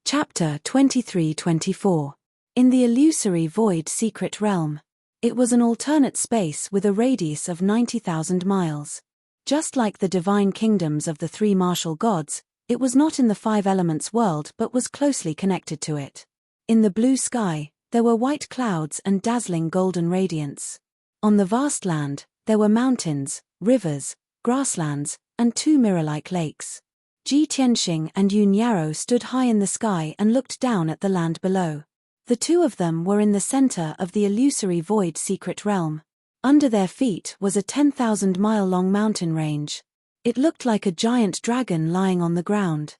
Chapter 23-24. In the illusory void secret realm. It was an alternate space with a radius of 90,000 miles. Just like the divine kingdoms of the three martial gods, it was not in the five elements world but was closely connected to it. In the blue sky, there were white clouds and dazzling golden radiance. On the vast land, there were mountains, rivers, grasslands, and two mirror-like lakes. Ji Tianxing and Yun Yarrow stood high in the sky and looked down at the land below. The two of them were in the center of the illusory void secret realm. Under their feet was a 10,000-mile-long mountain range. It looked like a giant dragon lying on the ground.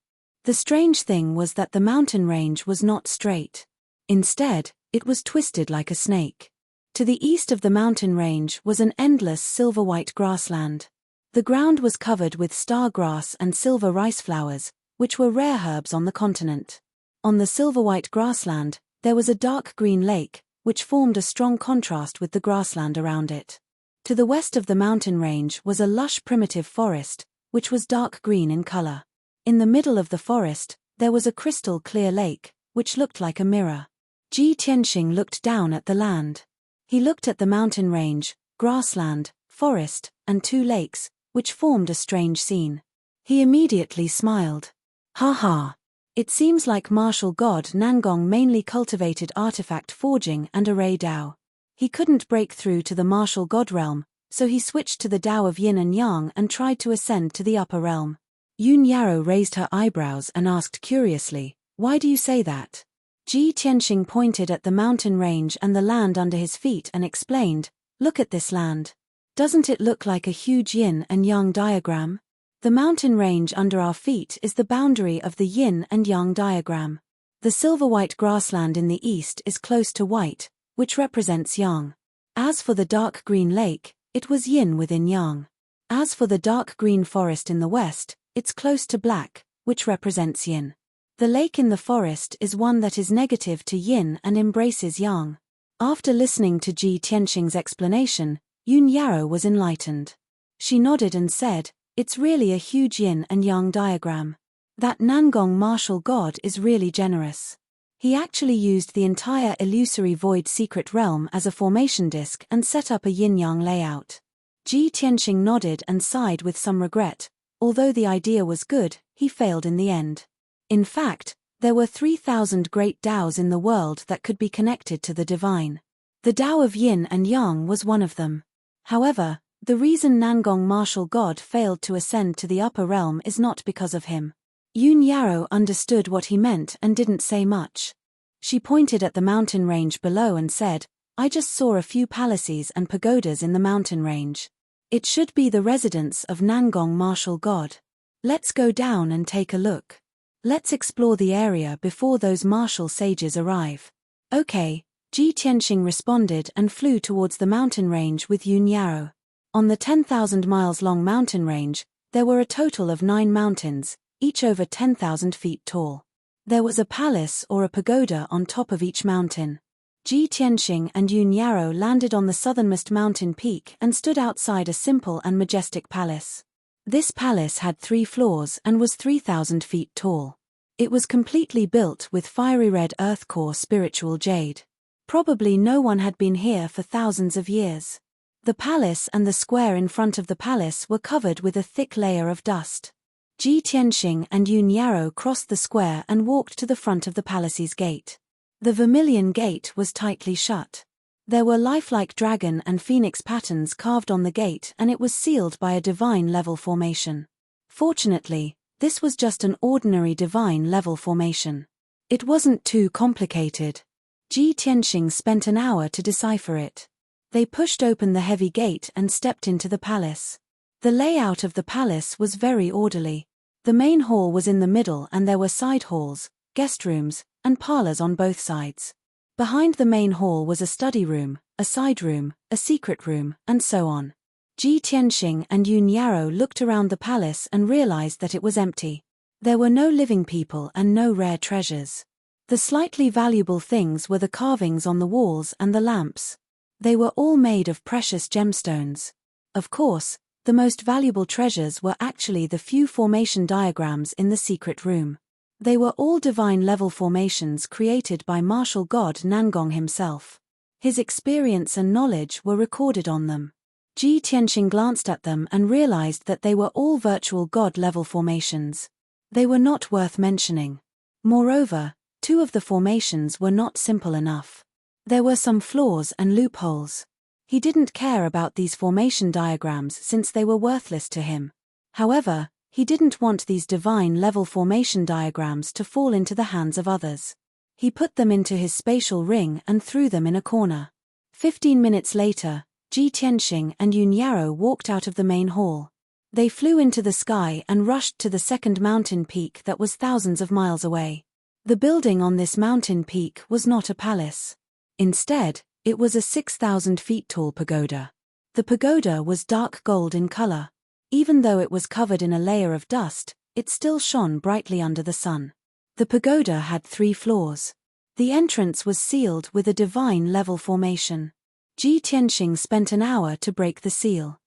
The strange thing was that the mountain range was not straight. Instead, it was twisted like a snake. To the east of the mountain range was an endless silver-white grassland. The ground was covered with star grass and silver rice flowers, which were rare herbs on the continent. On the silver-white grassland, there was a dark green lake, which formed a strong contrast with the grassland around it. To the west of the mountain range was a lush primitive forest, which was dark green in color. In the middle of the forest, there was a crystal-clear lake, which looked like a mirror. Ji Tianxing looked down at the land. He looked at the mountain range, grassland, forest, and two lakes, which formed a strange scene. He immediately smiled. Ha ha! It seems like martial god Nangong mainly cultivated artifact forging and array Dao. He couldn't break through to the martial god realm, so he switched to the Dao of yin and yang and tried to ascend to the upper realm. Yun Yarrow raised her eyebrows and asked curiously, "Why do you say that?" Ji Tianxing pointed at the mountain range and the land under his feet and explained, "Look at this land. Doesn't it look like a huge yin and yang diagram? The mountain range under our feet is the boundary of the yin and yang diagram. The silver-white grassland in the east is close to white, which represents yang. As for the dark green lake, it was yin within yang. As for the dark green forest in the west, it's close to black, which represents yin. The lake in the forest is one that is negative to yin and embraces yang." After listening to Ji Tianxing's explanation, Yun Yarrow was enlightened. She nodded and said, "It's really a huge yin and yang diagram. That Nangong martial god is really generous. He actually used the entire illusory void secret realm as a formation disk and set up a yin-yang layout." Ji Tianxing nodded and sighed with some regret. Although the idea was good, he failed in the end. In fact, there were 3,000 great Daos in the world that could be connected to the divine. The Dao of yin and yang was one of them. However, the reason Nangong martial god failed to ascend to the upper realm is not because of him. Yun Yarrow understood what he meant and didn't say much. She pointed at the mountain range below and said, "I just saw a few palaces and pagodas in the mountain range. It should be the residence of Nangong martial god. Let's go down and take a look. Let's explore the area before those martial sages arrive." "Okay," Ji Tianxing responded and flew towards the mountain range with Yun Yarrow. On the 10,000 miles long mountain range, there were a total of 9 mountains, each over 10,000 feet tall. There was a palace or a pagoda on top of each mountain. Ji Tianxing and Yun Yarrow landed on the southernmost mountain peak and stood outside a simple and majestic palace. This palace had 3 floors and was 3,000 feet tall. It was completely built with fiery red earth core spiritual jade. Probably no one had been here for thousands of years. The palace and the square in front of the palace were covered with a thick layer of dust. Ji Tianxing and Yun Yarrow crossed the square and walked to the front of the palace's gate. The vermilion gate was tightly shut. There were lifelike dragon and phoenix patterns carved on the gate and it was sealed by a divine level formation. Fortunately, this was just an ordinary divine level formation. It wasn't too complicated. Ji Tianxing spent an hour to decipher it. They pushed open the heavy gate and stepped into the palace. The layout of the palace was very orderly. The main hall was in the middle and there were side halls, guest rooms, and parlors on both sides. Behind the main hall was a study room, a side room, a secret room, and so on. Ji Tianxing and Yun Yarrow looked around the palace and realized that it was empty. There were no living people and no rare treasures. The slightly valuable things were the carvings on the walls and the lamps. They were all made of precious gemstones. Of course, the most valuable treasures were actually the few formation diagrams in the secret room. They were all divine-level formations created by martial god Nangong himself. His experience and knowledge were recorded on them. Ji Tianxing glanced at them and realized that they were all virtual god-level formations. They were not worth mentioning. Moreover, 2 of the formations were not simple enough. There were some flaws and loopholes. He didn't care about these formation diagrams since they were worthless to him. However, he didn't want these divine-level formation diagrams to fall into the hands of others. He put them into his spatial ring and threw them in a corner. 15 minutes later, Ji Tianxing and Yun Yarrow walked out of the main hall. They flew into the sky and rushed to the second mountain peak that was thousands of miles away. The building on this mountain peak was not a palace. Instead, it was a 6,000 feet tall pagoda. The pagoda was dark gold in color. Even though it was covered in a layer of dust, it still shone brightly under the sun. The pagoda had 3 floors. The entrance was sealed with a divine-level formation. Ji Tianxing spent an hour to break the seal.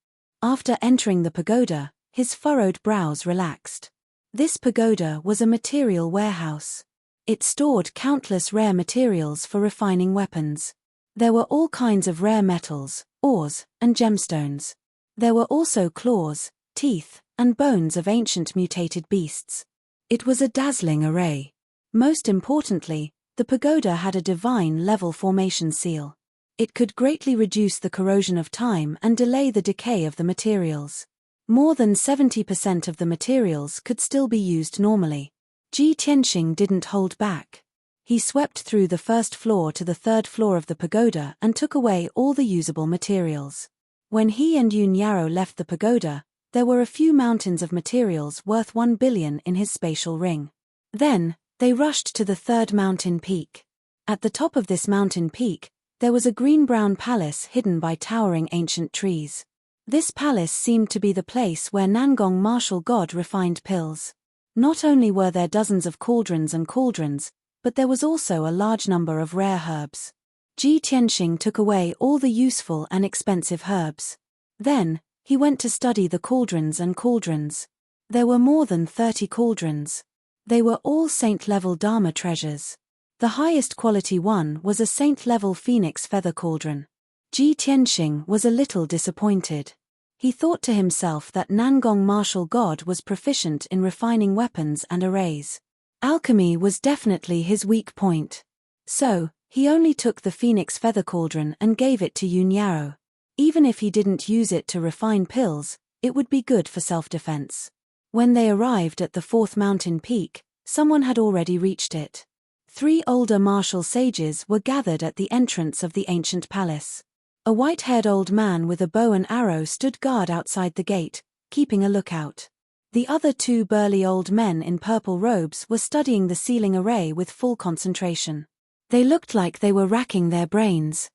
After entering the pagoda, his furrowed brows relaxed. This pagoda was a material warehouse. It stored countless rare materials for refining weapons. There were all kinds of rare metals, ores, and gemstones. There were also claws, teeth, and bones of ancient mutated beasts. It was a dazzling array. Most importantly, the pagoda had a divine-level formation seal. It could greatly reduce the corrosion of time and delay the decay of the materials. More than 70% of the materials could still be used normally. Ji Tianxing didn't hold back. He swept through the first floor to the 3rd floor of the pagoda and took away all the usable materials. When he and Yun Yarrow left the pagoda, there were a few mountains of materials worth 1 billion in his spatial ring. Then, they rushed to the 3rd mountain peak. At the top of this mountain peak, there was a green-brown palace hidden by towering ancient trees. This palace seemed to be the place where Nangong martial god refined pills. Not only were there dozens of cauldrons, but there was also a large number of rare herbs. Ji Tianxing took away all the useful and expensive herbs. Then, he went to study the cauldrons. There were more than 30 cauldrons. They were all saint-level Dharma treasures. The highest quality one was a saint-level phoenix feather cauldron. Ji Tianxing was a little disappointed. He thought to himself that Nangong martial god was proficient in refining weapons and arrays. Alchemy was definitely his weak point. So, he only took the phoenix feather cauldron and gave it to Yun Yarrow. Even if he didn't use it to refine pills, it would be good for self-defense. When they arrived at the 4th mountain peak, someone had already reached it. 3 older martial sages were gathered at the entrance of the ancient palace. A white-haired old man with a bow and arrow stood guard outside the gate, keeping a lookout. The other 2 burly old men in purple robes were studying the ceiling array with full concentration. They looked like they were racking their brains.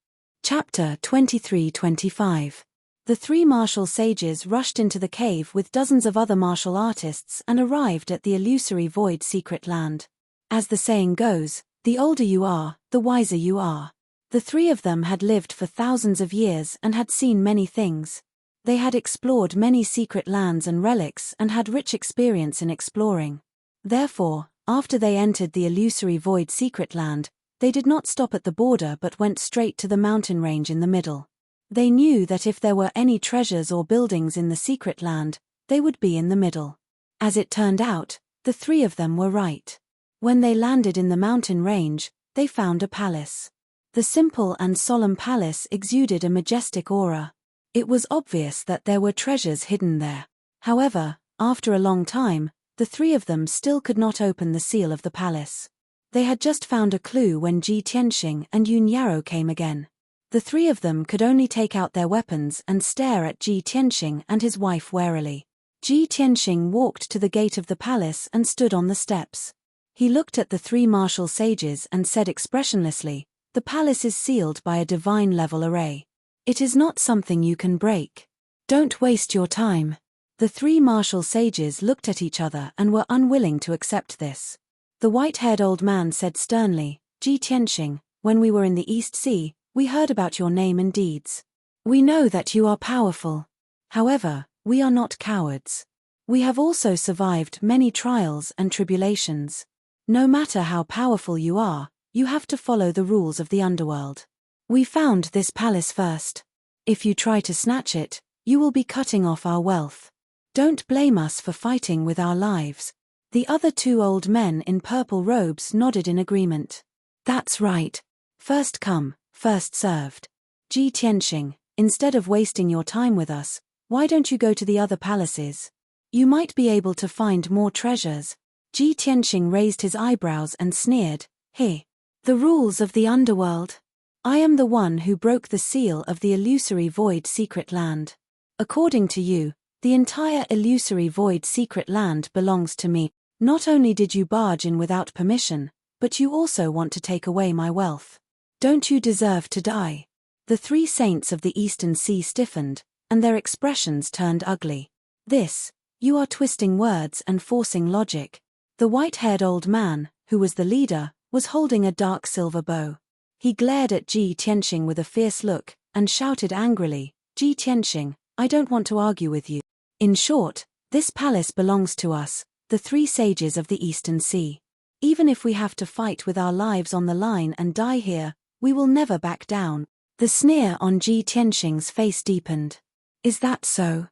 Chapter 23-25. The 3 martial sages rushed into the cave with dozens of other martial artists and arrived at the illusory void secret land. As the saying goes, the older you are, the wiser you are. The 3 of them had lived for thousands of years and had seen many things. They had explored many secret lands and relics and had rich experience in exploring. Therefore, after they entered the illusory void secret land, they did not stop at the border but went straight to the mountain range in the middle. They knew that if there were any treasures or buildings in the secret land, they would be in the middle. As it turned out, the 3 of them were right. When they landed in the mountain range, they found a palace. The simple and solemn palace exuded a majestic aura. It was obvious that there were treasures hidden there. However, after a long time, the 3 of them still could not open the seal of the palace. They had just found a clue when Ji Tianxing and Yun Yarrow came again. The 3 of them could only take out their weapons and stare at Ji Tianxing and his wife warily. Ji Tianxing walked to the gate of the palace and stood on the steps. He looked at the 3 martial sages and said expressionlessly, "The palace is sealed by a divine-level array. It is not something you can break. Don't waste your time." The 3 martial sages looked at each other and were unwilling to accept this. The white-haired old man said sternly, "Ji Tianxing, when we were in the East Sea, we heard about your name and deeds. We know that you are powerful. However, we are not cowards. We have also survived many trials and tribulations. No matter how powerful you are, you have to follow the rules of the underworld. We found this palace first. If you try to snatch it, you will be cutting off our wealth. Don't blame us for fighting with our lives." The other two old men in purple robes nodded in agreement. "That's right. First come, first served. Ji Tianxing, instead of wasting your time with us, why don't you go to the other palaces? You might be able to find more treasures." Ji Tianxing raised his eyebrows and sneered, "Hey. The rules of the underworld. I am the one who broke the seal of the illusory void secret land. According to you, the entire illusory void secret land belongs to me. Not only did you barge in without permission, but you also want to take away my wealth. Don't you deserve to die?" The three saints of the Eastern Sea stiffened, and their expressions turned ugly. You are twisting words and forcing logic." The white-haired old man, who was the leader, was holding a dark silver bow. He glared at Ji Tianxing with a fierce look, and shouted angrily, "Ji Tianxing, I don't want to argue with you. In short, this palace belongs to us, the three sages of the Eastern Sea. Even if we have to fight with our lives on the line and die here, we will never back down." The sneer on Ji Tianxing's face deepened. "Is that so?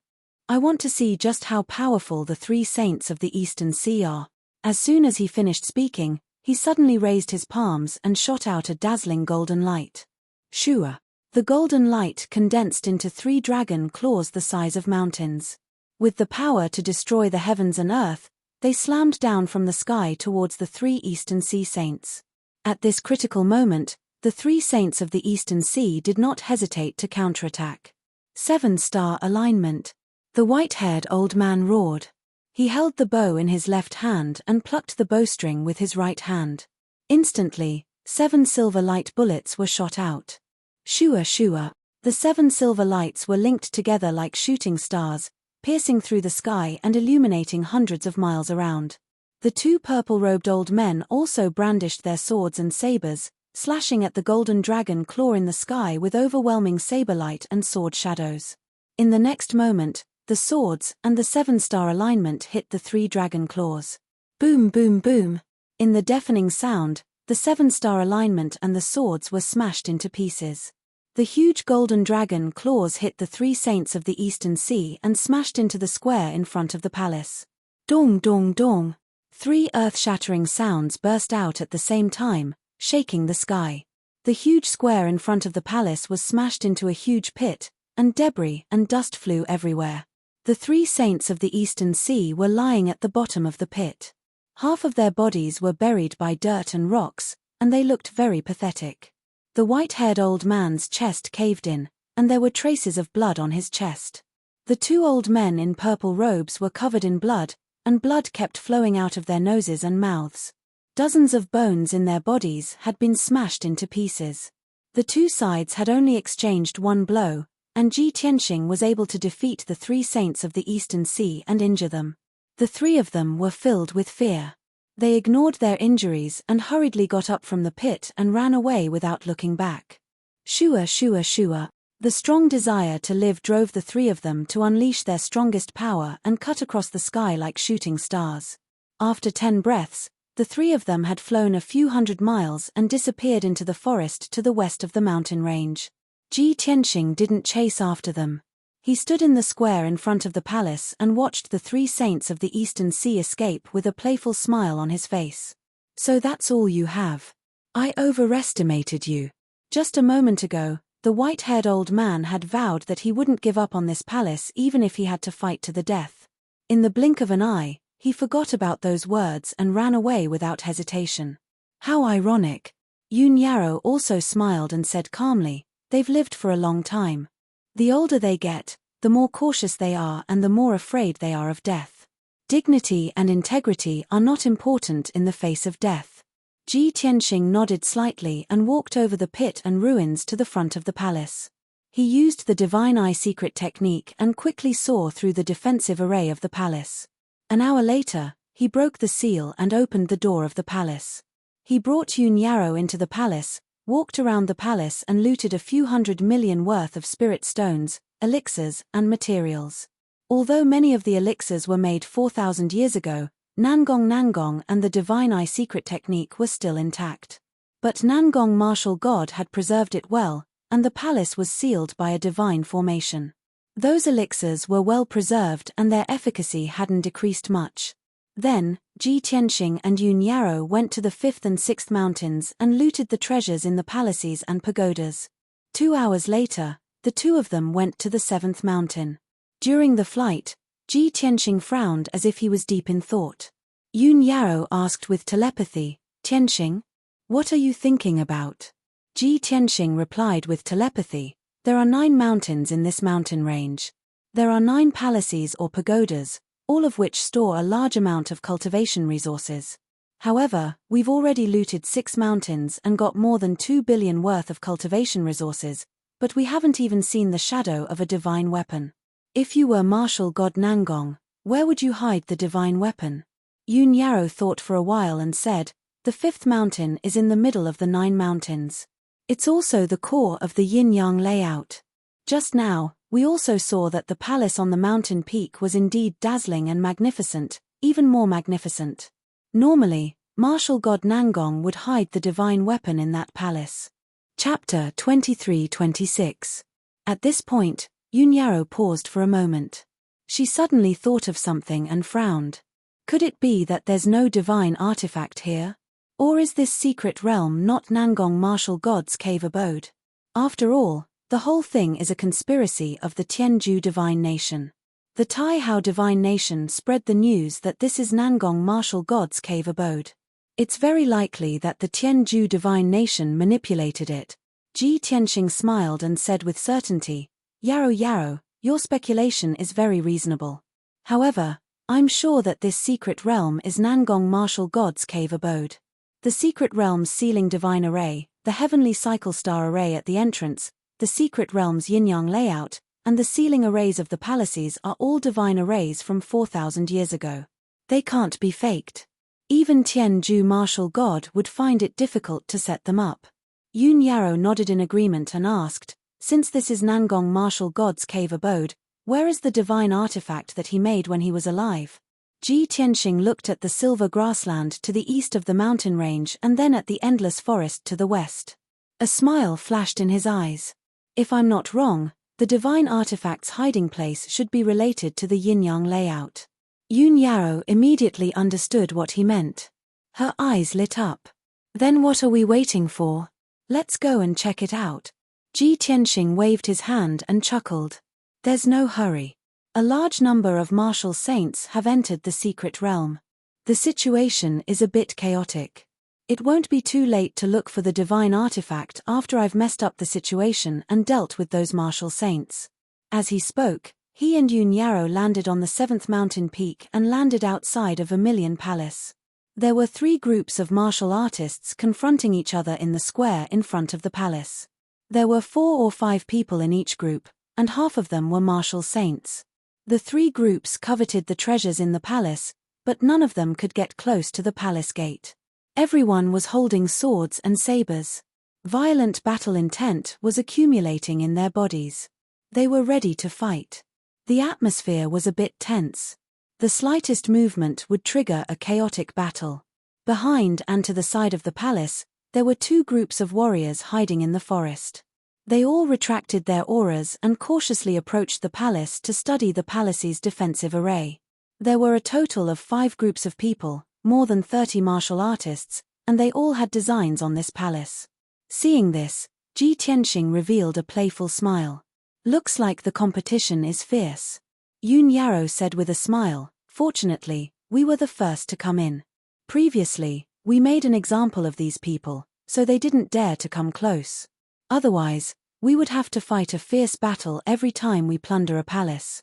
I want to see just how powerful the three saints of the Eastern Sea are." As soon as he finished speaking, he suddenly raised his palms and shot out a dazzling golden light. Shua. The golden light condensed into 3 dragon claws the size of mountains. With the power to destroy the heavens and earth, they slammed down from the sky towards the 3 Eastern Sea saints. At this critical moment, the 3 saints of the Eastern Sea did not hesitate to counterattack. 7-star alignment. The white-haired old man roared. He held the bow in his left hand and plucked the bowstring with his right hand. Instantly, 7 silver light bullets were shot out. Shua shua. The 7 silver lights were linked together like shooting stars, piercing through the sky and illuminating hundreds of miles around. The 2 purple-robed old men also brandished their swords and sabers, slashing at the golden dragon claw in the sky with overwhelming saber light and sword shadows. In the next moment, the swords and the 7-star alignment hit the 3 dragon claws. Boom boom boom. In the deafening sound, the 7-star alignment and the swords were smashed into pieces. The huge golden dragon claws hit the 3 saints of the Eastern Sea and smashed into the square in front of the palace. Dong dong dong. 3 earth-shattering sounds burst out at the same time, shaking the sky. The huge square in front of the palace was smashed into a huge pit, and debris and dust flew everywhere. The 3 saints of the Eastern Sea were lying at the bottom of the pit. Half of their bodies were buried by dirt and rocks, and they looked very pathetic. The white-haired old man's chest caved in, and there were traces of blood on his chest. The 2 old men in purple robes were covered in blood, and blood kept flowing out of their noses and mouths. Dozens of bones in their bodies had been smashed into pieces. The 2 sides had only exchanged 1 blow, and Ji Tianxing was able to defeat the 3 saints of the Eastern Sea and injure them. The 3 of them were filled with fear. They ignored their injuries and hurriedly got up from the pit and ran away without looking back. Shua shua shua. The strong desire to live drove the 3 of them to unleash their strongest power and cut across the sky like shooting stars. After 10 breaths, the 3 of them had flown a few hundred miles and disappeared into the forest to the west of the mountain range. Ji Tianxing didn't chase after them. He stood in the square in front of the palace and watched the 3 saints of the Eastern Sea escape with a playful smile on his face. So that's all you have. I overestimated you. Just a moment ago, the white-haired old man had vowed that he wouldn't give up on this palace even if he had to fight to the death. In the blink of an eye, he forgot about those words and ran away without hesitation. How ironic. Yun Yarrow also smiled and said calmly, "They've lived for a long time. The older they get, the more cautious they are and the more afraid they are of death. Dignity and integrity are not important in the face of death." Ji Tianxing nodded slightly and walked over the pit and ruins to the front of the palace. He used the divine eye secret technique and quickly saw through the defensive array of the palace. An hour later, he broke the seal and opened the door of the palace. He brought Yun Yarrow into the palace, walked around the palace and looted a few 100 million worth of spirit stones, elixirs, and materials. Although many of the elixirs were made 4,000 years ago, Nangong and the divine eye secret technique were still intact. But Nangong martial god had preserved it well, and the palace was sealed by a divine formation. Those elixirs were well preserved and their efficacy hadn't decreased much. Then, Ji Tianxing and Yun Yarrow went to the 5th and 6th mountains and looted the treasures in the palaces and pagodas. 2 hours later, the two of them went to the 7th mountain. During the flight, Ji Tianxing frowned as if he was deep in thought. Yun Yarrow asked with telepathy, "Tianxing? What are you thinking about?" Ji Tianxing replied with telepathy, "There are 9 mountains in this mountain range. There are 9 palaces or pagodas, all of which store a large amount of cultivation resources. However, we've already looted 6 mountains and got more than 2 billion worth of cultivation resources, but we haven't even seen the shadow of a divine weapon. If you were martial god Nangong, where would you hide the divine weapon?" Yun Yarrow thought for a while and said, "The 5th mountain is in the middle of the 9 mountains. It's also the core of the yin-yang layout. Just now, we also saw that the palace on the mountain peak was indeed dazzling and magnificent, even more magnificent. Normally, martial god Nangong would hide the divine weapon in that palace." Chapter 23-26. At this point, Yun Yarrow paused for a moment. She suddenly thought of something and frowned. Could it be that there's no divine artifact here? Or is this secret realm not Nangong martial god's cave abode? After all, the whole thing is a conspiracy of the Tianju divine nation. The Taihao divine nation spread the news that this is Nangong martial god's cave abode. It's very likely that the Tianju divine nation manipulated it. Ji Tianxing smiled and said with certainty, Yarrow, your speculation is very reasonable. However, I'm sure that this secret realm is Nangong martial god's cave abode. The secret realm's sealing divine array, the heavenly cycle star array at the entrance, the secret realm's yin-yang layout, and the sealing arrays of the palaces are all divine arrays from 4,000 years ago. They can't be faked. Even Tianju martial god would find it difficult to set them up. Yun Yarrow nodded in agreement and asked, "Since this is Nangong martial god's cave abode, where is the divine artifact that he made when he was alive?" Ji Tianxing looked at the silver grassland to the east of the mountain range and then at the endless forest to the west. A smile flashed in his eyes. "If I'm not wrong, the divine artifact's hiding place should be related to the yin-yang layout." Yun Yarrow immediately understood what he meant. Her eyes lit up. "Then what are we waiting for? Let's go and check it out." Ji Tianxing waved his hand and chuckled. "There's no hurry. A large number of martial saints have entered the secret realm. The situation is a bit chaotic. It won't be too late to look for the divine artifact after I've messed up the situation and dealt with those martial saints." As he spoke, he and Yun Yarrow landed on the 7th mountain peak and landed outside of Vermilion Palace. There were 3 groups of martial artists confronting each other in the square in front of the palace. There were 4 or 5 people in each group, and half of them were martial saints. The 3 groups coveted the treasures in the palace, but none of them could get close to the palace gate. Everyone was holding swords and sabers. Violent battle intent was accumulating in their bodies. They were ready to fight. The atmosphere was a bit tense. The slightest movement would trigger a chaotic battle. Behind and to the side of the palace, there were 2 groups of warriors hiding in the forest. They all retracted their auras and cautiously approached the palace to study the palace's defensive array. There were a total of 5 groups of people, more than 30 martial artists, and they all had designs on this palace. Seeing this, Ji Tianxing revealed a playful smile. "Looks like the competition is fierce." Yun Yarrow said with a smile, "Fortunately, we were the first to come in. Previously, we made an example of these people, so they didn't dare to come close. Otherwise, we would have to fight a fierce battle every time we plunder a palace."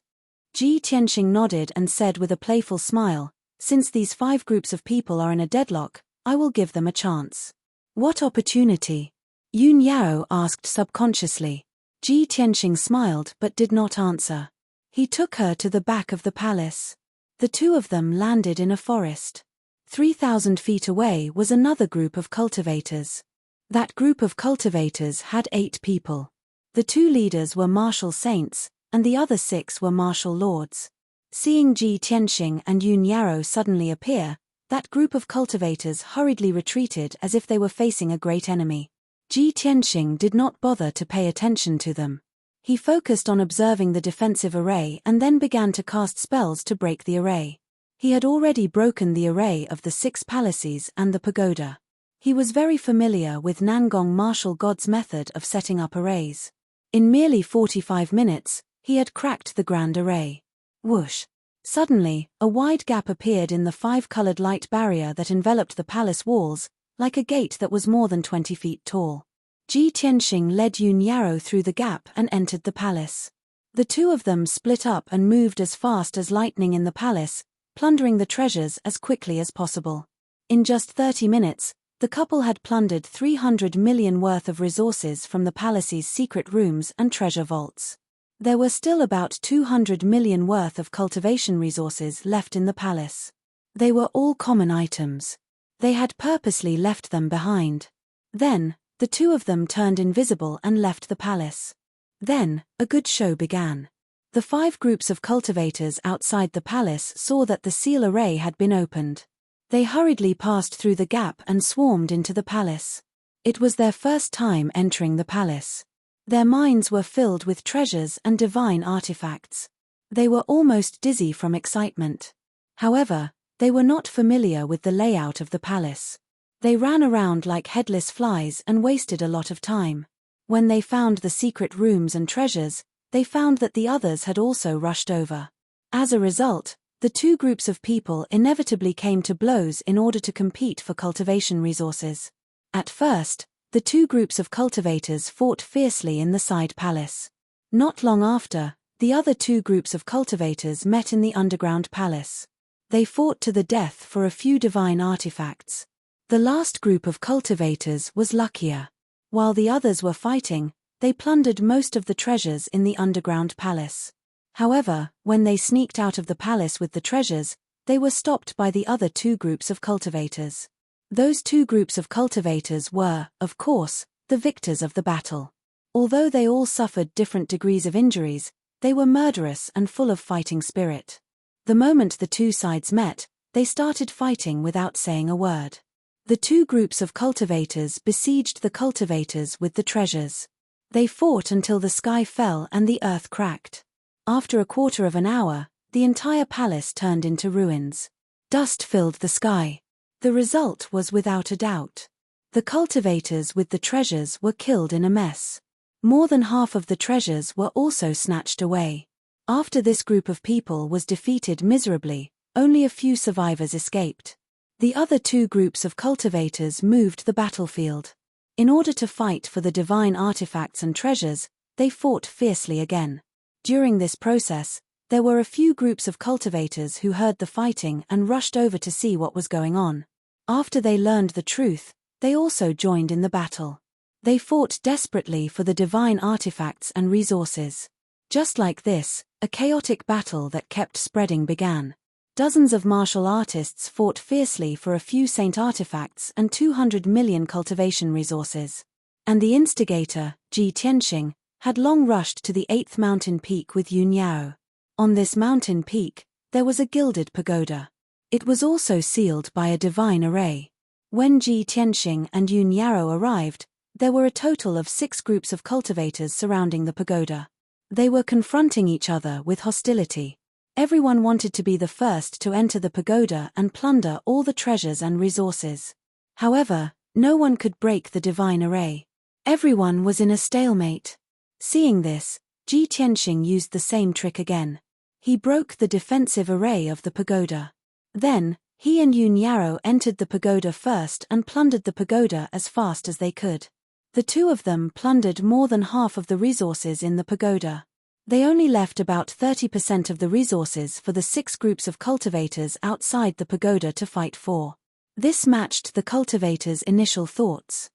Ji Tianxing nodded and said with a playful smile, "Since these 5 groups of people are in a deadlock, I will give them a chance." "What opportunity?" Yun Yarrow asked subconsciously. Ji Tianxing smiled but did not answer. He took her to the back of the palace. The 2 of them landed in a forest. 3,000 feet away was another group of cultivators. That group of cultivators had 8 people. The 2 leaders were martial saints, and the other 6 were martial lords. Seeing Ji Tianxing and Yun Yarrow suddenly appear, that group of cultivators hurriedly retreated as if they were facing a great enemy. Ji Tianxing did not bother to pay attention to them. He focused on observing the defensive array and then began to cast spells to break the array. He had already broken the array of the 6 palaces and the pagoda. He was very familiar with Nangong martial god's method of setting up arrays. In merely 45 minutes, he had cracked the grand array. Whoosh! Suddenly, a wide gap appeared in the 5-colored light barrier that enveloped the palace walls, like a gate that was more than 20 feet tall. Ji Tianxing led Yun Yarrow through the gap and entered the palace. The two of them split up and moved as fast as lightning in the palace, plundering the treasures as quickly as possible. In just 30 minutes, the couple had plundered 300 million worth of resources from the palace's secret rooms and treasure vaults. There were still about 200 million worth of cultivation resources left in the palace. They were all common items. They had purposely left them behind. Then, the two of them turned invisible and left the palace. Then, a good show began. The 5 groups of cultivators outside the palace saw that the seal array had been opened. They hurriedly passed through the gap and swarmed into the palace. It was their first time entering the palace. Their minds were filled with treasures and divine artifacts. They were almost dizzy from excitement. However, they were not familiar with the layout of the palace. They ran around like headless flies and wasted a lot of time. When they found the secret rooms and treasures, they found that the others had also rushed over. As a result, the 2 groups of people inevitably came to blows in order to compete for cultivation resources. At first, the 2 groups of cultivators fought fiercely in the side palace. Not long after, the other 2 groups of cultivators met in the underground palace. They fought to the death for a few divine artifacts. The last group of cultivators was luckier. While the others were fighting, they plundered most of the treasures in the underground palace. However, when they sneaked out of the palace with the treasures, they were stopped by the other 2 groups of cultivators. Those 2 groups of cultivators were, of course, the victors of the battle. Although they all suffered different degrees of injuries, they were murderous and full of fighting spirit. The moment the 2 sides met, they started fighting without saying a word. The 2 groups of cultivators besieged the cultivators with the treasures. They fought until the sky fell and the earth cracked. After a quarter of an hour, the entire palace turned into ruins. Dust filled the sky. The result was without a doubt. The cultivators with the treasures were killed in a mess. More than half of the treasures were also snatched away. After this group of people was defeated miserably, only a few survivors escaped. The other 2 groups of cultivators moved the battlefield. In order to fight for the divine artifacts and treasures, they fought fiercely again. During this process, there were a few groups of cultivators who heard the fighting and rushed over to see what was going on. After they learned the truth, they also joined in the battle. They fought desperately for the divine artifacts and resources. Just like this, a chaotic battle that kept spreading began. Dozens of martial artists fought fiercely for a few saint artifacts and 200 million cultivation resources. And the instigator, Ji Tianxing, had long rushed to the 8th mountain peak with Yun Yarrow. On this mountain peak, there was a gilded pagoda. It was also sealed by a divine array. When Ji Tianxing and Yun Yarrow arrived, there were a total of 6 groups of cultivators surrounding the pagoda. They were confronting each other with hostility. Everyone wanted to be the first to enter the pagoda and plunder all the treasures and resources. However, no one could break the divine array. Everyone was in a stalemate. Seeing this, Ji Tianxing used the same trick again. He broke the defensive array of the pagoda. Then, he and Yun Yarrow entered the pagoda first and plundered the pagoda as fast as they could. The 2 of them plundered more than half of the resources in the pagoda. They only left about 30% of the resources for the 6 groups of cultivators outside the pagoda to fight for. This matched the cultivators' initial thoughts.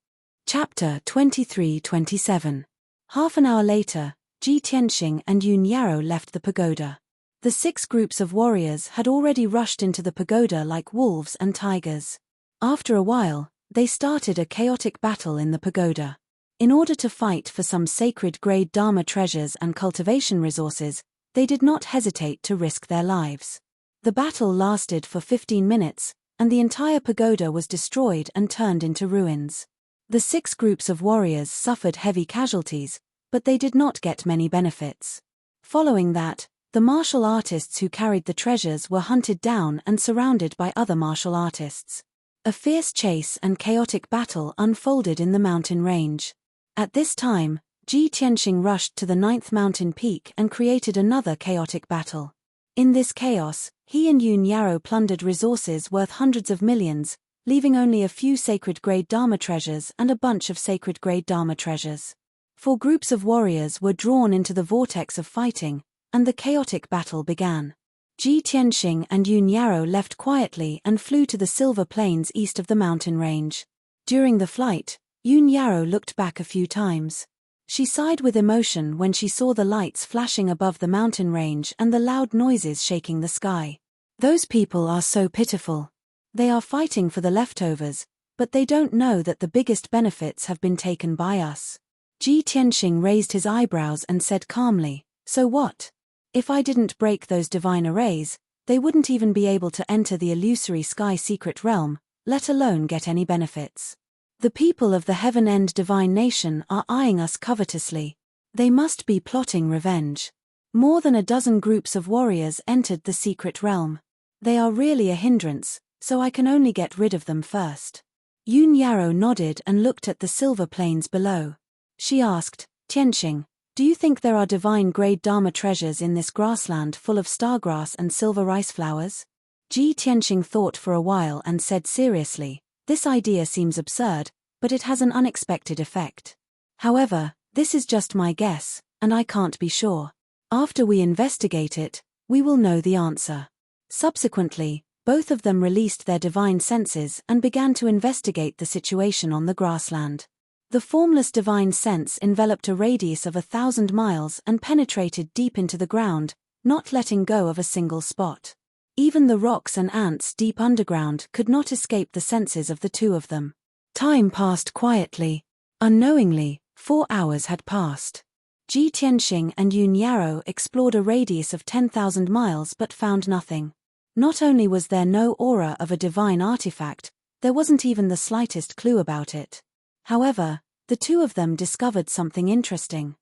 Chapter 23-27. Half an hour later, Ji Tianxing and Yun Yarrow left the pagoda. The 6 groups of warriors had already rushed into the pagoda like wolves and tigers. After a while, they started a chaotic battle in the pagoda. In order to fight for some sacred grade Dharma treasures and cultivation resources, they did not hesitate to risk their lives. The battle lasted for 15 minutes, and the entire pagoda was destroyed and turned into ruins. The 6 groups of warriors suffered heavy casualties, but they did not get many benefits. Following that, the martial artists who carried the treasures were hunted down and surrounded by other martial artists. A fierce chase and chaotic battle unfolded in the mountain range. At this time, Ji Tianxing rushed to the 9th mountain peak and created another chaotic battle. In this chaos, he and Yun Yarrow plundered resources worth hundreds of millions, leaving only a few sacred-grade Dharma treasures and a bunch of sacred-grade Dharma treasures. 4 groups of warriors were drawn into the vortex of fighting, and the chaotic battle began. Ji Tianxing and Yun Yarrow left quietly and flew to the silver plains east of the mountain range. During the flight, Yun Yarrow looked back a few times. She sighed with emotion when she saw the lights flashing above the mountain range and the loud noises shaking the sky. Those people are so pitiful. They are fighting for the leftovers, but they don't know that the biggest benefits have been taken by us. Ji Tianxing raised his eyebrows and said calmly, "So what? If I didn't break those divine arrays, they wouldn't even be able to enter the illusory sky secret realm, let alone get any benefits. The people of the Heaven End divine nation are eyeing us covetously. They must be plotting revenge." More than a dozen groups of warriors entered the secret realm. They are really a hindrance, so I can only get rid of them first. Yun Yarrow nodded and looked at the silver plains below. She asked, "Tianxing, do you think there are divine-grade Dharma treasures in this grassland full of stargrass and silver rice flowers?" Ji Tianxing thought for a while and said seriously, "This idea seems absurd, but it has an unexpected effect. However, this is just my guess, and I can't be sure. After we investigate it, we will know the answer." Subsequently, both of them released their divine senses and began to investigate the situation on the grassland. The formless divine sense enveloped a radius of 1,000 miles and penetrated deep into the ground, not letting go of a single spot. Even the rocks and ants deep underground could not escape the senses of the 2 of them. Time passed quietly. Unknowingly, 4 hours had passed. Ji Tianxing and Yun Yarrow explored a radius of 10,000 miles but found nothing. Not only was there no aura of a divine artifact, there wasn't even the slightest clue about it. However, the 2 of them discovered something interesting.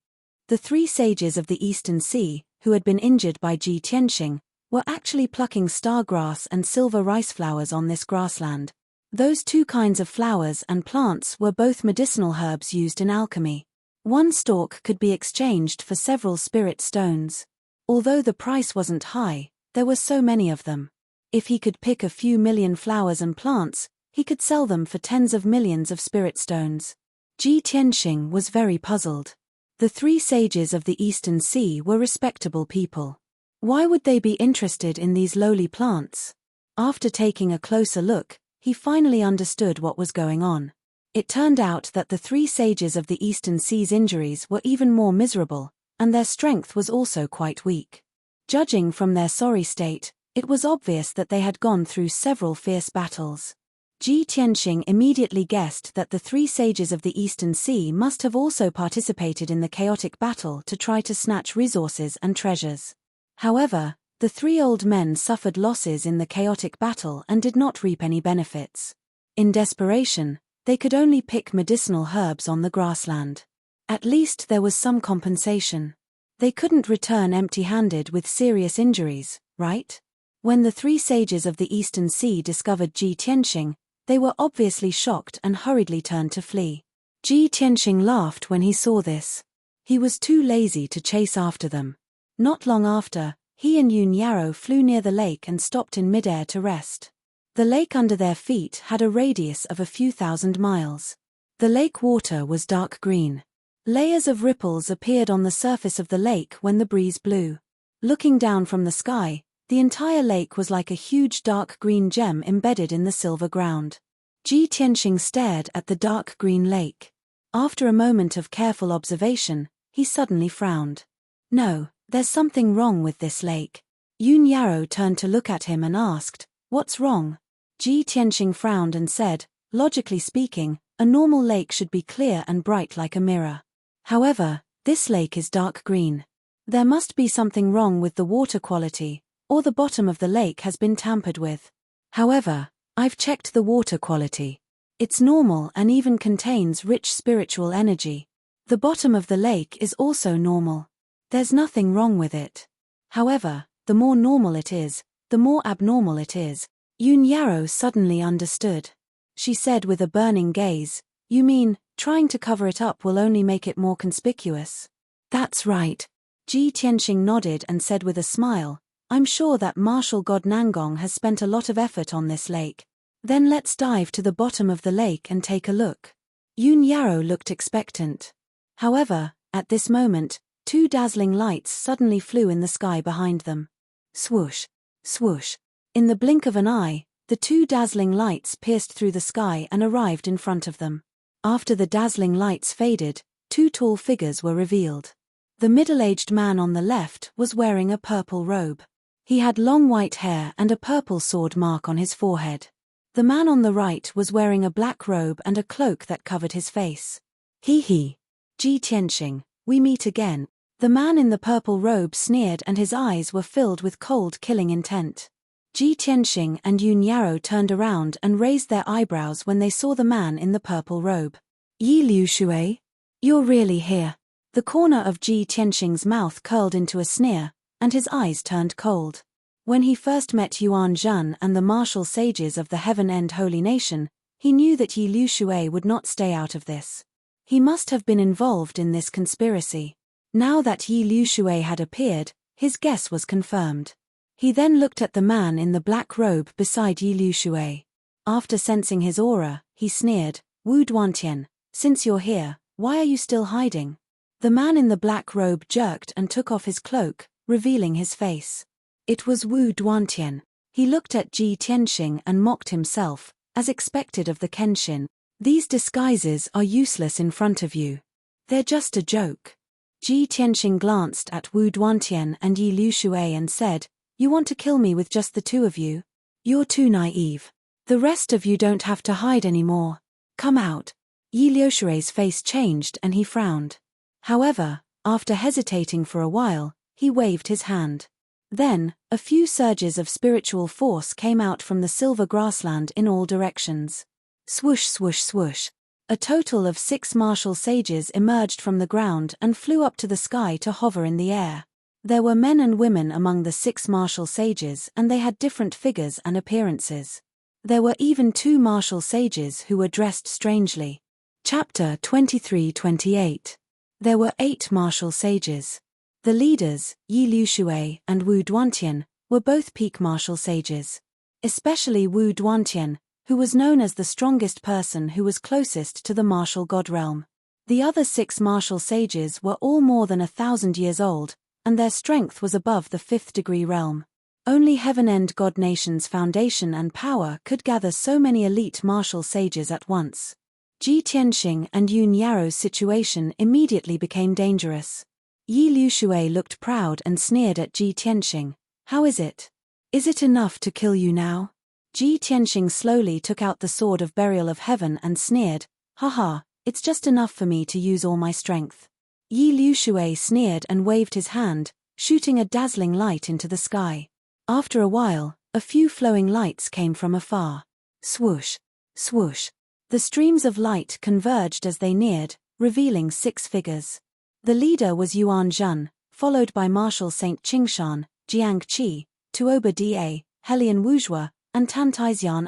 The 3 sages of the Eastern Sea, who had been injured by Ji Tianxing, were actually plucking stargrass and silver rice flowers on this grassland. Those 2 kinds of flowers and plants were both medicinal herbs used in alchemy. One stalk could be exchanged for several spirit stones. Although the price wasn't high, there were so many of them. If he could pick a few million flowers and plants, he could sell them for tens of millions of spirit stones. Ji Tianxing was very puzzled. The 3 sages of the Eastern Sea were respectable people. Why would they be interested in these lowly plants? After taking a closer look, he finally understood what was going on. It turned out that the 3 sages of the Eastern Sea's injuries were even more miserable, and their strength was also quite weak. Judging from their sorry state, it was obvious that they had gone through several fierce battles. Ji Tianxing immediately guessed that the 3 sages of the Eastern Sea must have also participated in the chaotic battle to try to snatch resources and treasures. However, the 3 old men suffered losses in the chaotic battle and did not reap any benefits. In desperation, they could only pick medicinal herbs on the grassland. At least there was some compensation. They couldn't return empty-handed with serious injuries, right? When the 3 sages of the Eastern Sea discovered Ji Tianxing, they were obviously shocked and hurriedly turned to flee. Ji Tianxing laughed when he saw this. He was too lazy to chase after them. Not long after, he and Yun Yarrow flew near the lake and stopped in midair to rest. The lake under their feet had a radius of a few thousand miles. The lake water was dark green. Layers of ripples appeared on the surface of the lake when the breeze blew. Looking down from the sky, the entire lake was like a huge dark green gem embedded in the silver ground. Ji Tianxing stared at the dark green lake. After a moment of careful observation, he suddenly frowned. "No, there's something wrong with this lake." Yun Yarrow turned to look at him and asked, "What's wrong?" Ji Tianxing frowned and said, "Logically speaking, a normal lake should be clear and bright like a mirror. However, this lake is dark green. There must be something wrong with the water quality, or the bottom of the lake has been tampered with. However, I've checked the water quality. It's normal and even contains rich spiritual energy. The bottom of the lake is also normal. There's nothing wrong with it. However, the more normal it is, the more abnormal it is. Yoon Yarrow suddenly understood. She said with a burning gaze, "You mean, trying to cover it up will only make it more conspicuous?" "That's right." Ji Tianxing nodded and said with a smile, "I'm sure that martial god Nangong has spent a lot of effort on this lake. Then let's dive to the bottom of the lake and take a look." Yoon Yarrow looked expectant. However, at this moment, two dazzling lights suddenly flew in the sky behind them. Swoosh, swoosh. In the blink of an eye, the two dazzling lights pierced through the sky and arrived in front of them. After the dazzling lights faded, two tall figures were revealed. The middle-aged man on the left was wearing a purple robe. He had long white hair and a purple sword mark on his forehead. The man on the right was wearing a black robe and a cloak that covered his face. He. Ji Tianxing, we meet again. The man in the purple robe sneered and his eyes were filled with cold killing intent. Ji Tianxing and Yoon Yarrow turned around and raised their eyebrows when they saw the man in the purple robe. "Yi Liu Shui? You're really here?" The corner of Ji Tianxing's mouth curled into a sneer, and his eyes turned cold. When he first met Yuan Zhan and the martial sages of the Heaven-End Holy Nation, he knew that Yi Liu Shui would not stay out of this. He must have been involved in this conspiracy. Now that Yi Liu Shui had appeared, his guess was confirmed. He then looked at the man in the black robe beside Yi Liu Shui. After sensing his aura, he sneered, "Wu Duantian, since you're here, why are you still hiding?" The man in the black robe jerked and took off his cloak, revealing his face. It was Wu Duantian. He looked at Ji Tianxing and mocked himself, as expected of the Kenshin. "These disguises are useless in front of you. They're just a joke." Ji Tianxing glanced at Wu Duantian and Yi Liu Shui and said, "You want to kill me with just the two of you? You're too naive. The rest of you don't have to hide anymore. Come out." Yi Liu Shui's face changed and he frowned. However, after hesitating for a while, he waved his hand. Then, a few surges of spiritual force came out from the silver grassland in all directions. Swoosh swoosh swoosh. A total of 6 martial sages emerged from the ground and flew up to the sky to hover in the air. There were men and women among the 6 martial sages and they had different figures and appearances. There were even 2 martial sages who were dressed strangely. Chapter 23-28. There were 8 martial sages. The leaders, Yi Liu Shui and Wu Duantian, were both peak martial sages. Especially Wu Duantian, who was known as the strongest person who was closest to the martial god realm. The other 6 martial sages were all more than 1,000 years old, and their strength was above the 5th degree realm. Only Heaven-End God Nation's foundation and power could gather so many elite martial sages at once. Ji Tianxing and Yoon Yarrow's situation immediately became dangerous. Yi Liu Shui looked proud and sneered at Ji Tianxing. "How is it? Is it enough to kill you now?" Ji Tianxing slowly took out the sword of burial of heaven and sneered, "Haha, it's just enough for me to use all my strength." Yi Liu Shui sneered and waved his hand, shooting a dazzling light into the sky. After a while, a few flowing lights came from afar. Swoosh, swoosh. The streams of light converged as they neared, revealing 6 figures. The leader was Yuan Zhan, followed by Marshal Saint Qingshan, Jiang Qi, Tuoba Da, Helian Wuzhua, and Tantaizian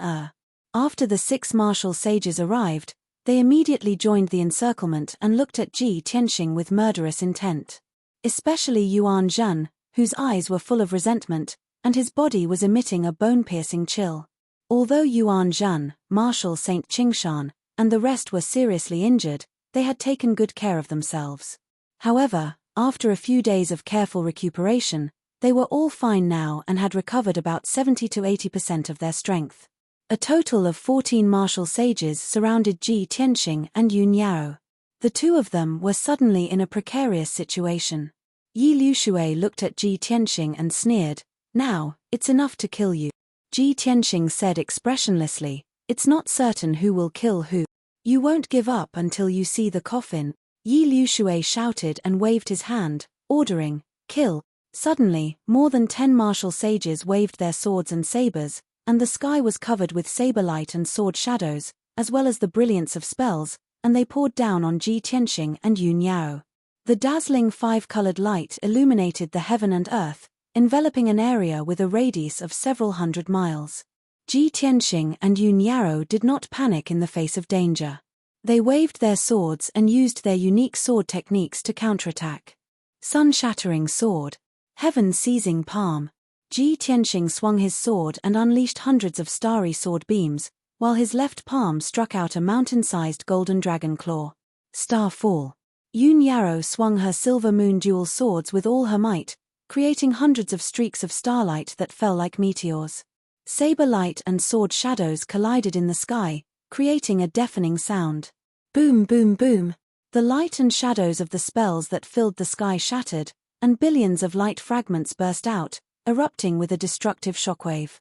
After the 6 martial sages arrived, they immediately joined the encirclement and looked at Ji Tianxing with murderous intent. Especially Yuan Zhan, whose eyes were full of resentment, and his body was emitting a bone-piercing chill. Although Yuan Zhan, Marshal Saint Qingshan, and the rest were seriously injured, they had taken good care of themselves. However, after a few days of careful recuperation, they were all fine now and had recovered about 70 to 80% of their strength. A total of 14 martial sages surrounded Ji Tianxing and Yoon Yarrow. The two of them were suddenly in a precarious situation. Yi Liu Shui looked at Ji Tianxing and sneered, "Now, it's enough to kill you." Ji Tianxing said expressionlessly, "It's not certain who will kill who. You won't give up until you see the coffin." Yi Liu Shui shouted and waved his hand, ordering, Kill. Suddenly, more than 10 martial sages waved their swords and sabers, and the sky was covered with saber light and sword shadows, as well as the brilliance of spells, and they poured down on Ji Tianxing and Yun Yao. The dazzling five-colored light illuminated the heaven and earth, enveloping an area with a radius of several hundred miles. Ji Tianxing and Yun Yao did not panic in the face of danger. They waved their swords and used their unique sword techniques to counterattack. Sun-shattering sword. Heaven-seizing palm. Ji Tianxing swung his sword and unleashed hundreds of starry sword beams, while his left palm struck out a mountain-sized golden dragon claw. Starfall. Yun Yao swung her silver moon dual swords with all her might, creating hundreds of streaks of starlight that fell like meteors. Saber light and sword shadows collided in the sky, creating a deafening sound. Boom, boom, boom. The light and shadows of the spells that filled the sky shattered, and billions of light fragments burst out, erupting with a destructive shockwave.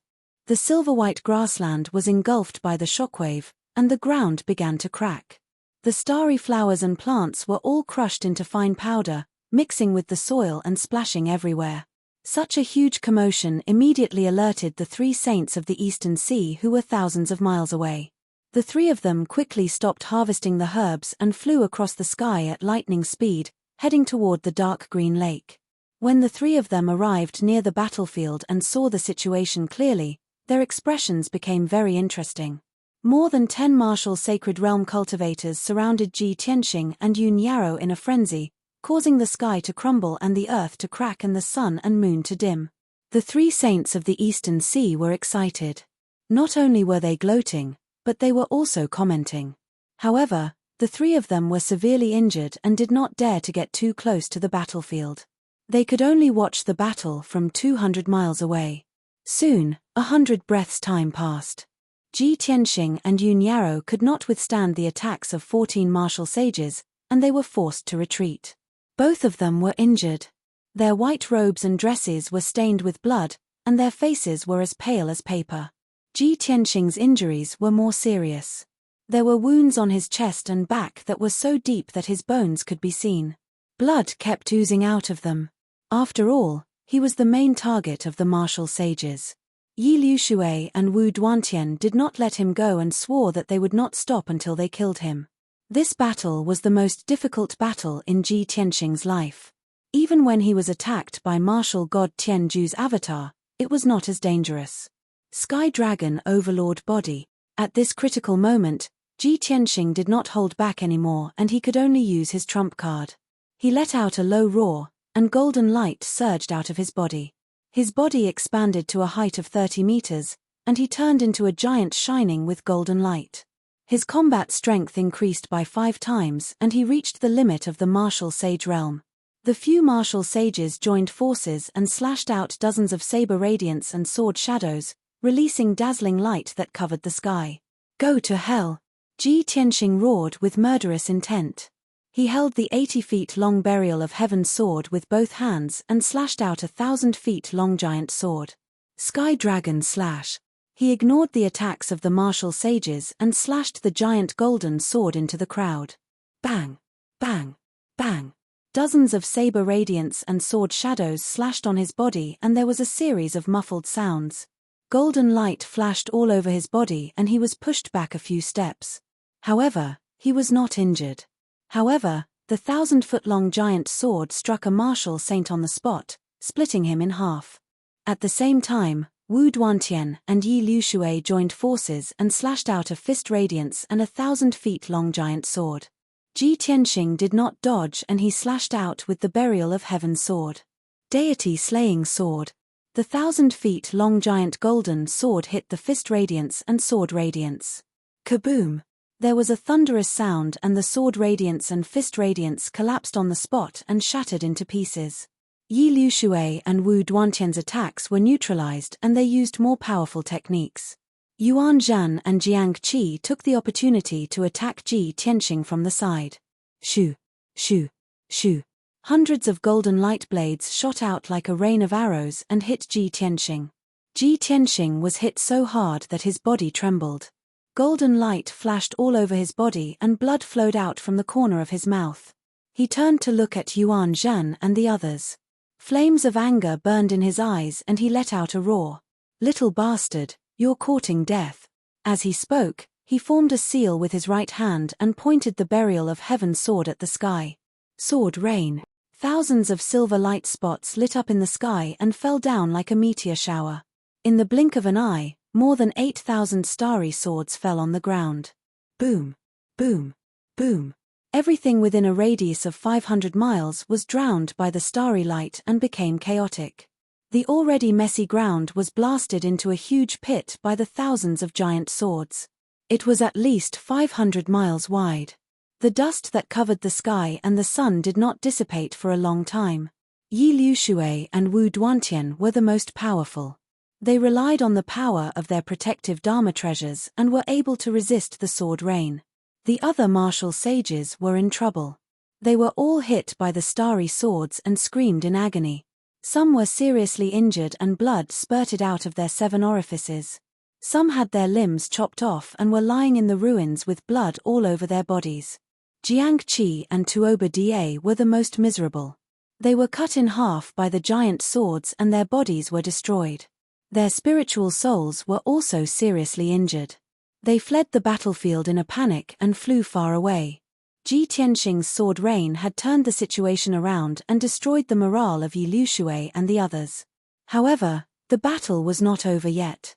The silver-white grassland was engulfed by the shockwave, and the ground began to crack. The starry flowers and plants were all crushed into fine powder, mixing with the soil and splashing everywhere. Such a huge commotion immediately alerted the 3 saints of the Eastern Sea who were thousands of miles away. The 3 of them quickly stopped harvesting the herbs and flew across the sky at lightning speed, heading toward the dark green lake. When the 3 of them arrived near the battlefield and saw the situation clearly, their expressions became very interesting. More than 10 martial sacred realm cultivators surrounded Ji Tianxing and Yun Yao in a frenzy, causing the sky to crumble and the earth to crack and the sun and moon to dim. The 3 saints of the Eastern Sea were excited. Not only were they gloating, but they were also commenting. However, the 3 of them were severely injured and did not dare to get too close to the battlefield. They could only watch the battle from 200 miles away. Soon, 100 breaths' time passed. Ji Tianxing and Yun Yao could not withstand the attacks of 14 martial sages, and they were forced to retreat. Both of them were injured. Their white robes and dresses were stained with blood, and their faces were as pale as paper. Ji Tianxing's injuries were more serious. There were wounds on his chest and back that were so deep that his bones could be seen. Blood kept oozing out of them. After all, he was the main target of the martial sages. Yi Liushui and Wu Duantian did not let him go and swore that they would not stop until they killed him. This battle was the most difficult battle in Ji Tianxing's life. Even when he was attacked by martial god Tianju's avatar, it was not as dangerous. Sky Dragon Overlord Body. At this critical moment, Ji Tianxing did not hold back anymore and he could only use his trump card. He let out a low roar, and golden light surged out of his body. His body expanded to a height of 30 meters, and he turned into a giant shining with golden light. His combat strength increased by 5 times and he reached the limit of the martial sage realm. The few martial sages joined forces and slashed out dozens of saber radiance and sword shadows, releasing dazzling light that covered the sky. Go to hell! Ji Tianxing roared with murderous intent. He held the 80-feet-long burial of heaven's sword with both hands and slashed out a 1,000-feet-long giant sword. Sky Dragon Slash. He ignored the attacks of the martial sages and slashed the giant golden sword into the crowd. Bang! Bang! Bang! Dozens of saber radiance and sword shadows slashed on his body and there was a series of muffled sounds. Golden light flashed all over his body and he was pushed back a few steps. However, he was not injured. However, the 1,000-foot-long giant sword struck a martial saint on the spot, splitting him in half. At the same time, Wu Duantian and Yi Liushui joined forces and slashed out a fist radiance and a 1,000-feet-long giant sword. Ji Tianxing did not dodge and he slashed out with the burial of heaven's sword. Deity Slaying Sword. The 1,000-feet-long giant golden sword hit the fist radiance and sword radiance. Kaboom! There was a thunderous sound and the sword radiance and fist radiance collapsed on the spot and shattered into pieces. Yi Liushui and Wu Duantian's attacks were neutralized and they used more powerful techniques. Yuan Zhan and Jiang Qi took the opportunity to attack Ji Tianxing from the side. Shoo! Shoo! Shoo! Hundreds of golden light blades shot out like a rain of arrows and hit Ji Tianxing. Ji Tianxing was hit so hard that his body trembled. Golden light flashed all over his body and blood flowed out from the corner of his mouth. He turned to look at Yuan Zhan and the others. Flames of anger burned in his eyes and he let out a roar. "Little bastard, you're courting death." As he spoke, he formed a seal with his right hand and pointed the burial of heaven sword at the sky. Sword rain. Thousands of silver light spots lit up in the sky and fell down like a meteor shower. In the blink of an eye, more than 8,000 starry swords fell on the ground. Boom, boom, boom. Everything within a radius of 500 miles was drowned by the starry light and became chaotic. The already messy ground was blasted into a huge pit by the thousands of giant swords. It was at least 500 miles wide. The dust that covered the sky and the sun did not dissipate for a long time. Yi Liushui and Wu Duantian were the most powerful. They relied on the power of their protective Dharma treasures and were able to resist the sword rain. The other martial sages were in trouble. They were all hit by the starry swords and screamed in agony. Some were seriously injured and blood spurted out of their 7 orifices. Some had their limbs chopped off and were lying in the ruins with blood all over their bodies. Jiang Qi and Tuoba Da were the most miserable. They were cut in half by the giant swords and their bodies were destroyed. Their spiritual souls were also seriously injured. They fled the battlefield in a panic and flew far away. Ji Tianxing's sword rain had turned the situation around and destroyed the morale of Yi Liushui and the others. However, the battle was not over yet.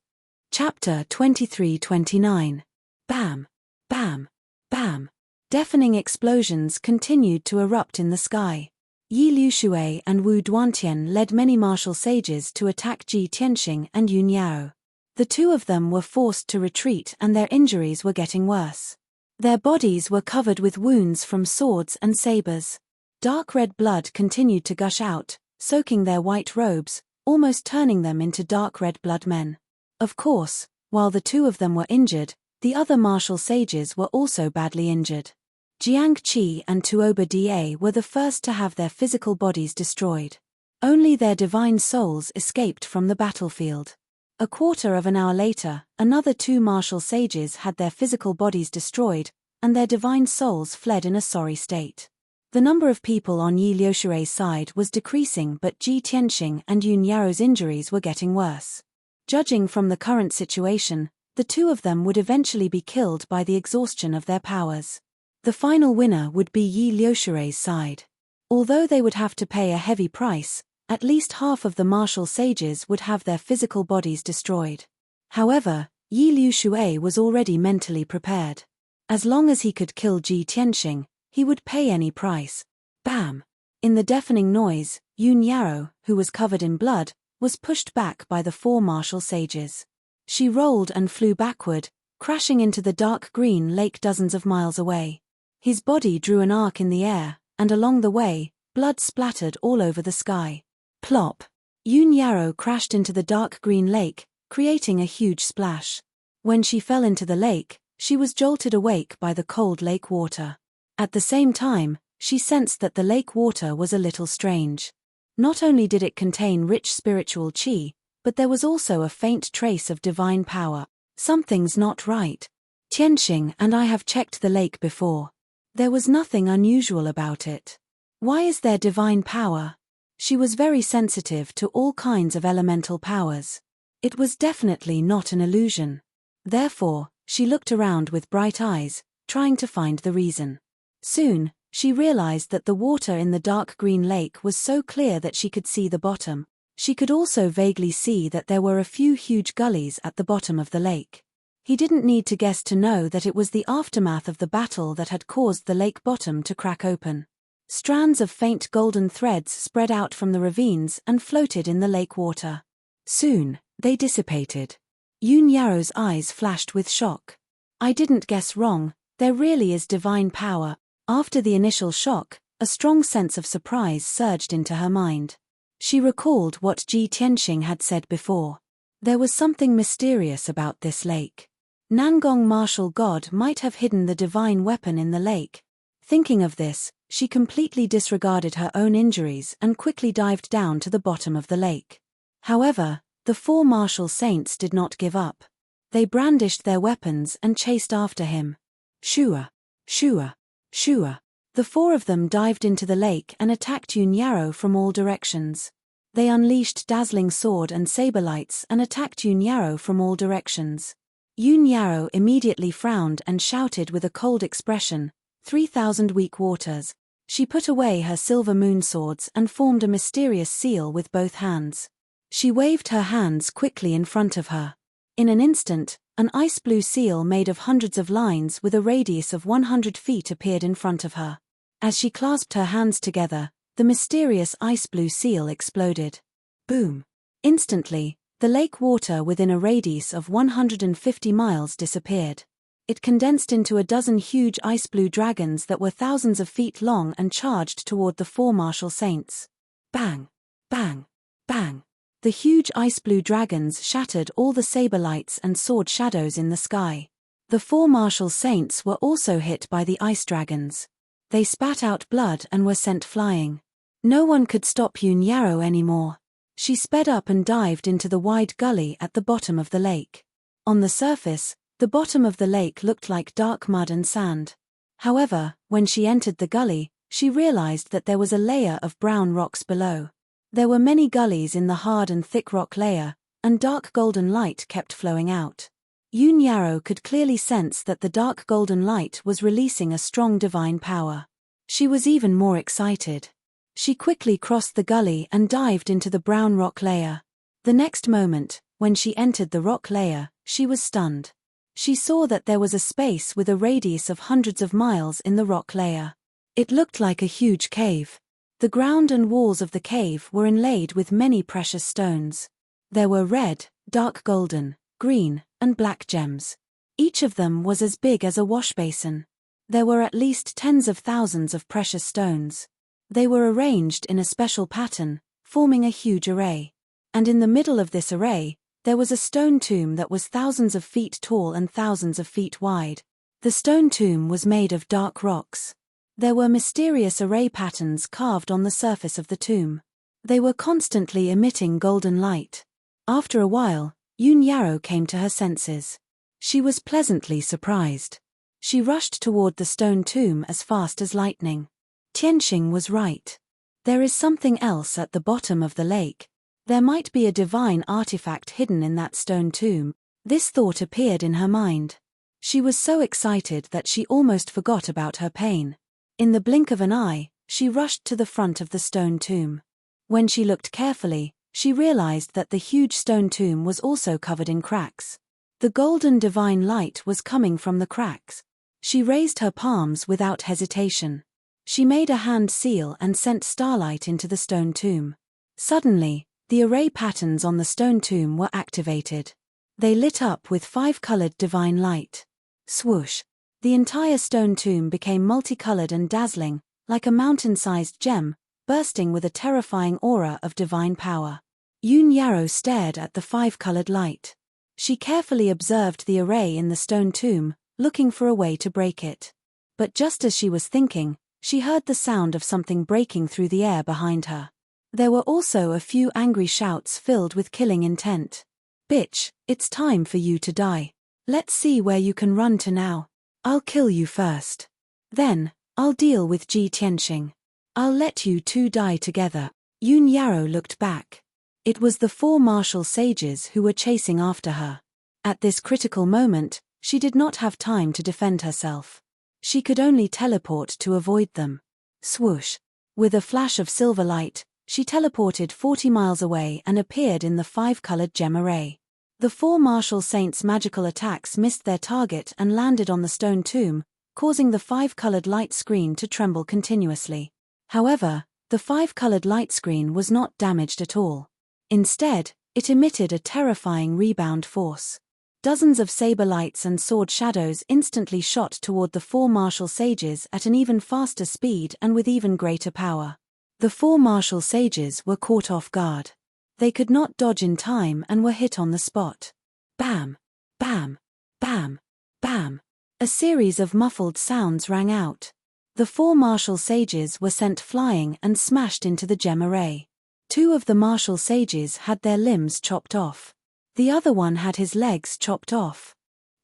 Chapter 23-29. Bam! Bam! Bam! Deafening explosions continued to erupt in the sky. Yi Liushui and Wu Duantian led many martial sages to attack Ji Tianxing and Yun Yao. The two of them were forced to retreat and their injuries were getting worse. Their bodies were covered with wounds from swords and sabers. Dark red blood continued to gush out, soaking their white robes, almost turning them into dark red blood men. Of course, while the two of them were injured, the other martial sages were also badly injured. Jiang Qi and Tuoba Da were the first to have their physical bodies destroyed. Only their divine souls escaped from the battlefield. A quarter of an hour later, another 2 martial sages had their physical bodies destroyed, and their divine souls fled in a sorry state. The number of people on Yi Liushui's side was decreasing, but Ji Tianxing and Yun Yao's injuries were getting worse. Judging from the current situation, the two of them would eventually be killed by the exhaustion of their powers. The final winner would be Yi Liushui's side. Although they would have to pay a heavy price, at least half of the martial sages would have their physical bodies destroyed. However, Yi Liushui was already mentally prepared. As long as he could kill Ji Tianxing, he would pay any price. Bam! In the deafening noise, Yun Yao, who was covered in blood, was pushed back by the 4 martial sages. She rolled and flew backward, crashing into the dark green lake dozens of miles away. His body drew an arc in the air, and along the way, blood splattered all over the sky. Plop! Yun Yao crashed into the dark green lake, creating a huge splash. When she fell into the lake, she was jolted awake by the cold lake water. At the same time, she sensed that the lake water was a little strange. Not only did it contain rich spiritual qi, but there was also a faint trace of divine power. Something's not right. Tianxing and I have checked the lake before. There was nothing unusual about it. Why is there divine power? She was very sensitive to all kinds of elemental powers. It was definitely not an illusion. Therefore, she looked around with bright eyes, trying to find the reason. Soon, she realized that the water in the dark green lake was so clear that she could see the bottom. She could also vaguely see that there were a few huge gullies at the bottom of the lake. He didn't need to guess to know that it was the aftermath of the battle that had caused the lake bottom to crack open. Strands of faint golden threads spread out from the ravines and floated in the lake water. Soon, they dissipated. Yun Yao's eyes flashed with shock. I didn't guess wrong, there really is divine power. After the initial shock, a strong sense of surprise surged into her mind. She recalled what Ji Tianxing had said before. There was something mysterious about this lake. Nangong martial god might have hidden the divine weapon in the lake. Thinking of this, she completely disregarded her own injuries and quickly dived down to the bottom of the lake. However, the 4 martial saints did not give up. They brandished their weapons and chased after him. Shua! Shua! Shua! The 4 of them dived into the lake and attacked Yun Yao from all directions. They unleashed dazzling sword and saber lights and attacked Yoon Yarrow from all directions. Yoon Yarrow immediately frowned and shouted with a cold expression, 3,000 weak waters. She put away her silver moon swords and formed a mysterious seal with both hands. She waved her hands quickly in front of her. In an instant, an ice blue seal made of hundreds of lines with a radius of 100 feet appeared in front of her. As she clasped her hands together, the mysterious ice blue seal exploded. Boom! Instantly, the lake water within a radius of 150 miles disappeared. It condensed into a dozen huge ice blue dragons that were thousands of feet long and charged toward the four martial saints. Bang! Bang! Bang! The huge ice blue dragons shattered all the saber lights and sword shadows in the sky. The four martial saints were also hit by the ice dragons. They spat out blood and were sent flying. No one could stop Yoon Yarrow anymore. She sped up and dived into the wide gully at the bottom of the lake. On the surface, the bottom of the lake looked like dark mud and sand. However, when she entered the gully, she realized that there was a layer of brown rocks below. There were many gullies in the hard and thick rock layer, and dark golden light kept flowing out. Yoon Yarrow could clearly sense that the dark golden light was releasing a strong divine power. She was even more excited. She quickly crossed the gully and dived into the brown rock layer. The next moment, when she entered the rock layer, she was stunned. She saw that there was a space with a radius of hundreds of miles in the rock layer. It looked like a huge cave. The ground and walls of the cave were inlaid with many precious stones. There were red, dark golden, green, and black gems. Each of them was as big as a wash basin. There were at least tens of thousands of precious stones. They were arranged in a special pattern, forming a huge array. And in the middle of this array, there was a stone tomb that was thousands of feet tall and thousands of feet wide. The stone tomb was made of dark rocks. There were mysterious array patterns carved on the surface of the tomb. They were constantly emitting golden light. After a while, Yoon Yarrow came to her senses. She was pleasantly surprised. She rushed toward the stone tomb as fast as lightning. Tianxing was right. There is something else at the bottom of the lake. There might be a divine artifact hidden in that stone tomb. This thought appeared in her mind. She was so excited that she almost forgot about her pain. In the blink of an eye, she rushed to the front of the stone tomb. When she looked carefully, she realized that the huge stone tomb was also covered in cracks. The golden divine light was coming from the cracks. She raised her palms without hesitation. She made a hand seal and sent starlight into the stone tomb. Suddenly, the array patterns on the stone tomb were activated. They lit up with 5-colored divine light. Swoosh! The entire stone tomb became multicolored and dazzling, like a mountain-sized gem, bursting with a terrifying aura of divine power. Yoon Yarrow stared at the 5-colored light. She carefully observed the array in the stone tomb, looking for a way to break it. But just as she was thinking, she heard the sound of something breaking through the air behind her. There were also a few angry shouts filled with killing intent. "Bitch, it's time for you to die. Let's see where you can run to now. I'll kill you first. Then, I'll deal with Ji Tianxing. I'll let you two die together." Yoon Yarrow looked back. It was the 4 martial sages who were chasing after her. At this critical moment, she did not have time to defend herself. She could only teleport to avoid them. Swoosh! With a flash of silver light, she teleported 40 miles away and appeared in the 5-colored gem array. The 4 martial saints' magical attacks missed their target and landed on the stone tomb, causing the 5-colored light screen to tremble continuously. However, the 5-colored light screen was not damaged at all. Instead, it emitted a terrifying rebound force. Dozens of saber lights and sword shadows instantly shot toward the 4 martial sages at an even faster speed and with even greater power. The 4 martial sages were caught off guard. They could not dodge in time and were hit on the spot. Bam! Bam! Bam! Bam! A series of muffled sounds rang out. The 4 martial sages were sent flying and smashed into the gem array. 2 of the martial sages had their limbs chopped off. The other one had his legs chopped off.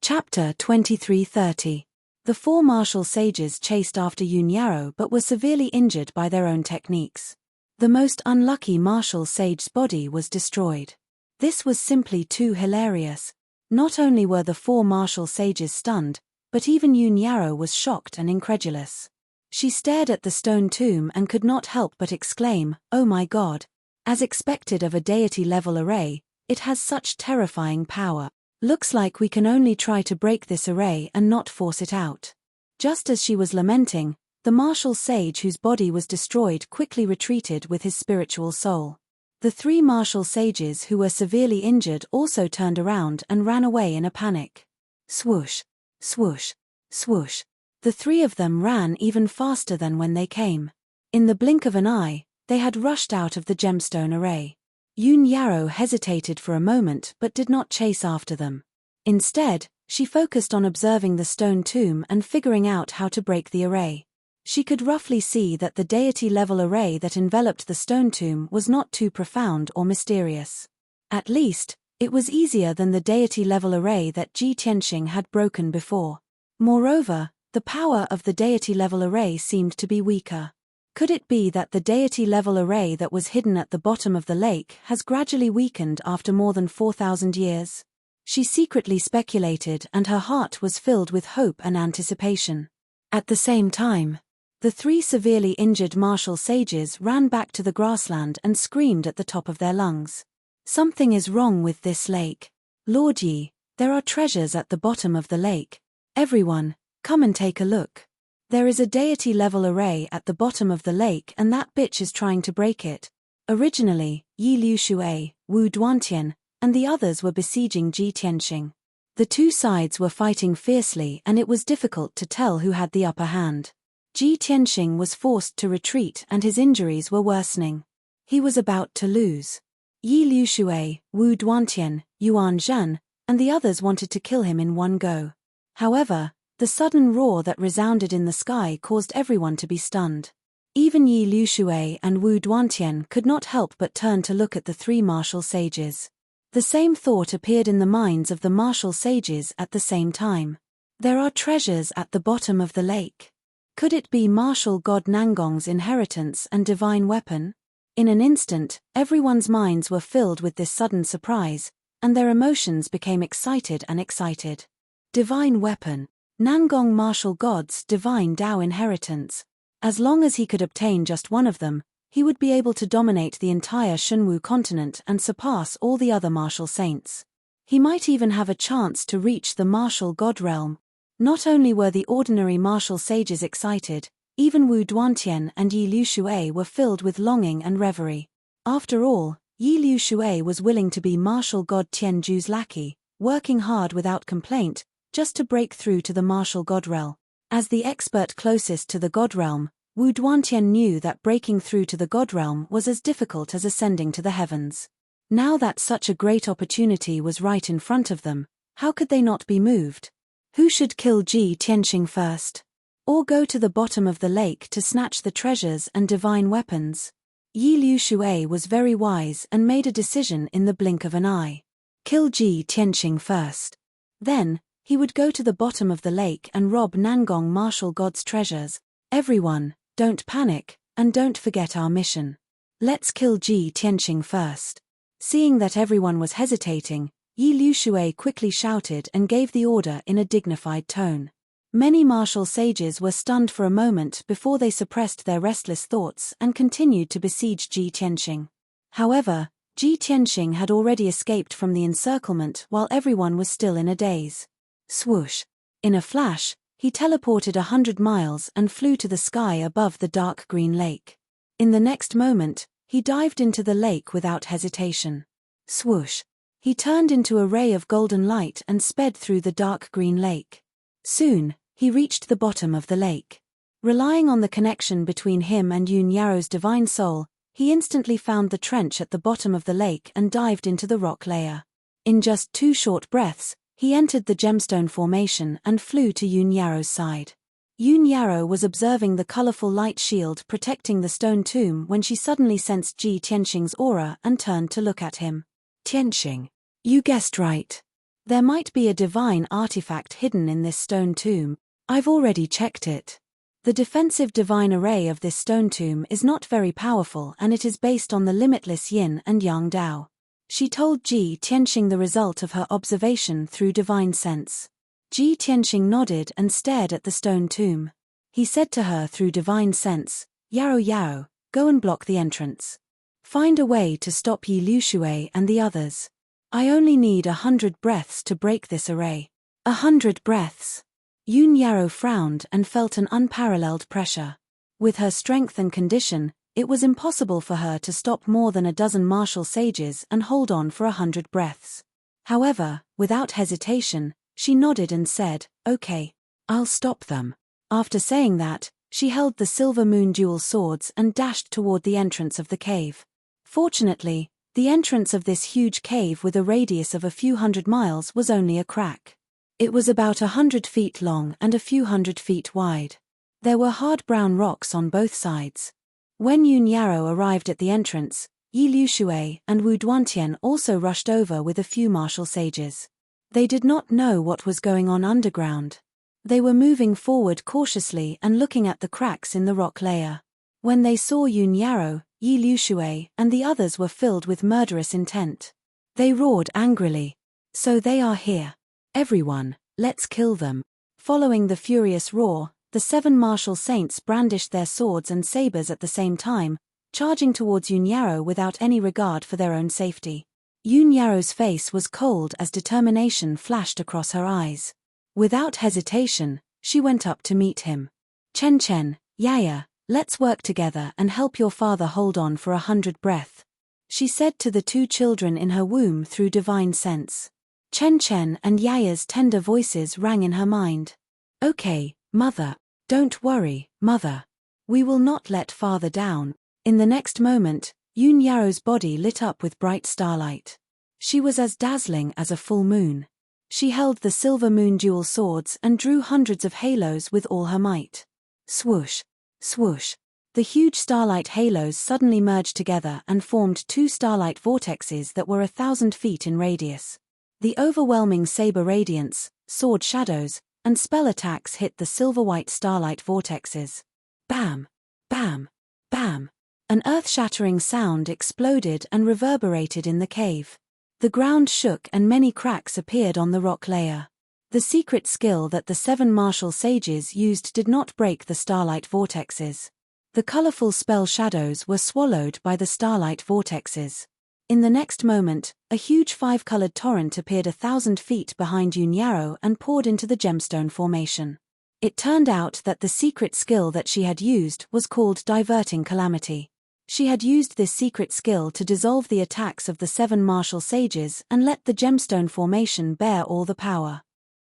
Chapter 23:30. The 4 martial sages chased after Yoon Yarrow but were severely injured by their own techniques. The most unlucky martial sage's body was destroyed. This was simply too hilarious. Not only were the 4 martial sages stunned, but even Yoon Yarrow was shocked and incredulous. She stared at the stone tomb and could not help but exclaim, "Oh my God!" As expected of a deity-level array, it has such terrifying power. Looks like we can only try to break this array and not force it out. Just as she was lamenting, the martial sage whose body was destroyed quickly retreated with his spiritual soul. The 3 martial sages who were severely injured also turned around and ran away in a panic. Swoosh, swoosh, swoosh. The 3 of them ran even faster than when they came. In the blink of an eye, they had rushed out of the gemstone array. Yoon Yarrow hesitated for a moment but did not chase after them. Instead, she focused on observing the stone tomb and figuring out how to break the array. She could roughly see that the deity-level array that enveloped the stone tomb was not too profound or mysterious. At least, it was easier than the deity-level array that Ji Tianxing had broken before. Moreover, the power of the deity-level array seemed to be weaker. Could it be that the deity-level array that was hidden at the bottom of the lake has gradually weakened after more than 4,000 years? She secretly speculated, and her heart was filled with hope and anticipation. At the same time, the 3 severely injured martial sages ran back to the grassland and screamed at the top of their lungs. "Something is wrong with this lake. Lord Yi, there are treasures at the bottom of the lake. Everyone, come and take a look. There is a deity-level array at the bottom of the lake and that bitch is trying to break it." Originally, Yi Liu Shui, Wu Duantian, and the others were besieging Ji Tianxing. The 2 sides were fighting fiercely and it was difficult to tell who had the upper hand. Ji Tianxing was forced to retreat and his injuries were worsening. He was about to lose. Yi Liu Shui, Wu Duantian, Yuan Zhan, and the others wanted to kill him in one go. However, the sudden roar that resounded in the sky caused everyone to be stunned. Even Yi Liu Shui and Wu Duantian could not help but turn to look at the 3 martial sages. The same thought appeared in the minds of the martial sages at the same time. There are treasures at the bottom of the lake. Could it be martial god Nangong's inheritance and divine weapon? In an instant, everyone's minds were filled with this sudden surprise, and their emotions became excited and excited. Divine weapon. Nangong martial god's divine Dao inheritance. As long as he could obtain just one of them, he would be able to dominate the entire Shunwu continent and surpass all the other martial saints. He might even have a chance to reach the martial god realm. Not only were the ordinary martial sages excited, even Wu Duantian and Yi Liu Shui were filled with longing and reverie. After all, Yi Liu Shui was willing to be martial god Tianju's lackey, working hard without complaint, just to break through to the martial god realm. As the expert closest to the god realm, Wu Duantian knew that breaking through to the god realm was as difficult as ascending to the heavens. Now that such a great opportunity was right in front of them, how could they not be moved? Who should kill Ji Tianxing first? Or go to the bottom of the lake to snatch the treasures and divine weapons? Yi Liu Shui was very wise and made a decision in the blink of an eye. Kill Ji Tianxing first. Then, he would go to the bottom of the lake and rob Nangong martial god's treasures. Everyone, don't panic, and don't forget our mission. Let's kill Ji Tianxing first. Seeing that everyone was hesitating, Yi Liu Shui quickly shouted and gave the order in a dignified tone. Many martial sages were stunned for a moment before they suppressed their restless thoughts and continued to besiege Ji Tianxing. However, Ji Tianxing had already escaped from the encirclement while everyone was still in a daze. Swoosh! In a flash, he teleported 100 miles and flew to the sky above the dark green lake. In the next moment, he dived into the lake without hesitation. Swoosh! He turned into a ray of golden light and sped through the dark green lake. Soon, he reached the bottom of the lake. Relying on the connection between him and Yoon Yarrow's divine soul, he instantly found the trench at the bottom of the lake and dived into the rock layer. In just 2 short breaths, he entered the gemstone formation and flew to Yoon Yarrow's side. Yoon Yarrow was observing the colorful light shield protecting the stone tomb when she suddenly sensed Ji Tianxing's aura and turned to look at him. Tianxing, you guessed right. There might be a divine artifact hidden in this stone tomb. I've already checked it. The defensive divine array of this stone tomb is not very powerful, and it is based on the limitless yin and yang Tao. She told Ji Tianxing the result of her observation through divine sense. Ji Tianxing nodded and stared at the stone tomb. He said to her through divine sense, "Yao Yao, go and block the entrance. Find a way to stop Yi Liushui and the others. I only need 100 breaths to break this array." 100 breaths. Yun Yarrow frowned and felt an unparalleled pressure. With her strength and condition, it was impossible for her to stop more than a dozen martial sages and hold on for 100 breaths. However, without hesitation, she nodded and said, "Okay, I'll stop them." After saying that, she held the silver moon dual swords and dashed toward the entrance of the cave. Fortunately, the entrance of this huge cave with a radius of a few hundred miles was only a crack. It was about 100 feet long and a few hundred feet wide. There were hard brown rocks on both sides. When Yun Yarrow arrived at the entrance, Yi Liushui and Wu Duantian also rushed over with a few martial sages. They did not know what was going on underground. They were moving forward cautiously and looking at the cracks in the rock layer. When they saw Yun Yarrow, Yi Liushui and the others were filled with murderous intent. They roared angrily. "So they are here. Everyone, let's kill them." Following the furious roar, the 7 martial saints brandished their swords and sabers at the same time, charging towards Yun Yarrow without any regard for their own safety. Yun Yarrow's face was cold as determination flashed across her eyes. Without hesitation, she went up to meet him. "Chen Chen, Yaya, let's work together and help your father hold on for 100 breaths," she said to the 2 children in her womb through divine sense. Chen Chen and Yaya's tender voices rang in her mind. "Okay, mother. Don't worry, mother. We will not let father down." In the next moment, Yun Yarrow's body lit up with bright starlight. She was as dazzling as a full moon. She held the silver moon dual swords and drew hundreds of halos with all her might. Swoosh, swoosh. The huge starlight halos suddenly merged together and formed 2 starlight vortexes that were 1,000 feet in radius. The overwhelming saber radiance, sword shadows, and spell attacks hit the silver-white starlight vortexes. Bam! Bam! Bam! An earth-shattering sound exploded and reverberated in the cave. The ground shook and many cracks appeared on the rock layer. The secret skill that the 7 martial sages used did not break the starlight vortexes. The colorful spell shadows were swallowed by the starlight vortexes. In the next moment, a huge 5-colored torrent appeared 1,000 feet behind Yun Yarrow and poured into the gemstone formation. It turned out that the secret skill that she had used was called Diverting Calamity. She had used this secret skill to dissolve the attacks of the 7 martial sages and let the gemstone formation bear all the power.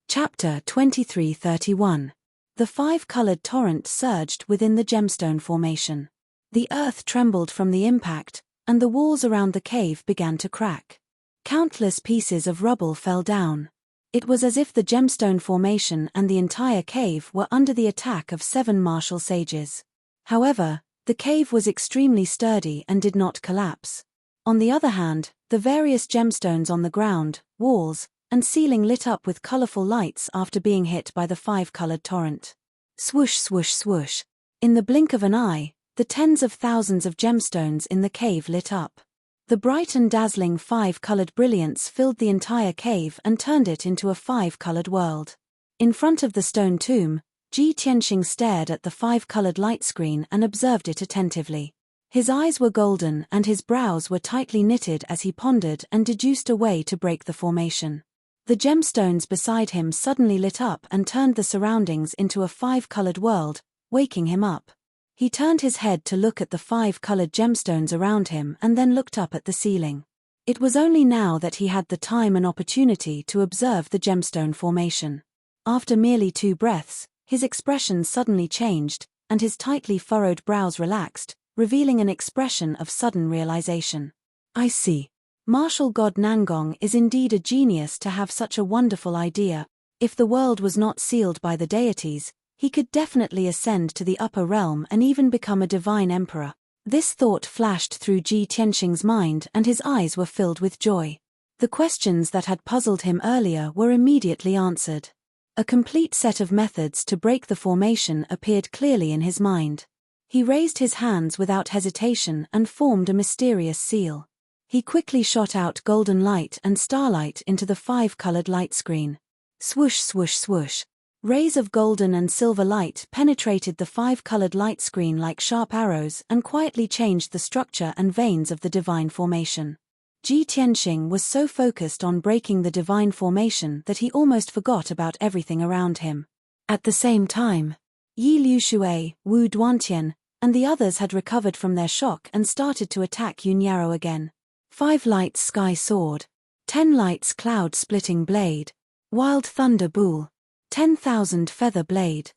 Chapter 2331. The 5-colored torrent surged within the gemstone formation. The earth trembled from the impact, and the walls around the cave began to crack. Countless pieces of rubble fell down. It was as if the gemstone formation and the entire cave were under the attack of 7 martial sages. However, the cave was extremely sturdy and did not collapse. On the other hand, the various gemstones on the ground, walls, and ceiling lit up with colorful lights after being hit by the 5-colored torrent. Swoosh, swoosh, swoosh. In the blink of an eye, the tens of thousands of gemstones in the cave lit up. The bright and dazzling 5-colored brilliance filled the entire cave and turned it into a 5-colored world. In front of the stone tomb, Ji Tianxing stared at the 5-colored light screen and observed it attentively. His eyes were golden and his brows were tightly knitted as he pondered and deduced a way to break the formation. The gemstones beside him suddenly lit up and turned the surroundings into a 5-colored world, waking him up. He turned his head to look at the 5-colored gemstones around him and then looked up at the ceiling. It was only now that he had the time and opportunity to observe the gemstone formation. After merely 2 breaths, his expression suddenly changed, and his tightly furrowed brows relaxed, revealing an expression of sudden realization. "I see. Martial God Nangong is indeed a genius to have such a wonderful idea. If the world was not sealed by the deities, he could definitely ascend to the upper realm and even become a divine emperor." This thought flashed through Ji Tianxing's mind and his eyes were filled with joy. The questions that had puzzled him earlier were immediately answered. A complete set of methods to break the formation appeared clearly in his mind. He raised his hands without hesitation and formed a mysterious seal. He quickly shot out golden light and starlight into the 5-colored light screen. Swoosh, swoosh, swoosh. Rays of golden and silver light penetrated the 5-colored light screen like sharp arrows and quietly changed the structure and veins of the divine formation. Ji Tianxing was so focused on breaking the divine formation that he almost forgot about everything around him. At the same time, Yi Liushui, Wu Duantian, and the others had recovered from their shock and started to attack Yun Yarrow again. 5 lights sky sword, 10 lights cloud splitting blade, wild thunder bool, 10,000 feather blade.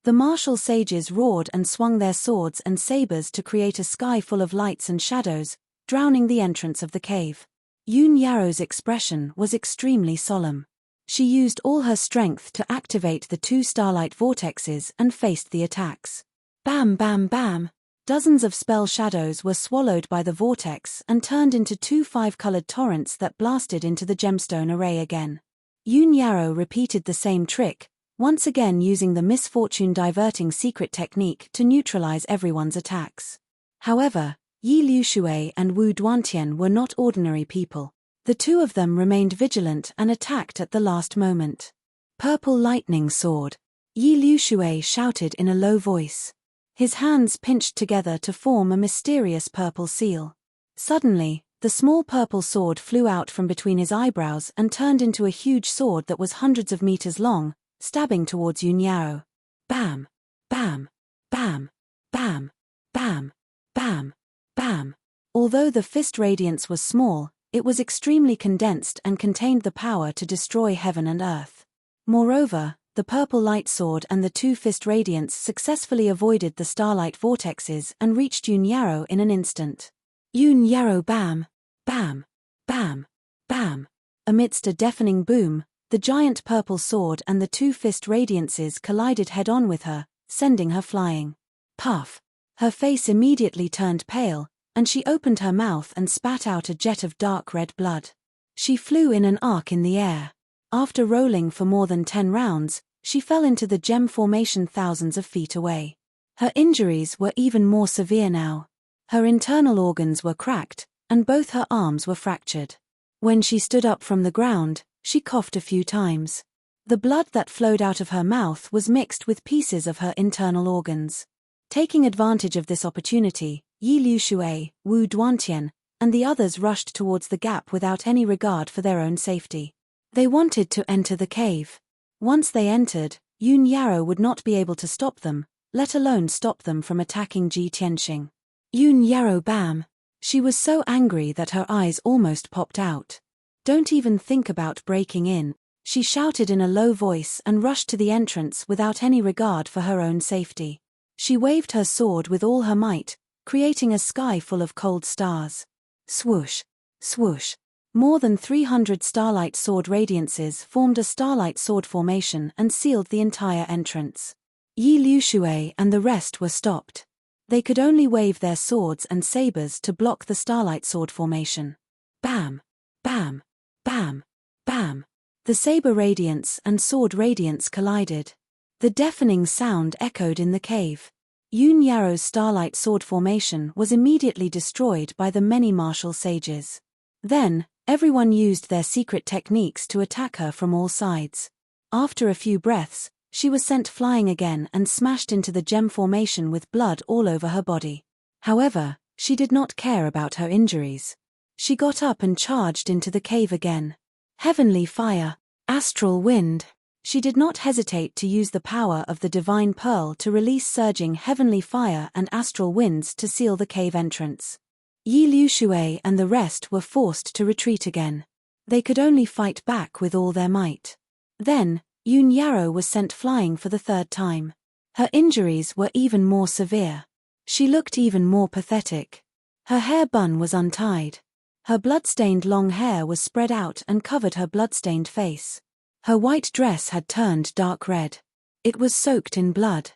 The martial sages roared and swung their swords and sabers to create a sky full of lights and shadows, drowning the entrance of the cave. Yun Yarrow's expression was extremely solemn. She used all her strength to activate the 2 starlight vortexes and faced the attacks. Bam, bam, bam! Dozens of spell shadows were swallowed by the vortex and turned into 2 5-colored torrents that blasted into the gemstone array again. Yun Yarrow repeated the same trick, once again using the misfortune-diverting secret technique to neutralize everyone's attacks. However, Yi Liushui and Wu Duantian were not ordinary people. The 2 of them remained vigilant and attacked at the last moment. Purple lightning sword. Yi Liushui shouted in a low voice. His hands pinched together to form a mysterious purple seal. Suddenly, the small purple sword flew out from between his eyebrows and turned into a huge sword that was hundreds of meters long, stabbing towards Yun Yarrow. Bam! Bam! Bam! Bam! Bam! Bam! Bam! Although the fist radiance was small, it was extremely condensed and contained the power to destroy heaven and earth. Moreover, the purple light sword and the 2 fist radiance successfully avoided the starlight vortexes and reached Yun Yarrow in an instant. Yun Yarrow bam! Bam! Bam! Bam! Amidst a deafening boom, the giant purple sword and the 2 fist radiances collided head-on with her, sending her flying. Puff! Her face immediately turned pale, and she opened her mouth and spat out a jet of dark red blood. She flew in an arc in the air. After rolling for more than 10 rounds, she fell into the gem formation thousands of feet away. Her injuries were even more severe now. Her internal organs were cracked, and both her arms were fractured. When she stood up from the ground, she coughed a few times. The blood that flowed out of her mouth was mixed with pieces of her internal organs. Taking advantage of this opportunity, Yi Liushui, Wu Duantian, and the others rushed towards the gap without any regard for their own safety. They wanted to enter the cave. Once they entered, Yun Yarrow would not be able to stop them, let alone stop them from attacking Ji Tianxing. Yun Yarrow bam! She was so angry that her eyes almost popped out. Don't even think about breaking in, she shouted in a low voice and rushed to the entrance without any regard for her own safety. She waved her sword with all her might, creating a sky full of cold stars. Swoosh! Swoosh! More than 300 starlight sword radiances formed a starlight sword formation and sealed the entire entrance. Yi Liushui and the rest were stopped. They could only wave their swords and sabers to block the starlight sword formation. Bam! Bam! Bam! Bam! The saber radiance and sword radiance collided. The deafening sound echoed in the cave. Yun Yarrow's starlight sword formation was immediately destroyed by the many martial sages. Then, everyone used their secret techniques to attack her from all sides. After a few breaths, she was sent flying again and smashed into the gem formation with blood all over her body. However, she did not care about her injuries. She got up and charged into the cave again. Heavenly fire, astral wind. She did not hesitate to use the power of the divine pearl to release surging heavenly fire and astral winds to seal the cave entrance. Yi Liushui and the rest were forced to retreat again. They could only fight back with all their might. Then, Yun Yarrow was sent flying for the 3rd time. Her injuries were even more severe. She looked even more pathetic. Her hair bun was untied. Her blood-stained long hair was spread out and covered her blood-stained face. Her white dress had turned dark red. It was soaked in blood.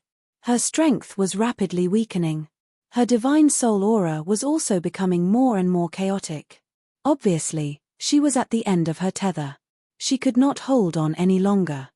Her strength was rapidly weakening. Her divine soul aura was also becoming more and more chaotic. Obviously, she was at the end of her tether. She could not hold on any longer.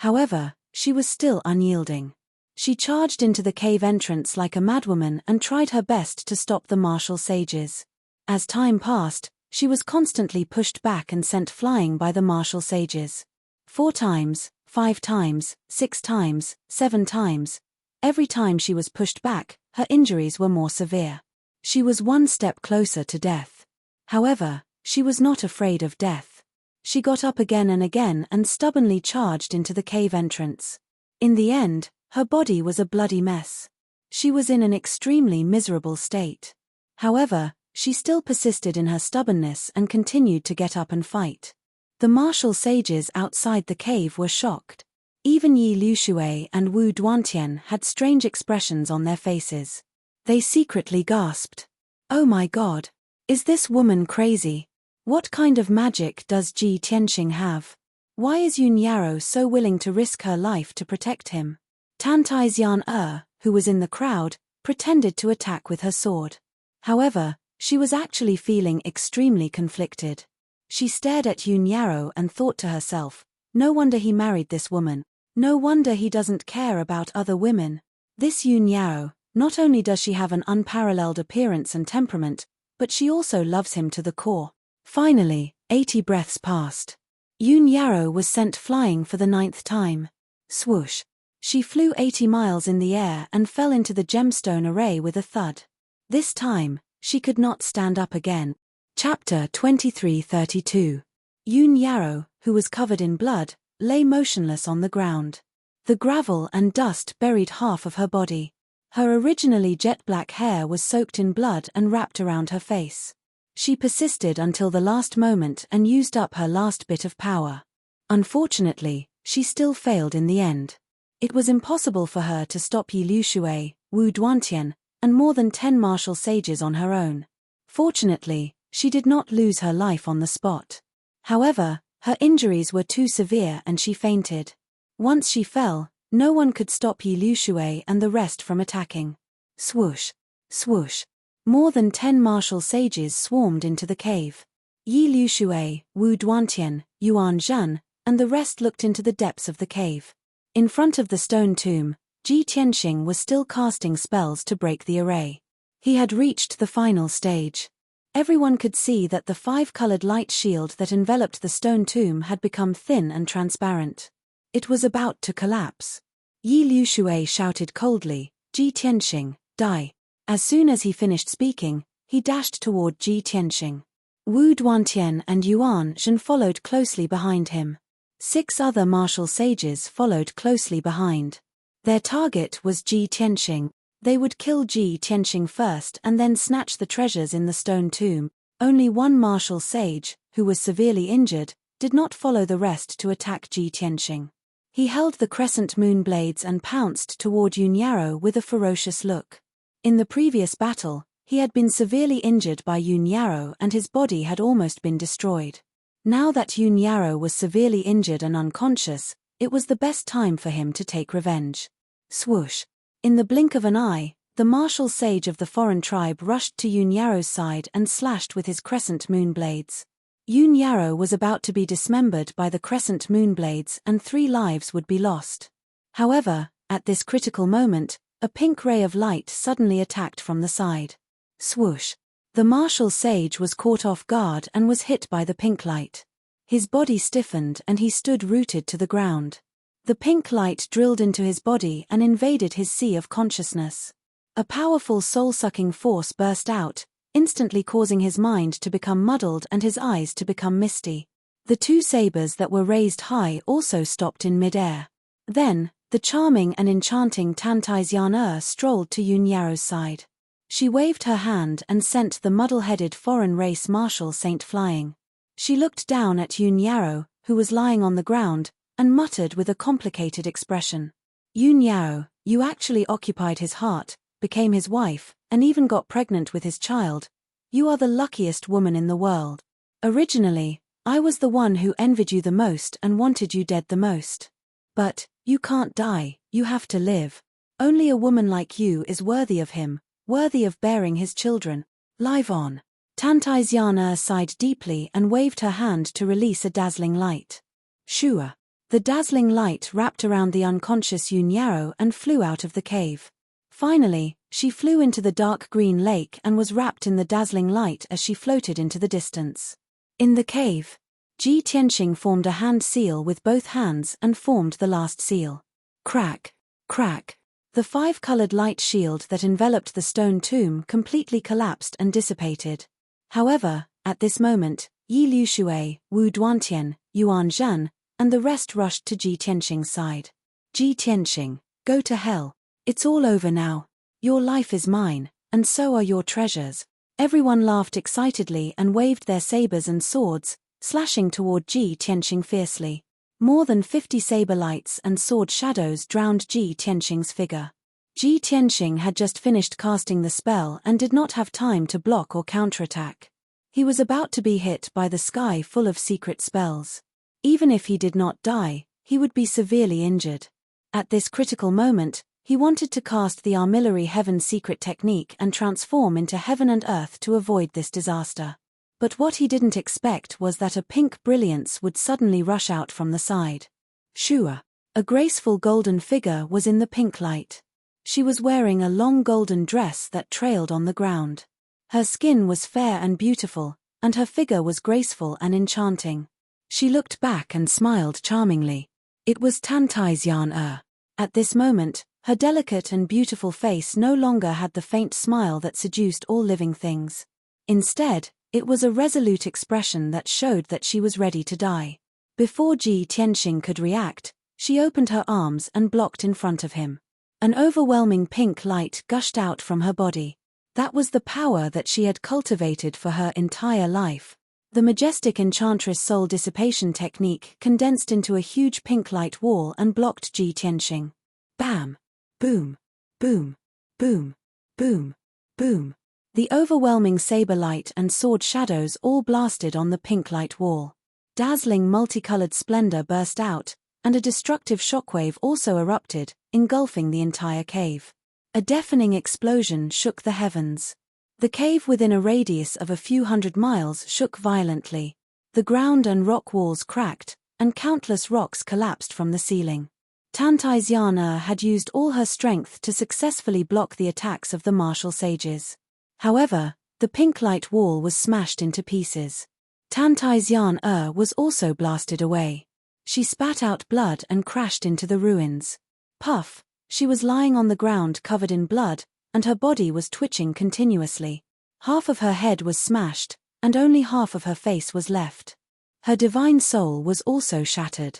However, she was still unyielding. She charged into the cave entrance like a madwoman and tried her best to stop the martial sages. As time passed, she was constantly pushed back and sent flying by the martial sages. 4 times, 5 times, 6 times, 7 times. Every time she was pushed back, her injuries were more severe. She was one step closer to death. However, she was not afraid of death. She got up again and again and stubbornly charged into the cave entrance. In the end, her body was a bloody mess. She was in an extremely miserable state. However, she still persisted in her stubbornness and continued to get up and fight. The martial sages outside the cave were shocked. Even Yi Liushui and Wu Duantian had strange expressions on their faces. They secretly gasped. "Oh my God! Is this woman crazy? What kind of magic does Ji Tianxing have? Why is Yun Yaro so willing to risk her life to protect him?" Tantai Xian who was in the crowd, pretended to attack with her sword. However, she was actually feeling extremely conflicted. She stared at Yun Yaro and thought to herself, no wonder he married this woman. No wonder he doesn't care about other women. This Yun Yaro, not only does she have an unparalleled appearance and temperament, but she also loves him to the core. Finally, 80 breaths passed. Yun Yaro was sent flying for the 9th time. Swoosh! She flew 80 miles in the air and fell into the gemstone array with a thud. This time, she could not stand up again. Chapter 2332. Yun Yaro, who was covered in blood, lay motionless on the ground. The gravel and dust buried half of her body. Her originally jet-black hair was soaked in blood and wrapped around her face. She persisted until the last moment and used up her last bit of power. Unfortunately, she still failed in the end. It was impossible for her to stop Yi Liushui, Wu Duantian, and more than 10 martial sages on her own. Fortunately, she did not lose her life on the spot. However, her injuries were too severe and she fainted. Once she fell, no one could stop Yi Liushui and the rest from attacking. Swoosh! Swoosh! More than 10 martial sages swarmed into the cave. Yi Liushui, Wu Duantian, Yuan Zhan, and the rest looked into the depths of the cave. In front of the stone tomb, Ji Tianxing was still casting spells to break the array. He had reached the final stage. Everyone could see that the 5-colored light shield that enveloped the stone tomb had become thin and transparent. It was about to collapse. Yi Liushui shouted coldly, "Ji Tianxing, die." As soon as he finished speaking, he dashed toward Ji Tianxing. Wu Duantian and Yuan Zhan followed closely behind him. 6 other martial sages followed closely behind. Their target was Ji Tianxing. They would kill Ji Tianxing first and then snatch the treasures in the stone tomb. Only one martial sage, who was severely injured, did not follow the rest to attack Ji Tianxing. He held the crescent moon blades and pounced toward Yun Yaro with a ferocious look. In the previous battle, he had been severely injured by Yun Yaro and his body had almost been destroyed. Now that Yun Yaro was severely injured and unconscious, it was the best time for him to take revenge. Swoosh! In the blink of an eye, the martial sage of the foreign tribe rushed to Yun Yaro's side and slashed with his crescent moon blades. Yun Yaro was about to be dismembered by the crescent moon blades and 3 lives would be lost. However, at this critical moment, a pink ray of light suddenly attacked from the side. Swoosh! The martial sage was caught off guard and was hit by the pink light. His body stiffened and he stood rooted to the ground. The pink light drilled into his body and invaded his sea of consciousness. A powerful soul-sucking force burst out, instantly causing his mind to become muddled and his eyes to become misty. The 2 sabers that were raised high also stopped in mid-air. Then, the charming and enchanting Tantai Xian strolled to Yun Yaro's side. She waved her hand and sent the muddle-headed foreign race martial saint flying. She looked down at Yun Yaro, who was lying on the ground, and muttered with a complicated expression. "Yun Yaro, you actually occupied his heart, became his wife, and even got pregnant with his child. You are the luckiest woman in the world. Originally, I was the one who envied you the most and wanted you dead the most. But, you can't die, you have to live. Only a woman like you is worthy of him, worthy of bearing his children. Live on." Tantai Xian sighed deeply and waved her hand to release a dazzling light. Shua! The dazzling light wrapped around the unconscious Yunyaro and flew out of the cave. Finally, she flew into the dark green lake and was wrapped in the dazzling light as she floated into the distance. In the cave, Ji Tianqing formed a hand seal with both hands and formed the last seal. Crack, crack. The five-colored light shield that enveloped the stone tomb completely collapsed and dissipated. However, at this moment, Yi Liushui, Wu Duantian, Yuan Zhan, and the rest rushed to Ji Tianqing's side. Ji Tianqing, go to hell. It's all over now. Your life is mine, and so are your treasures. Everyone laughed excitedly and waved their sabers and swords, slashing toward Ji Tianqing fiercely. More than 50 saber lights and sword shadows drowned Ji Tianqing's figure. Ji Tianqing had just finished casting the spell and did not have time to block or counterattack. He was about to be hit by the sky full of secret spells. Even if he did not die, he would be severely injured. At this critical moment, he wanted to cast the armillary heaven secret technique and transform into heaven and earth to avoid this disaster. But what he didn't expect was that a pink brilliance would suddenly rush out from the side. Shua, a graceful golden figure, was in the pink light. She was wearing a long golden dress that trailed on the ground. Her skin was fair and beautiful, and her figure was graceful and enchanting. She looked back and smiled charmingly. It was Tantaizian. At this moment, her delicate and beautiful face no longer had the faint smile that seduced all living things. Instead, it was a resolute expression that showed that she was ready to die. Before Ji Tianqing could react, she opened her arms and blocked in front of him. An overwhelming pink light gushed out from her body. That was the power that she had cultivated for her entire life. The majestic enchantress soul dissipation technique condensed into a huge pink light wall and blocked Ji Tianqing. Bam! Boom! Boom! Boom! Boom! Boom! The overwhelming saber light and sword shadows all blasted on the pink light wall. Dazzling multicolored splendor burst out, and a destructive shockwave also erupted, engulfing the entire cave. A deafening explosion shook the heavens. The cave within a radius of a few hundred miles shook violently. The ground and rock walls cracked, and countless rocks collapsed from the ceiling. Tantaizian had used all her strength to successfully block the attacks of the martial sages. However, the pink light wall was smashed into pieces. Tantaizian was also blasted away. She spat out blood and crashed into the ruins. Puff! She was lying on the ground covered in blood, and her body was twitching continuously. Half of her head was smashed, and only half of her face was left. Her divine soul was also shattered.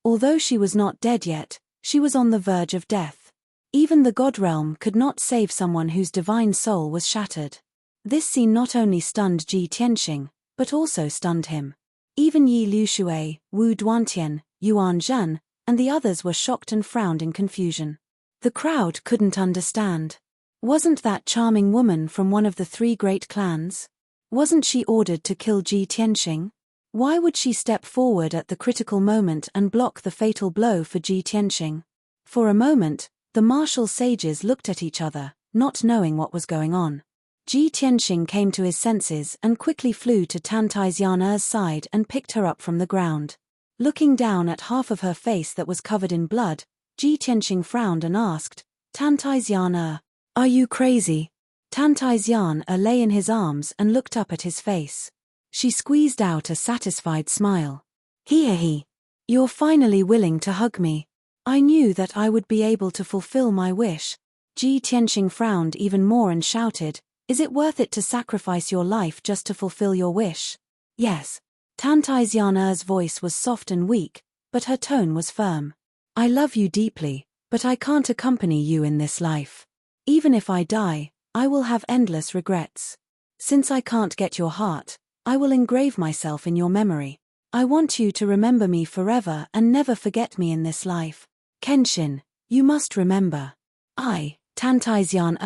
Although she was not dead yet, she was on the verge of death. Even the God realm could not save someone whose divine soul was shattered. This scene not only stunned Ji Tianqing, but also stunned him. Even Yi Liushui, Wu Duantian, Yuan Zhan, and the others were shocked and frowned in confusion. The crowd couldn't understand. Wasn't that charming woman from one of the three great clans? Wasn't she ordered to kill Ji Tianqing? Why would she step forward at the critical moment and block the fatal blow for Ji Tianqing? For a moment, the martial sages looked at each other, not knowing what was going on. Ji Tianqing came to his senses and quickly flew to Tantaizian's side and picked her up from the ground. Looking down at half of her face that was covered in blood, Ji Tianqing frowned and asked, "Tantaizian, are you crazy?" Tantaizian lay in his arms and looked up at his face. She squeezed out a satisfied smile. "He. You're finally willing to hug me. I knew that I would be able to fulfill my wish." Ji Tianqing frowned even more and shouted, "Is it worth it to sacrifice your life just to fulfill your wish?" "Yes." Tantaizian's voice was soft and weak, but her tone was firm. "I love you deeply, but I can't accompany you in this life. Even if I die, I will have endless regrets. Since I can't get your heart, I will engrave myself in your memory. I want you to remember me forever and never forget me in this life. Kenshin, you must remember. I, Tantaizian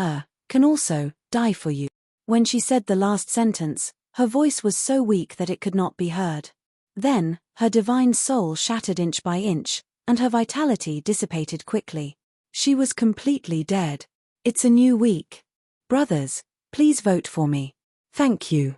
can also die for you." When she said the last sentence, her voice was so weak that it could not be heard. Then, her divine soul shattered inch by inch, and her vitality dissipated quickly. She was completely dead. It's a new week. Brothers, please vote for me. Thank you.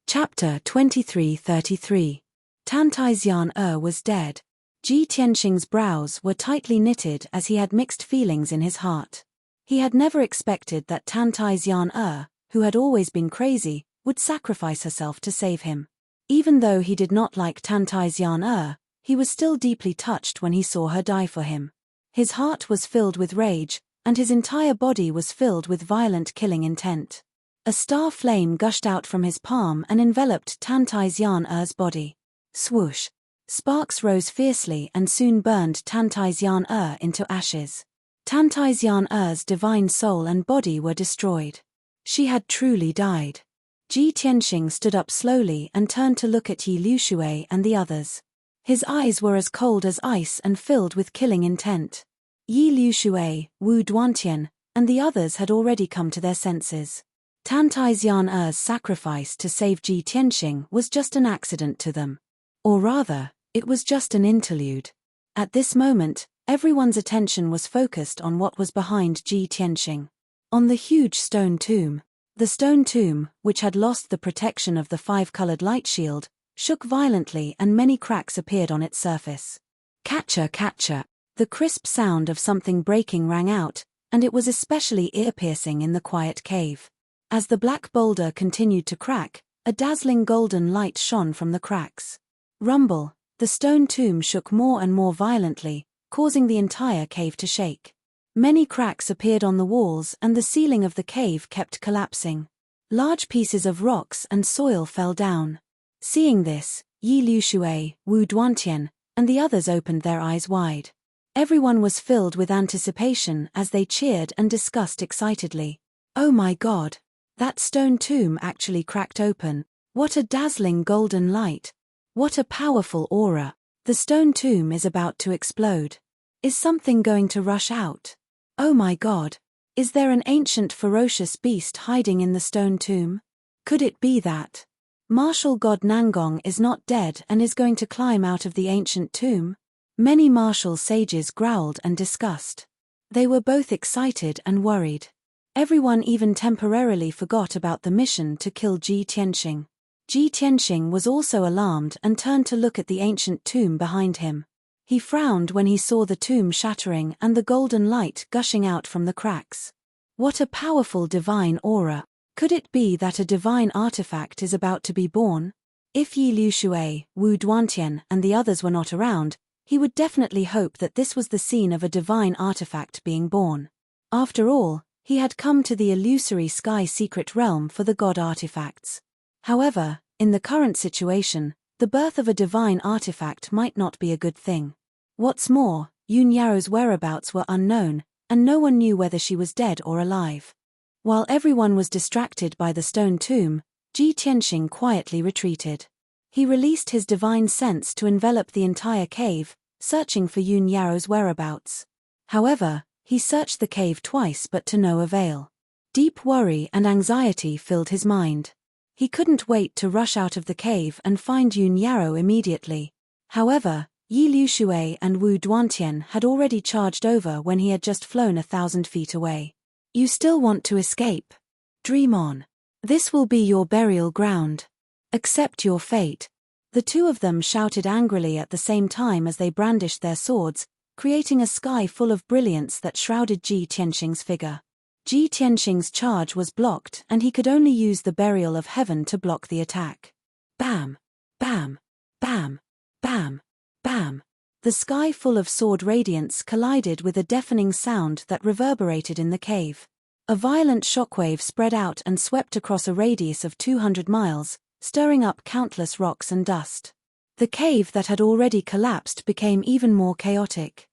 Chapter 2333. Tantaizian was dead. Ji Tianxing's brows were tightly knitted as he had mixed feelings in his heart. He had never expected that Tantai Xian, who had always been crazy, would sacrifice herself to save him. Even though he did not like Tantai Xian, he was still deeply touched when he saw her die for him. His heart was filled with rage, and his entire body was filled with violent killing intent. A star flame gushed out from his palm and enveloped Tantai Xian's body. Swoosh! Sparks rose fiercely and soon burned Tantai Xian into ashes. Tantai Xian's divine soul and body were destroyed. She had truly died. Ji Tianxing stood up slowly and turned to look at Yi Liushui and the others. His eyes were as cold as ice and filled with killing intent. Yi Liushui, Wu Duantian, and the others had already come to their senses. Tantai Xian's sacrifice to save Ji Tianxing was just an accident to them. Or rather, it was just an interlude. At this moment, everyone's attention was focused on what was behind Ji Tianxing. On the huge stone tomb. The stone tomb, which had lost the protection of the five-colored light shield, shook violently and many cracks appeared on its surface. Catcha, catcha. The crisp sound of something breaking rang out, and it was especially ear-piercing in the quiet cave. As the black boulder continued to crack, a dazzling golden light shone from the cracks. Rumble, the stone tomb shook more and more violently, causing the entire cave to shake. Many cracks appeared on the walls and the ceiling of the cave kept collapsing. Large pieces of rocks and soil fell down. Seeing this, Yi Liushui, Wu Duantian, and the others opened their eyes wide. Everyone was filled with anticipation as they cheered and discussed excitedly. Oh my God! That stone tomb actually cracked open. What a dazzling golden light! What a powerful aura! The stone tomb is about to explode. Is something going to rush out? Oh my God! Is there an ancient ferocious beast hiding in the stone tomb? Could it be that martial god Nangong is not dead and is going to climb out of the ancient tomb? Many martial sages growled and discussed. They were both excited and worried. Everyone even temporarily forgot about the mission to kill Ji Tianxing. Ji Tianxing was also alarmed and turned to look at the ancient tomb behind him. He frowned when he saw the tomb shattering and the golden light gushing out from the cracks. What a powerful divine aura! Could it be that a divine artifact is about to be born? If Yi Liushui, Wu Duantian, and the others were not around, he would definitely hope that this was the scene of a divine artifact being born. After all, he had come to the illusory sky secret realm for the god artifacts. However, in the current situation, the birth of a divine artifact might not be a good thing. What's more, Yun Yao's whereabouts were unknown, and no one knew whether she was dead or alive. While everyone was distracted by the stone tomb, Ji Tianxing quietly retreated. He released his divine sense to envelop the entire cave, searching for Yun Yao's whereabouts. However, he searched the cave twice but to no avail. Deep worry and anxiety filled his mind. He couldn't wait to rush out of the cave and find Yun Yao immediately. However, Yi Liushui and Wu Duantian had already charged over when he had just flown 1,000 feet away. You still want to escape? Dream on. This will be your burial ground. Accept your fate. The two of them shouted angrily at the same time as they brandished their swords, creating a sky full of brilliance that shrouded Ji Tianxing's figure. Ji Tianxing's charge was blocked and he could only use the burial of heaven to block the attack. Bam! Bam! Bam! Bam! Bam! The sky full of sword radiance collided with a deafening sound that reverberated in the cave. A violent shockwave spread out and swept across a radius of 200 miles, stirring up countless rocks and dust. The cave that had already collapsed became even more chaotic.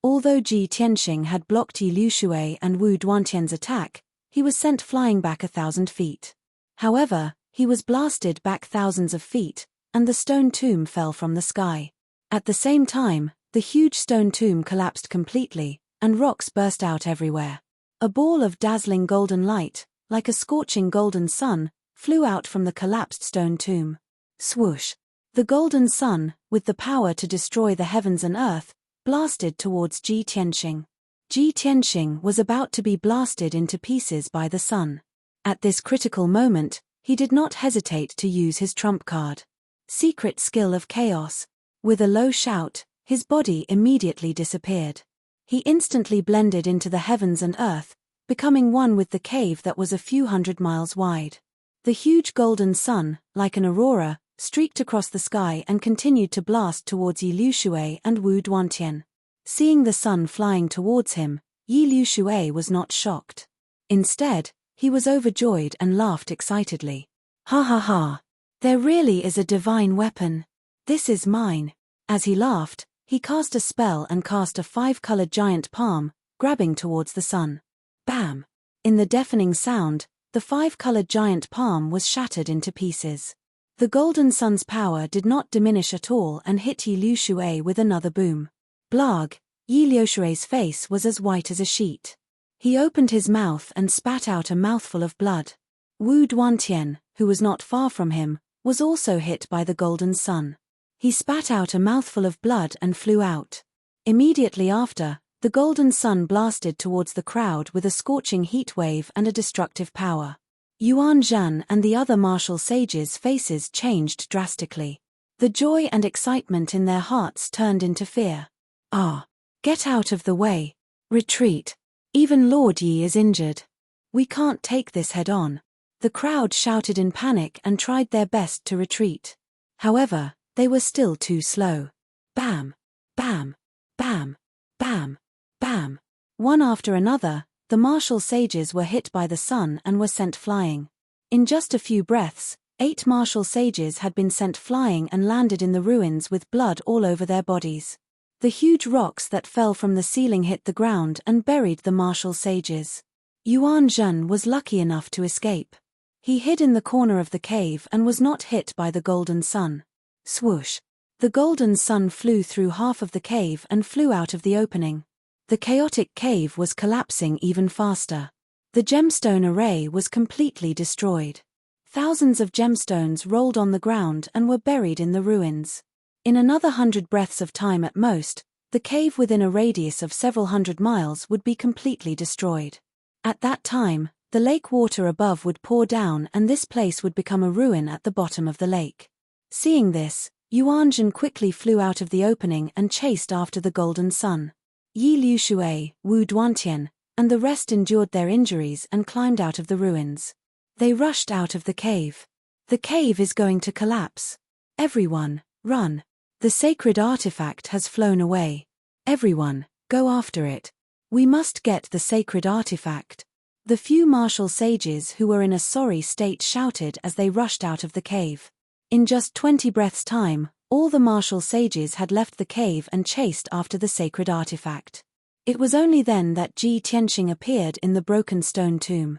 Although Ji Tianxing had blocked Yi Liushui and Wu Duantian's attack, he was sent flying back 1,000 feet. However, he was blasted back thousands of feet, and the stone tomb fell from the sky. At the same time, the huge stone tomb collapsed completely, and rocks burst out everywhere. A ball of dazzling golden light, like a scorching golden sun, flew out from the collapsed stone tomb. Swoosh! The golden sun, with the power to destroy the heavens and earth, blasted towards Ji Tianxing. Ji Tianxing was about to be blasted into pieces by the sun. At this critical moment, he did not hesitate to use his trump card. Secret skill of chaos. With a low shout, His body immediately disappeared. He instantly blended into the heavens and earth, becoming one with the cave that was a few hundred miles wide. The huge golden sun, like an aurora, streaked across the sky and continued to blast towards Yi Liushui and Wu Duantian. Seeing the sun flying towards him, Yi Liushui was not shocked. Instead, he was overjoyed and laughed excitedly. Ha ha ha! There really is a divine weapon. This is mine. As he laughed, he cast a spell and cast a 5-colored giant palm, grabbing towards the sun. Bam! In the deafening sound, the 5-colored giant palm was shattered into pieces. The golden sun's power did not diminish at all and hit Yi Liushui with another boom. Blag! Yi Liushui's face was as white as a sheet. He opened his mouth and spat out a mouthful of blood. Wu Duantian, who was not far from him, was also hit by the golden sun. He spat out a mouthful of blood and flew out. Immediately after, the golden sun blasted towards the crowd with a scorching heat wave and a destructive power. Yuan Zhan and the other martial sages' faces changed drastically. The joy and excitement in their hearts turned into fear. Ah! Get out of the way. Retreat. Even Lord Yi is injured. We can't take this head on. The crowd shouted in panic and tried their best to retreat. However, they were still too slow. Bam! Bam! Bam! Bam! Bam! One after another, the martial sages were hit by the sun and were sent flying. In just a few breaths, 8 martial sages had been sent flying and landed in the ruins with blood all over their bodies. The huge rocks that fell from the ceiling hit the ground and buried the martial sages. Yuan Zhan was lucky enough to escape. He hid in the corner of the cave and was not hit by the golden sun. Swoosh! The golden sun flew through half of the cave and flew out of the opening. The chaotic cave was collapsing even faster. The gemstone array was completely destroyed. Thousands of gemstones rolled on the ground and were buried in the ruins. In another 100 breaths of time at most, the cave within a radius of several hundred miles would be completely destroyed. At that time, the lake water above would pour down and this place would become a ruin at the bottom of the lake. Seeing this, Yuan Zhan quickly flew out of the opening and chased after the golden sun. Yi Liushui, Wu Duantian, and the rest endured their injuries and climbed out of the ruins. They rushed out of the cave. The cave is going to collapse. Everyone, run. The sacred artifact has flown away. Everyone, go after it. We must get the sacred artifact. The few martial sages who were in a sorry state shouted as they rushed out of the cave. In just 20 breaths' time, all the martial sages had left the cave and chased after the sacred artifact. It was only then that Ji Tianxing appeared in the broken stone tomb.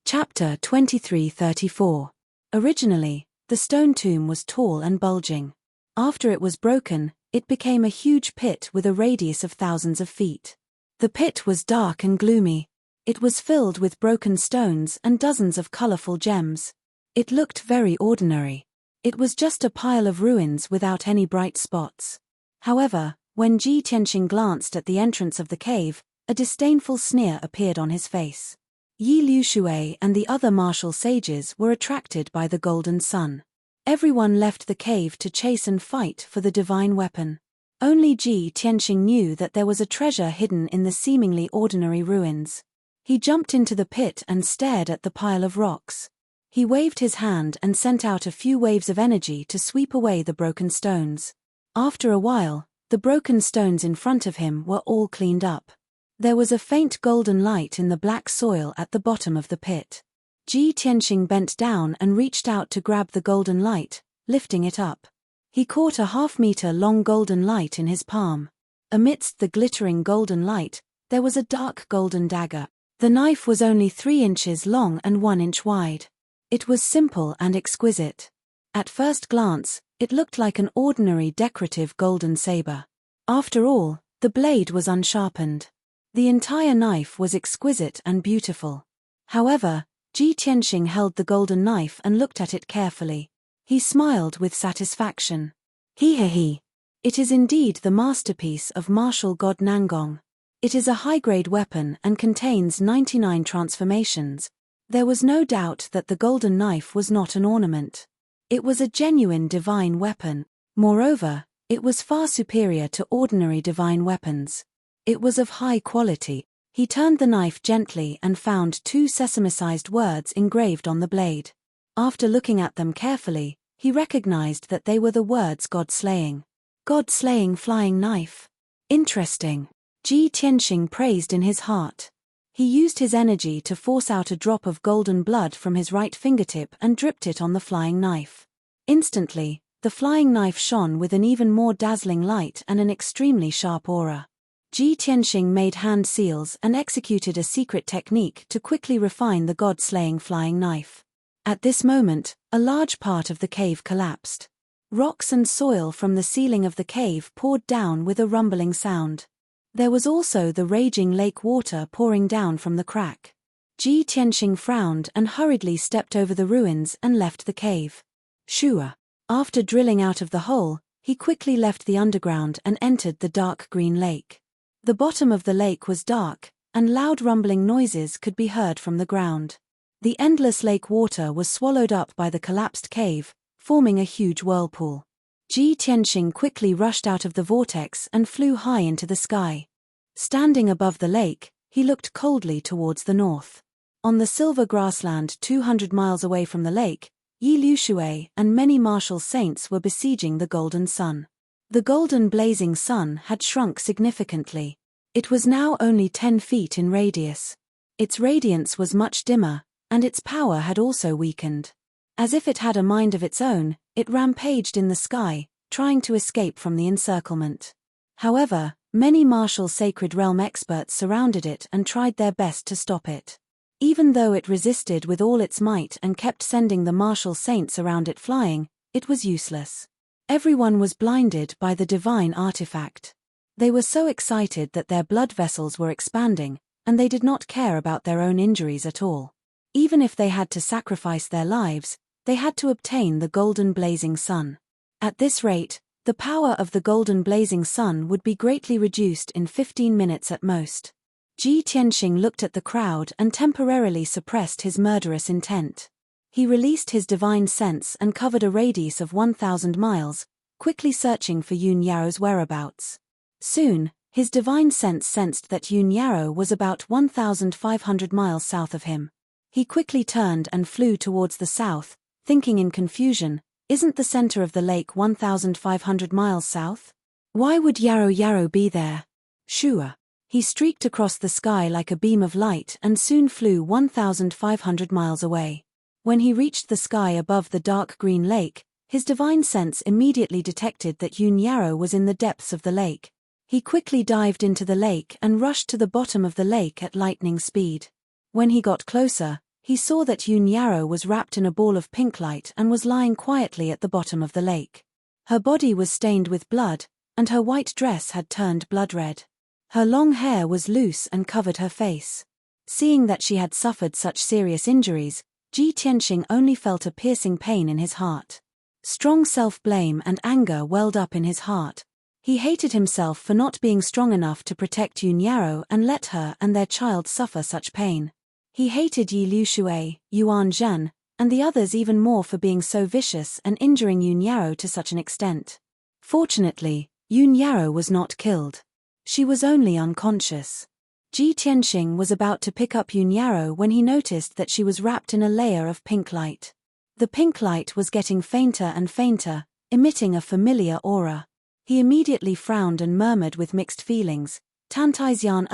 Chapter 2334. Originally, the stone tomb was tall and bulging. After it was broken, it became a huge pit with a radius of thousands of feet. The pit was dark and gloomy. It was filled with broken stones and dozens of colorful gems. It looked very ordinary. It was just a pile of ruins without any bright spots. However, when Ji Tianxing glanced at the entrance of the cave, a disdainful sneer appeared on his face. Yi Liushui and the other martial sages were attracted by the golden sun. Everyone left the cave to chase and fight for the divine weapon. Only Ji Tianxing knew that there was a treasure hidden in the seemingly ordinary ruins. He jumped into the pit and stared at the pile of rocks. He waved his hand and sent out a few waves of energy to sweep away the broken stones. After a while, the broken stones in front of him were all cleaned up. There was a faint golden light in the black soil at the bottom of the pit. Ji Tianxing bent down and reached out to grab the golden light, lifting it up. He caught a half-meter-long golden light in his palm. Amidst the glittering golden light, there was a dark golden dagger. The knife was only 3 inches long and 1 inch wide. It was simple and exquisite. At first glance, it looked like an ordinary decorative golden saber. After all, the blade was unsharpened. The entire knife was exquisite and beautiful. However, Ji Tianxing held the golden knife and looked at it carefully. He smiled with satisfaction. He. It is indeed the masterpiece of martial god Nangong. It is a high-grade weapon and contains 99 transformations. There was no doubt that the golden knife was not an ornament. It was a genuine divine weapon. Moreover, It was far superior to ordinary divine weapons. It was of high quality. He turned the knife gently and found 2 sesame-sized words engraved on the blade. After looking at them carefully, he recognized that they were the words God-slaying. God-slaying flying knife. Interesting. Ji Tianxing praised in his heart. He used his energy to force out a drop of golden blood from his right fingertip and dripped it on the flying knife. Instantly, the flying knife shone with an even more dazzling light and an extremely sharp aura. Ji Tianxing made hand seals and executed a secret technique to quickly refine the god-slaying flying knife. At this moment, a large part of the cave collapsed. Rocks and soil from the ceiling of the cave poured down with a rumbling sound. There was also the raging lake water pouring down from the crack. Ji Tianxing frowned and hurriedly stepped over the ruins and left the cave. Shua. After drilling out of the hole, he quickly left the underground and entered the dark green lake. The bottom of the lake was dark, and loud rumbling noises could be heard from the ground. The endless lake water was swallowed up by the collapsed cave, forming a huge whirlpool. Ji Tianxing quickly rushed out of the vortex and flew high into the sky. Standing above the lake, he looked coldly towards the north. On the silver grassland 200 miles away from the lake, Yi Liushui and many martial saints were besieging the golden sun. The golden blazing sun had shrunk significantly. It was now only 10 feet in radius. Its radiance was much dimmer, and its power had also weakened. As if it had a mind of its own, it rampaged in the sky, trying to escape from the encirclement. However, many martial sacred realm experts surrounded it and tried their best to stop it. Even though it resisted with all its might and kept sending the martial saints around it flying, it was useless. Everyone was blinded by the divine artifact. They were so excited that their blood vessels were expanding, and they did not care about their own injuries at all. Even if they had to sacrifice their lives, they had to obtain the golden blazing sun. At this rate, the power of the golden blazing sun would be greatly reduced in 15 minutes at most. Ji Tianxing looked at the crowd and temporarily suppressed his murderous intent. He released his divine sense and covered a radius of 1,000 miles, quickly searching for Yun Yao's whereabouts. Soon, his divine sense sensed that Yun Yao was about 1,500 miles south of him. He quickly turned and flew towards the south, thinking in confusion, isn't the center of the lake 1,500 miles south? Why would Yao be there? Shua. He streaked across the sky like a beam of light and soon flew 1,500 miles away. When he reached the sky above the dark green lake, his divine sense immediately detected that Yun Yao was in the depths of the lake. He quickly dived into the lake and rushed to the bottom of the lake at lightning speed. When he got closer, he saw that Yun Yao was wrapped in a ball of pink light and was lying quietly at the bottom of the lake. Her body was stained with blood, and her white dress had turned blood red. Her long hair was loose and covered her face. Seeing that she had suffered such serious injuries, Ji Tianxing only felt a piercing pain in his heart. Strong self-blame and anger welled up in his heart. He hated himself for not being strong enough to protect Yun Yao and let her and their child suffer such pain. He hated Yi Liushui, Yuan Zhan, and the others even more for being so vicious and injuring Yun Yao to such an extent. Fortunately, Yun Yao was not killed. She was only unconscious. Ji Tianxing was about to pick up Yun Yao when he noticed that she was wrapped in a layer of pink light. The pink light was getting fainter and fainter, emitting a familiar aura. He immediately frowned and murmured with mixed feelings, Tantaizian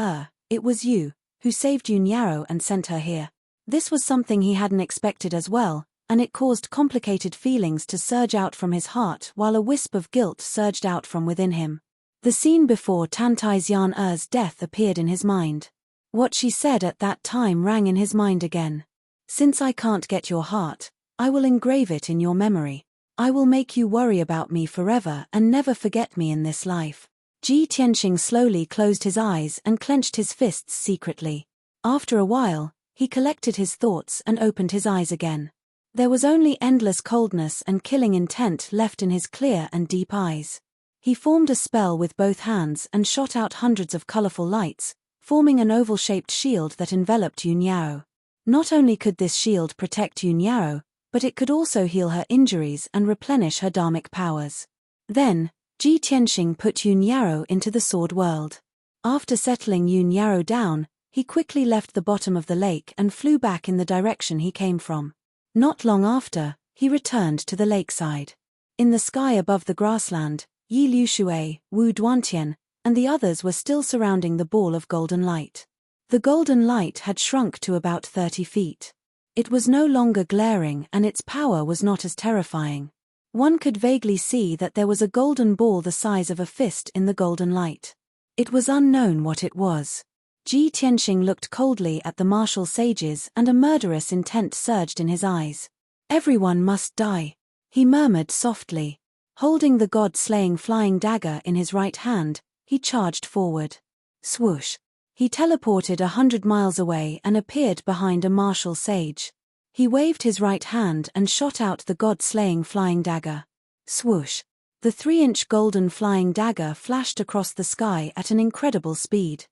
it was you, who saved Yun Yao and sent her here. This was something he hadn't expected as well, and it caused complicated feelings to surge out from his heart while a wisp of guilt surged out from within him. The scene before Tantaizian death appeared in his mind. What she said at that time rang in his mind again. Since I can't get your heart, I will engrave it in your memory. I will make you worry about me forever and never forget me in this life. Ji Tianxing slowly closed his eyes and clenched his fists secretly. After a while, he collected his thoughts and opened his eyes again. There was only endless coldness and killing intent left in his clear and deep eyes. He formed a spell with both hands and shot out hundreds of colorful lights, forming an oval-shaped shield that enveloped Yun Yao. Not only could this shield protect Yun Yao, but it could also heal her injuries and replenish her dharmic powers. Then, Ji Tianxing put Yun Yarrow into the sword world. After settling Yun Yarrow down, he quickly left the bottom of the lake and flew back in the direction he came from. Not long after, he returned to the lakeside. In the sky above the grassland, Yi Liushui, Wu Duantian, and the others were still surrounding the ball of golden light. The golden light had shrunk to about 30 feet. It was no longer glaring and its power was not as terrifying. One could vaguely see that there was a golden ball the size of a fist in the golden light. It was unknown what it was. Ji Tianxing looked coldly at the martial sages and a murderous intent surged in his eyes. "Everyone must die," he murmured softly. Holding the god-slaying flying dagger in his right hand, he charged forward. Swoosh! He teleported 100 miles away and appeared behind a martial sage. He waved his right hand and shot out the god-slaying flying dagger. Swoosh! The 3-inch golden flying dagger flashed across the sky at an incredible speed.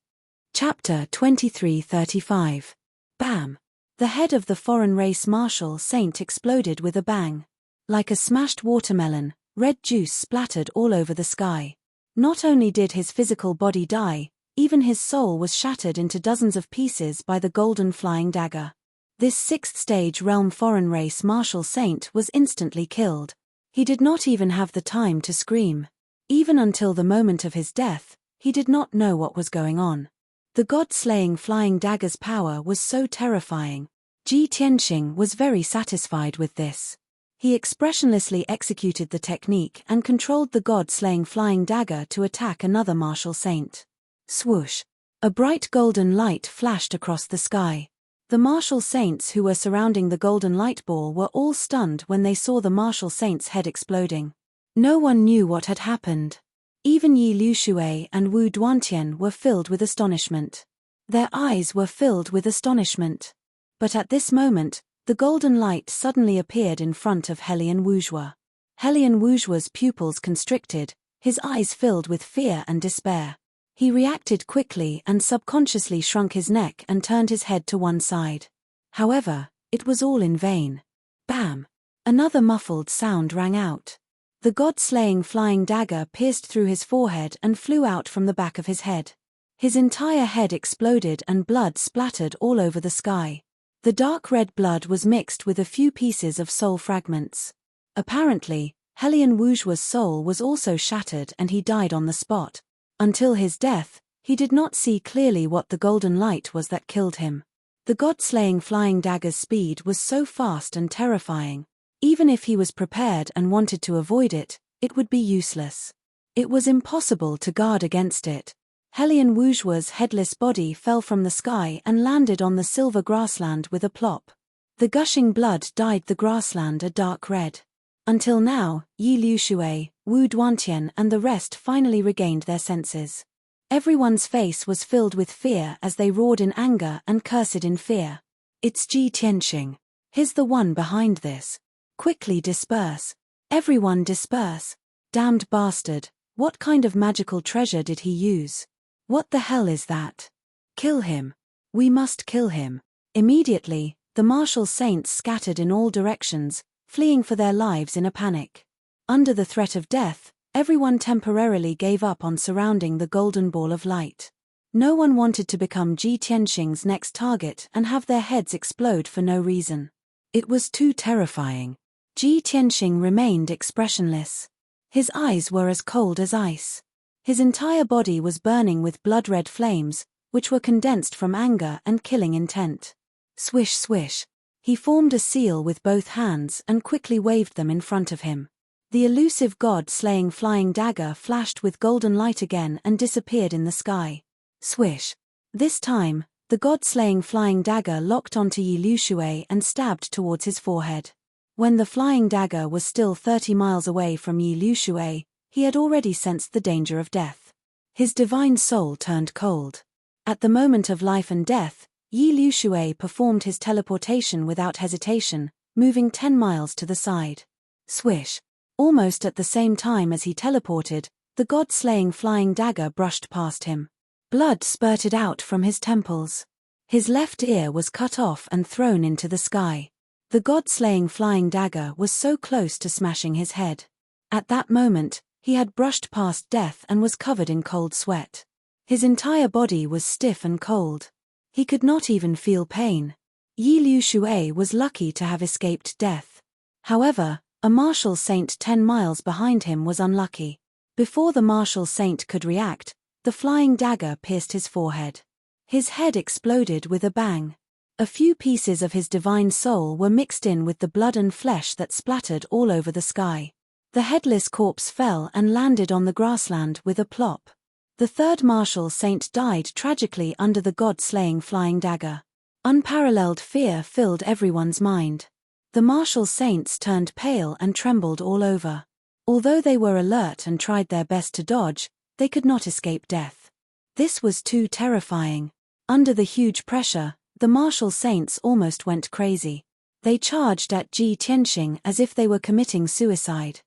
Chapter 2335. Bam! The head of the foreign race martial saint exploded with a bang. Like a smashed watermelon, red juice splattered all over the sky. Not only did his physical body die, even his soul was shattered into dozens of pieces by the golden flying dagger. This 6th stage realm foreign race martial saint was instantly killed. He did not even have the time to scream. Even until the moment of his death, he did not know what was going on. The god-slaying flying dagger's power was so terrifying. Ji Tianxing was very satisfied with this. He expressionlessly executed the technique and controlled the god-slaying flying dagger to attack another martial saint. Swoosh! A bright golden light flashed across the sky. The martial saints who were surrounding the golden light ball were all stunned when they saw the martial saint's head exploding. No one knew what had happened. Even Yi Liushui and Wu Duantian were filled with astonishment. Their eyes were filled with astonishment. But at this moment, the golden light suddenly appeared in front of Helian Wuzhua. Helian Wuzhua's pupils constricted, his eyes filled with fear and despair. He reacted quickly and subconsciously shrunk his neck and turned his head to one side. However, it was all in vain. Bam! Another muffled sound rang out. The god-slaying flying dagger pierced through his forehead and flew out from the back of his head. His entire head exploded and blood splattered all over the sky. The dark red blood was mixed with a few pieces of soul fragments. Apparently, Helian Wuzhua's soul was also shattered and he died on the spot. Until his death, he did not see clearly what the golden light was that killed him. The god-slaying flying dagger's speed was so fast and terrifying. Even if he was prepared and wanted to avoid it, it would be useless. It was impossible to guard against it. Helian Wuzhua's headless body fell from the sky and landed on the silver grassland with a plop. The gushing blood dyed the grassland a dark red. Until now, Yi Liushui, Wu Duantian and the rest finally regained their senses. Everyone's face was filled with fear as they roared in anger and cursed in fear. "It's Ji Tianxing. He's the one behind this. Quickly disperse. Everyone disperse. Damned bastard, what kind of magical treasure did he use? What the hell is that? Kill him. We must kill him." Immediately, the martial saints scattered in all directions, fleeing for their lives in a panic. Under the threat of death, everyone temporarily gave up on surrounding the golden ball of light. No one wanted to become Ji Tianxing's next target and have their heads explode for no reason. It was too terrifying. Ji Tianxing remained expressionless. His eyes were as cold as ice. His entire body was burning with blood-red flames, which were condensed from anger and killing intent. Swish swish. He formed a seal with both hands and quickly waved them in front of him. The elusive god-slaying flying dagger flashed with golden light again and disappeared in the sky. Swish. This time, the god-slaying flying dagger locked onto Yi Liushui and stabbed towards his forehead. When the flying dagger was still 30 miles away from Yi Liushui, he had already sensed the danger of death. His divine soul turned cold. At the moment of life and death, Yi Liushui performed his teleportation without hesitation, moving 10 miles to the side. Swish. Almost at the same time as he teleported, the god-slaying flying dagger brushed past him. Blood spurted out from his temples. His left ear was cut off and thrown into the sky. The god-slaying flying dagger was so close to smashing his head. At that moment, He had brushed past death and was covered in cold sweat. His entire body was stiff and cold. He could not even feel pain. Yi Liu Shui was lucky to have escaped death. However, a martial saint 10 miles behind him was unlucky. Before the martial saint could react, the flying dagger pierced his forehead. His head exploded with a bang. A few pieces of his divine soul were mixed in with the blood and flesh that splattered all over the sky. The headless corpse fell and landed on the grassland with a plop. The third martial saint died tragically under the god-slaying flying dagger. Unparalleled fear filled everyone's mind. The martial saints turned pale and trembled all over. Although they were alert and tried their best to dodge, they could not escape death. This was too terrifying. Under the huge pressure, the martial saints almost went crazy. They charged at Ji Tianxing as if they were committing suicide.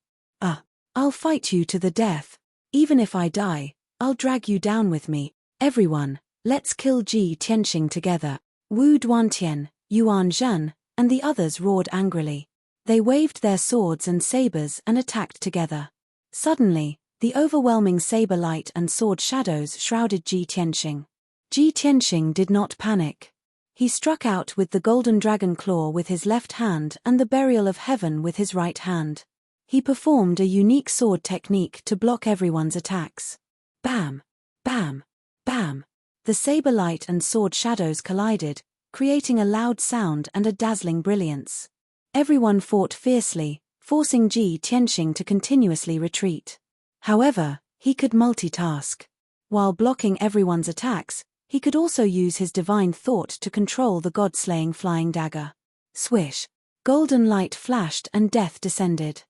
I'll fight you to the death. Even if I die, I'll drag you down with me. Everyone, let's kill Ji Tianxing together. Wu Duantian, Yuan Zhen, and the others roared angrily. They waved their swords and sabers and attacked together. Suddenly, the overwhelming saber light and sword shadows shrouded Ji Tianxing. Ji Tianxing did not panic. He struck out with the golden dragon claw with his left hand and the burial of heaven with his right hand. He performed a unique sword technique to block everyone's attacks. Bam! Bam! Bam! The saber light and sword shadows collided, creating a loud sound and a dazzling brilliance. Everyone fought fiercely, forcing Ji Tianxing to continuously retreat. However, he could multitask. While blocking everyone's attacks, he could also use his divine thought to control the god-slaying flying dagger. Swish! Golden light flashed and death descended.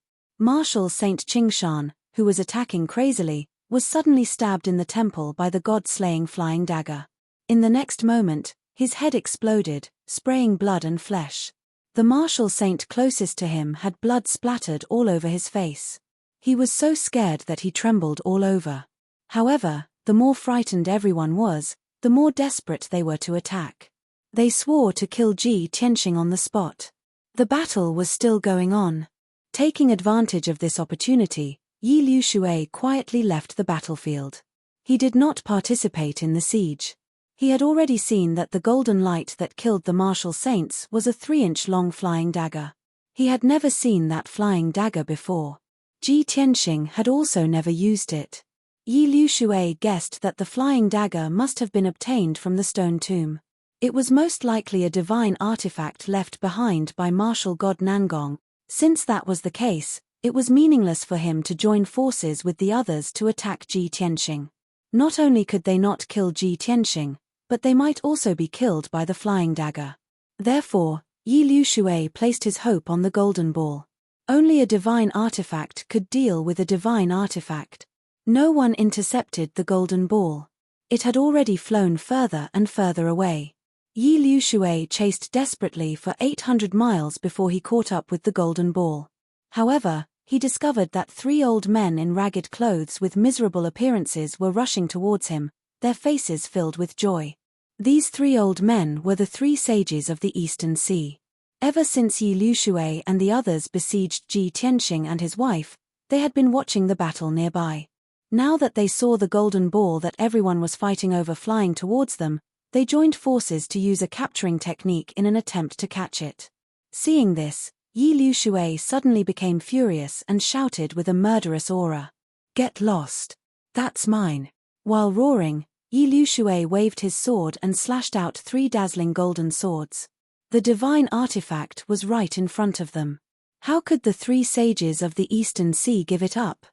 Martial Saint Qingshan, who was attacking crazily, was suddenly stabbed in the temple by the god-slaying flying dagger. In the next moment, his head exploded, spraying blood and flesh. The martial saint closest to him had blood splattered all over his face. He was so scared that he trembled all over. However, the more frightened everyone was, the more desperate they were to attack. They swore to kill Ji Tianxing on the spot. The battle was still going on. Taking advantage of this opportunity, Yi Liu Shui quietly left the battlefield. He did not participate in the siege. He had already seen that the golden light that killed the martial saints was a 3-inch-long flying dagger. He had never seen that flying dagger before. Ji Tianxing had also never used it. Yi Liu Shui guessed that the flying dagger must have been obtained from the stone tomb. It was most likely a divine artifact left behind by martial god Nangong. Since that was the case, it was meaningless for him to join forces with the others to attack Ji Tianxing. Not only could they not kill Ji Tianxing, but they might also be killed by the flying dagger. Therefore, Yi Liu Shui placed his hope on the golden ball. Only a divine artifact could deal with a divine artifact. No one intercepted the golden ball. It had already flown further and further away. Yi Liu Shui chased desperately for 800 miles before he caught up with the golden ball. However, he discovered that 3 old men in ragged clothes with miserable appearances were rushing towards him, their faces filled with joy. These 3 old men were the 3 sages of the Eastern Sea. Ever since Yi Liu Shui and the others besieged Ji Tianxing and his wife, they had been watching the battle nearby. Now that they saw the golden ball that everyone was fighting over flying towards them, they joined forces to use a capturing technique in an attempt to catch it. Seeing this, Yi Liu Shui suddenly became furious and shouted with a murderous aura. "Get lost! That's mine!" While roaring, Yi Liu Shui waved his sword and slashed out 3 dazzling golden swords. The divine artifact was right in front of them. How could the 3 sages of the Eastern Sea give it up?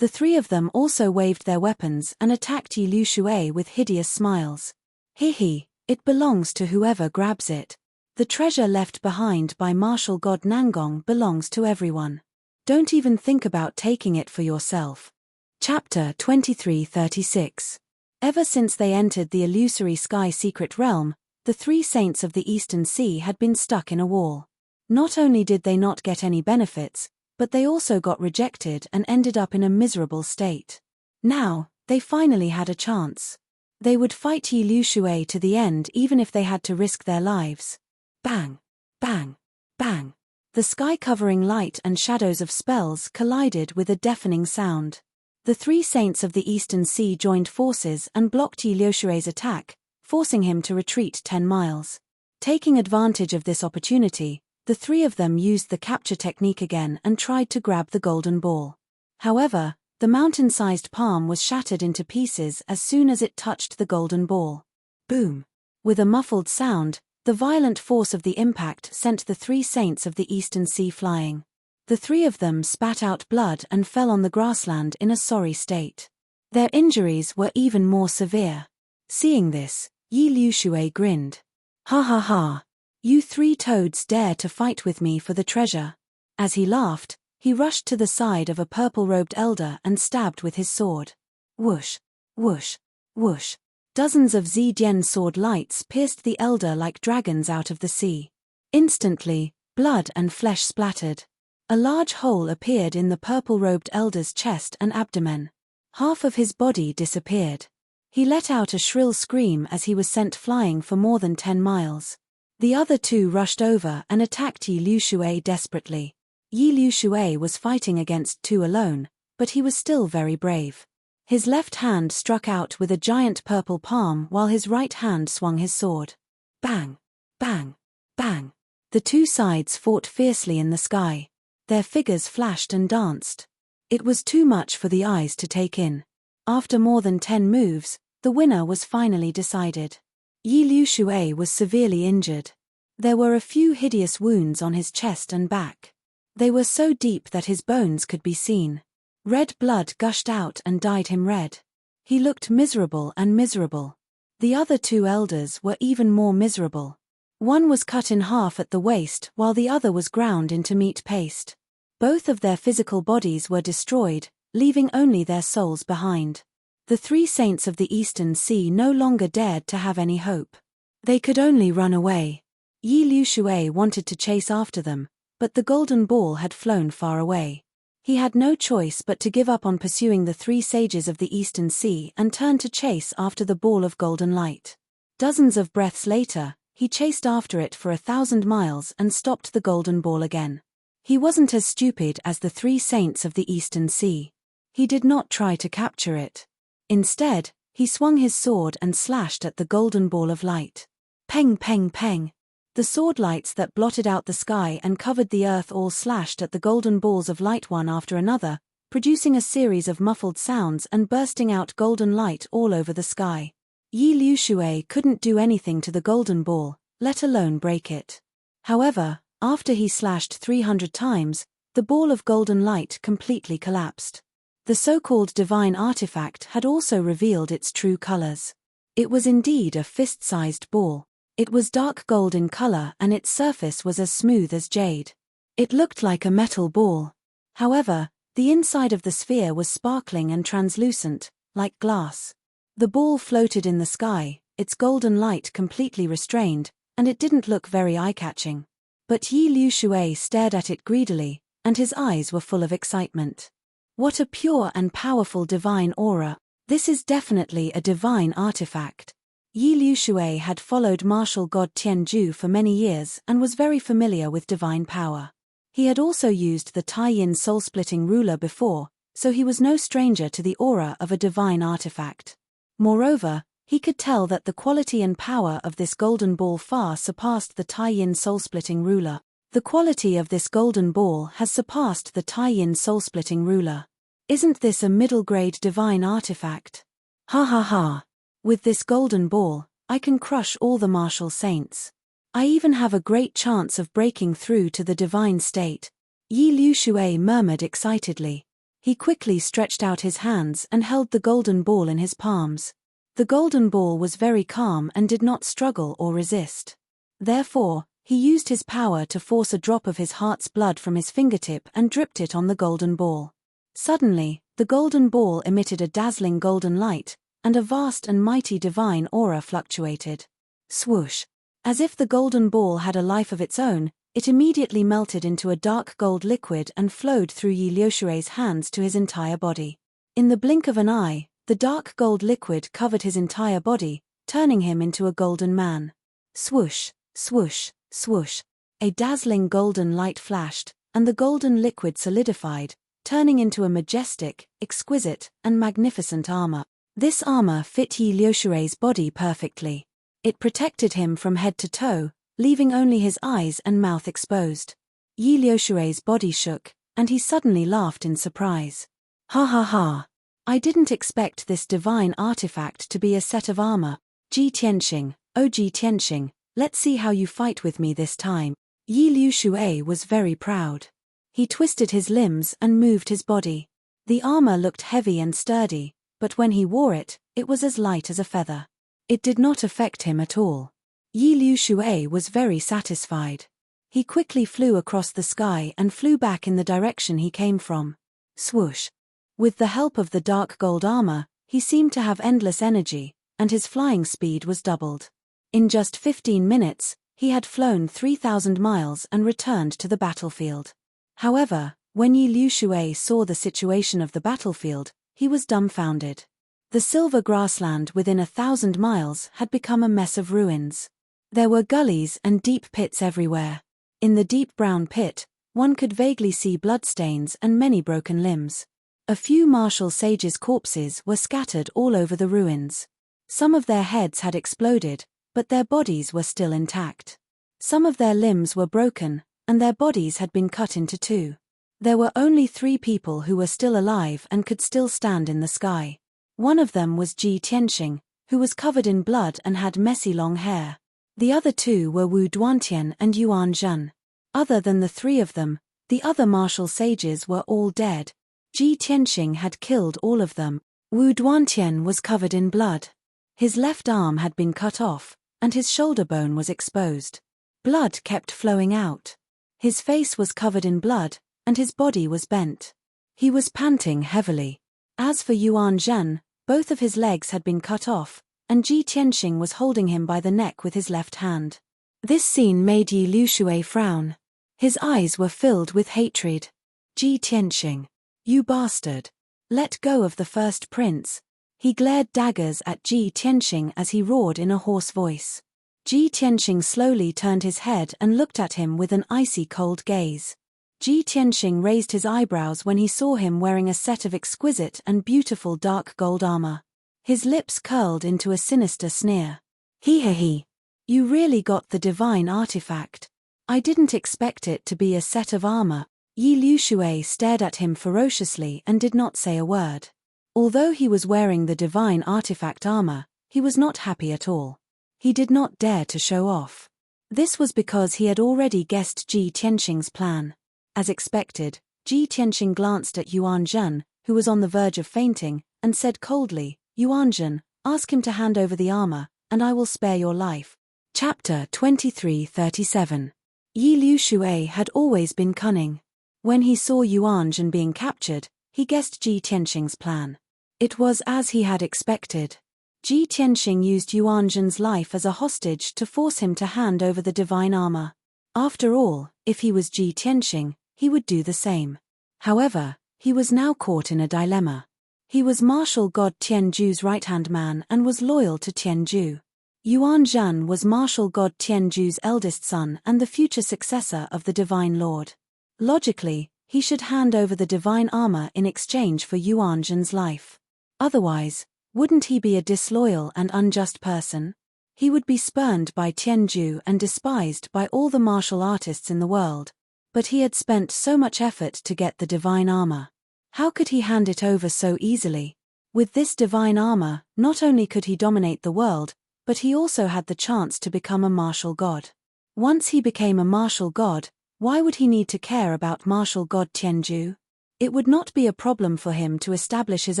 The 3 of them also waved their weapons and attacked Yi Liu Shui with hideous smiles. "He, it belongs to whoever grabs it. The treasure left behind by martial god Nangong belongs to everyone. Don't even think about taking it for yourself." Chapter 2336. Ever since they entered the illusory sky secret realm, the 3 saints of the Eastern Sea had been stuck in a wall. Not only did they not get any benefits, but they also got rejected and ended up in a miserable state. Now, they finally had a chance. They would fight Yi Liu Shui to the end even if they had to risk their lives. Bang! Bang! Bang! The sky-covering light and shadows of spells collided with a deafening sound. The three saints of the Eastern Sea joined forces and blocked Yi Liushui's attack, forcing him to retreat 10 miles. Taking advantage of this opportunity, the three of them used the capture technique again and tried to grab the golden ball. However, the mountain-sized palm was shattered into pieces as soon as it touched the golden ball. Boom! With a muffled sound, the violent force of the impact sent the three saints of the Eastern Sea flying. The three of them spat out blood and fell on the grassland in a sorry state. Their injuries were even more severe. Seeing this, Yi Liushui grinned. "Ha ha ha! You three toads dare to fight with me for the treasure." As he laughed, he rushed to the side of a purple-robed elder and stabbed with his sword. Whoosh! Whoosh! Whoosh! Dozens of Zidian sword lights pierced the elder like dragons out of the sea. Instantly, blood and flesh splattered. A large hole appeared in the purple-robed elder's chest and abdomen. Half of his body disappeared. He let out a shrill scream as he was sent flying for more than 10 miles. The other two rushed over and attacked Yi Liushui desperately. Yi Liushui was fighting against two alone, but he was still very brave. His left hand struck out with a giant purple palm while his right hand swung his sword. Bang! Bang! Bang! The two sides fought fiercely in the sky. Their figures flashed and danced. It was too much for the eyes to take in. After more than 10 moves, the winner was finally decided. Yi Liushui was severely injured. There were a few hideous wounds on his chest and back. They were so deep that his bones could be seen. Red blood gushed out and dyed him red. He looked miserable and miserable. The other two elders were even more miserable. One was cut in half at the waist while the other was ground into meat paste. Both of their physical bodies were destroyed, leaving only their souls behind. The three saints of the Eastern Sea no longer dared to have any hope. They could only run away. Yi Liushui wanted to chase after them, but the golden ball had flown far away. He had no choice but to give up on pursuing the three sages of the Eastern Sea and turn to chase after the ball of golden light. Dozens of breaths later, he chased after it for 1,000 miles and stopped the golden ball again. He wasn't as stupid as the three saints of the Eastern Sea. He did not try to capture it. Instead, he swung his sword and slashed at the golden ball of light. Peng peng peng! The sword lights that blotted out the sky and covered the earth all slashed at the golden balls of light one after another, producing a series of muffled sounds and bursting out golden light all over the sky. Yi Liushui couldn't do anything to the golden ball, let alone break it. However, after he slashed 300 times, the ball of golden light completely collapsed. The so-called divine artifact had also revealed its true colors. It was indeed a fist-sized ball. It was dark gold in color and its surface was as smooth as jade. It looked like a metal ball. However, the inside of the sphere was sparkling and translucent, like glass. The ball floated in the sky, its golden light completely restrained, and it didn't look very eye-catching. But Yi Liushui stared at it greedily, and his eyes were full of excitement. What a pure and powerful divine aura! This is definitely a divine artifact. Yi Liushui had followed martial god Tianju for many years and was very familiar with divine power. He had also used the Tai-Yin soul-splitting ruler before, so he was no stranger to the aura of a divine artifact. Moreover, he could tell that the quality and power of this golden ball far surpassed the Tai-Yin soul-splitting ruler. The quality of this golden ball has surpassed the Tai-Yin soul-splitting ruler. Isn't this a middle-grade divine artifact? Ha ha ha! With this golden ball, I can crush all the martial saints. I even have a great chance of breaking through to the divine state. Yi Liushui murmured excitedly. He quickly stretched out his hands and held the golden ball in his palms. The golden ball was very calm and did not struggle or resist. Therefore, he used his power to force a drop of his heart's blood from his fingertip and dripped it on the golden ball. Suddenly, the golden ball emitted a dazzling golden light, and a vast and mighty divine aura fluctuated. Swoosh! As if the golden ball had a life of its own, it immediately melted into a dark gold liquid and flowed through Yi Liushui's hands to his entire body. In the blink of an eye, the dark gold liquid covered his entire body, turning him into a golden man. Swoosh! Swoosh! Swoosh! A dazzling golden light flashed, and the golden liquid solidified, turning into a majestic, exquisite, and magnificent armor. This armor fit Yi Liushui's body perfectly. It protected him from head to toe, leaving only his eyes and mouth exposed. Yi Liushui's body shook, and he suddenly laughed in surprise. Ha ha ha! I didn't expect this divine artifact to be a set of armor. Ji Tianxing, oh Ji Tianxing, let's see how you fight with me this time. Yi Liushui was very proud. He twisted his limbs and moved his body. The armor looked heavy and sturdy, but when he wore it, it was as light as a feather. It did not affect him at all. Yi Liushui was very satisfied. He quickly flew across the sky and flew back in the direction he came from. Swoosh! With the help of the dark gold armor, he seemed to have endless energy, and his flying speed was doubled. In just 15 minutes, he had flown 3,000 miles and returned to the battlefield. However, when Yi Liushui saw the situation of the battlefield, he was dumbfounded. The silver grassland within 1,000 miles had become a mess of ruins. There were gullies and deep pits everywhere. In the deep brown pit, one could vaguely see bloodstains and many broken limbs. A few martial sages' corpses were scattered all over the ruins. Some of their heads had exploded, but their bodies were still intact. Some of their limbs were broken, and their bodies had been cut into two. There were only 3 people who were still alive and could still stand in the sky. One of them was Ji Tianxing, who was covered in blood and had messy long hair. The other 2 were Wu Duantian and Yuan Zhen. Other than the 3 of them, the other martial sages were all dead. Ji Tianxing had killed all of them. Wu Duantian was covered in blood. His left arm had been cut off, and his shoulder bone was exposed. Blood kept flowing out. His face was covered in blood, and his body was bent. He was panting heavily. As for Yuan Zhen, both of his legs had been cut off, and Ji Tianxing was holding him by the neck with his left hand. This scene made Yi Liushui frown. His eyes were filled with hatred. Ji Tianxing, you bastard! Let go of the first prince. He glared daggers at Ji Tianxing as he roared in a hoarse voice. Ji Tianxing slowly turned his head and looked at him with an icy cold gaze. Ji Tianxing raised his eyebrows when he saw him wearing a set of exquisite and beautiful dark gold armor. His lips curled into a sinister sneer. He. You really got the divine artifact. I didn't expect it to be a set of armor. Yi Liushui stared at him ferociously and did not say a word. Although he was wearing the divine artifact armor, he was not happy at all. He did not dare to show off. This was because he had already guessed Ji Tianxing's plan. As expected, Ji Tianxing glanced at Yuan Zhen, who was on the verge of fainting, and said coldly, Yuan Zhen, ask him to hand over the armor, and I will spare your life. Chapter 23:37. Yi Liushui had always been cunning. When he saw Yuan Zhen being captured, he guessed Ji Tianxing's plan. It was as he had expected. Ji Tianxing used Yuan Zhen's life as a hostage to force him to hand over the divine armor. After all, if he was Ji Tianxing, he would do the same. However, he was now caught in a dilemma. He was martial god Tianju's right-hand man and was loyal to Tianju. Yuan Zhen was martial god Tianju's eldest son and the future successor of the Divine Lord. Logically, he should hand over the divine armor in exchange for Yuan Zhen's life. Otherwise, wouldn't he be a disloyal and unjust person? He would be spurned by Tianju and despised by all the martial artists in the world. But he had spent so much effort to get the divine armor. How could he hand it over so easily? With this divine armor, not only could he dominate the world, but he also had the chance to become a martial god. Once he became a martial god, why would he need to care about martial god Tianju? It would not be a problem for him to establish his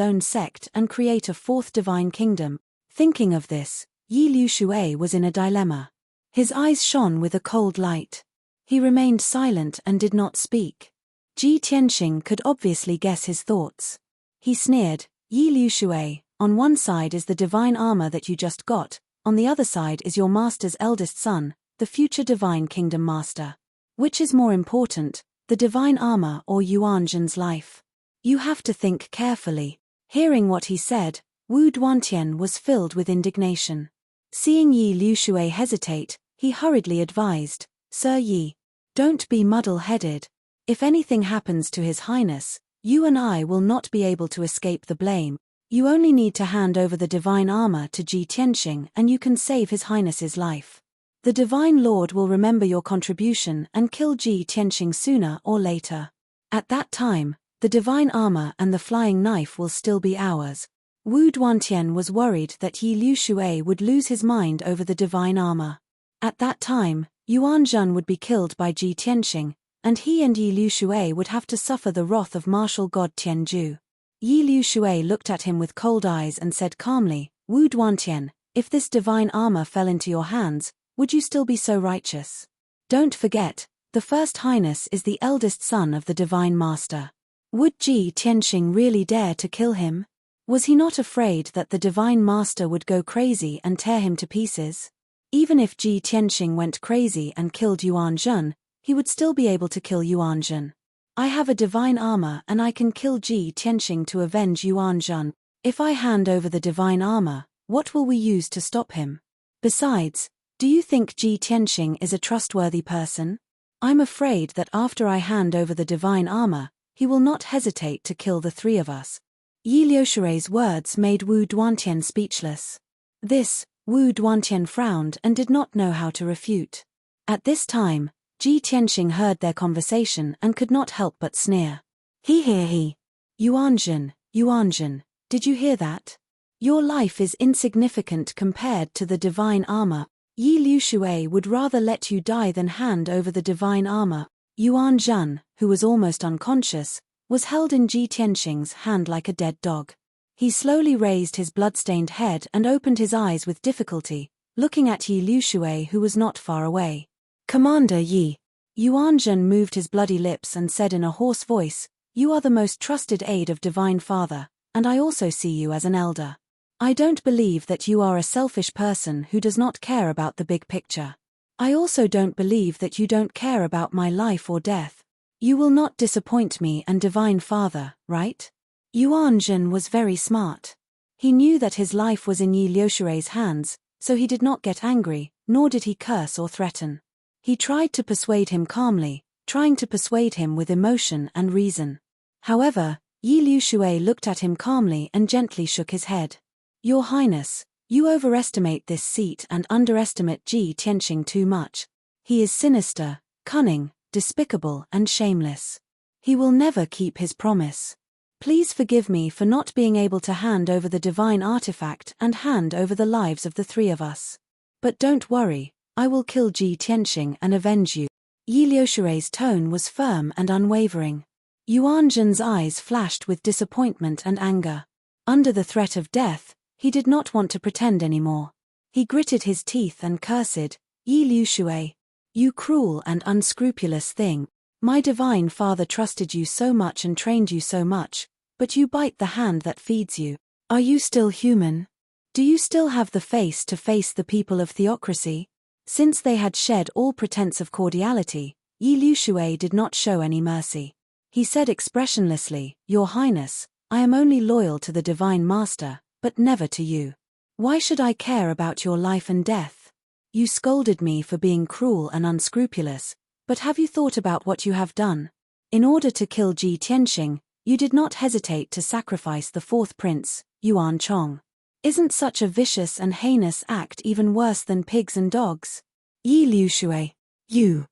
own sect and create a 4th divine kingdom. Thinking of this, Yi Liushui was in a dilemma. His eyes shone with a cold light. He remained silent and did not speak. Ji Tianxing could obviously guess his thoughts. He sneered, Yi Liushui, on one side is the divine armor that you just got, on the other side is your master's eldest son, the future divine kingdom master. Which is more important, the divine armor or Yuan Zhen's life? You have to think carefully. Hearing what he said, Wu Duantian was filled with indignation. Seeing Yi Liushui hesitate, he hurriedly advised, Sir Yi, don't be muddle-headed. If anything happens to His Highness, You and I will not be able to escape the blame. You only need to hand over the divine armor to Ji Tianxing and you can save His Highness's life. The Divine Lord will remember your contribution and kill Ji Tianxing sooner or later. At that time, the divine armor and the flying knife will still be ours. Wu Duantian was worried that Yi Liushui would lose his mind over the divine armor. At that time, Yuan Zhen would be killed by Ji Tianxing, and he and Yi Liushui would have to suffer the wrath of martial god Tianzhu. Yi Liushui looked at him with cold eyes and said calmly, Wu Duantian, if this divine armor fell into your hands, would you still be so righteous? Don't forget, the First Highness is the eldest son of the Divine Master. Would Ji Tianxing really dare to kill him? Was he not afraid that the Divine Master would go crazy and tear him to pieces? Even if Ji Tianxing went crazy and killed Yuan Zhen, he would still be able to kill Yuan Zhen. I have a divine armor and I can kill Ji Tianxing to avenge Yuan Zhen. If I hand over the divine armor, what will we use to stop him? Besides, do you think Ji Tianxing is a trustworthy person? I'm afraid that after I hand over the divine armor, he will not hesitate to kill the three of us. Yi Liushui's words made Wu Duantian speechless. This, Wu Duantian frowned and did not know how to refute. At this time, Ji Tianxing heard their conversation and could not help but sneer. He. Yuan Zhen, did you hear that? Your life is insignificant compared to the divine armor. Yi Liushui would rather let you die than hand over the divine armor. Yuan Zhen, who was almost unconscious, was held in Ji Tianxing's hand like a dead dog. He slowly raised his blood-stained head and opened his eyes with difficulty, looking at Yi Liushui who was not far away. Commander Yi. Yuan Zhen moved his bloody lips and said in a hoarse voice, You are the most trusted aide of Divine Father, and I also see you as an elder. I don't believe that you are a selfish person who does not care about the big picture. I also don't believe that you don't care about my life or death. You will not disappoint me and Divine Father, right? Yuan Zhen was very smart. He knew that his life was in Yi Liushui's hands, so he did not get angry, nor did he curse or threaten. He tried to persuade him calmly, trying to persuade him with emotion and reason. However, Yi Liushui looked at him calmly and gently shook his head. Your Highness, you overestimate this seat and underestimate Ji Tianxing too much. He is sinister, cunning, despicable and shameless. He will never keep his promise. Please forgive me for not being able to hand over the divine artifact and hand over the lives of the three of us. But don't worry, I will kill Ji Tianxing and avenge you. Yi Liushui's tone was firm and unwavering. Yuan Zhen's eyes flashed with disappointment and anger. Under the threat of death, he did not want to pretend anymore. He gritted his teeth and cursed, Yi Liushui, you cruel and unscrupulous thing. My divine father trusted you so much and trained you so much, but you bite the hand that feeds you. Are you still human? Do you still have the face to face the people of theocracy? Since they had shed all pretense of cordiality, Yi Liushui did not show any mercy. He said expressionlessly, Your Highness, I am only loyal to the Divine Master, but never to you. Why should I care about your life and death? You scolded me for being cruel and unscrupulous, but have you thought about what you have done? In order to kill Ji Tianxing, you did not hesitate to sacrifice the fourth prince, Yuan Chong. Isn't such a vicious and heinous act even worse than pigs and dogs? Yi Liushui, you.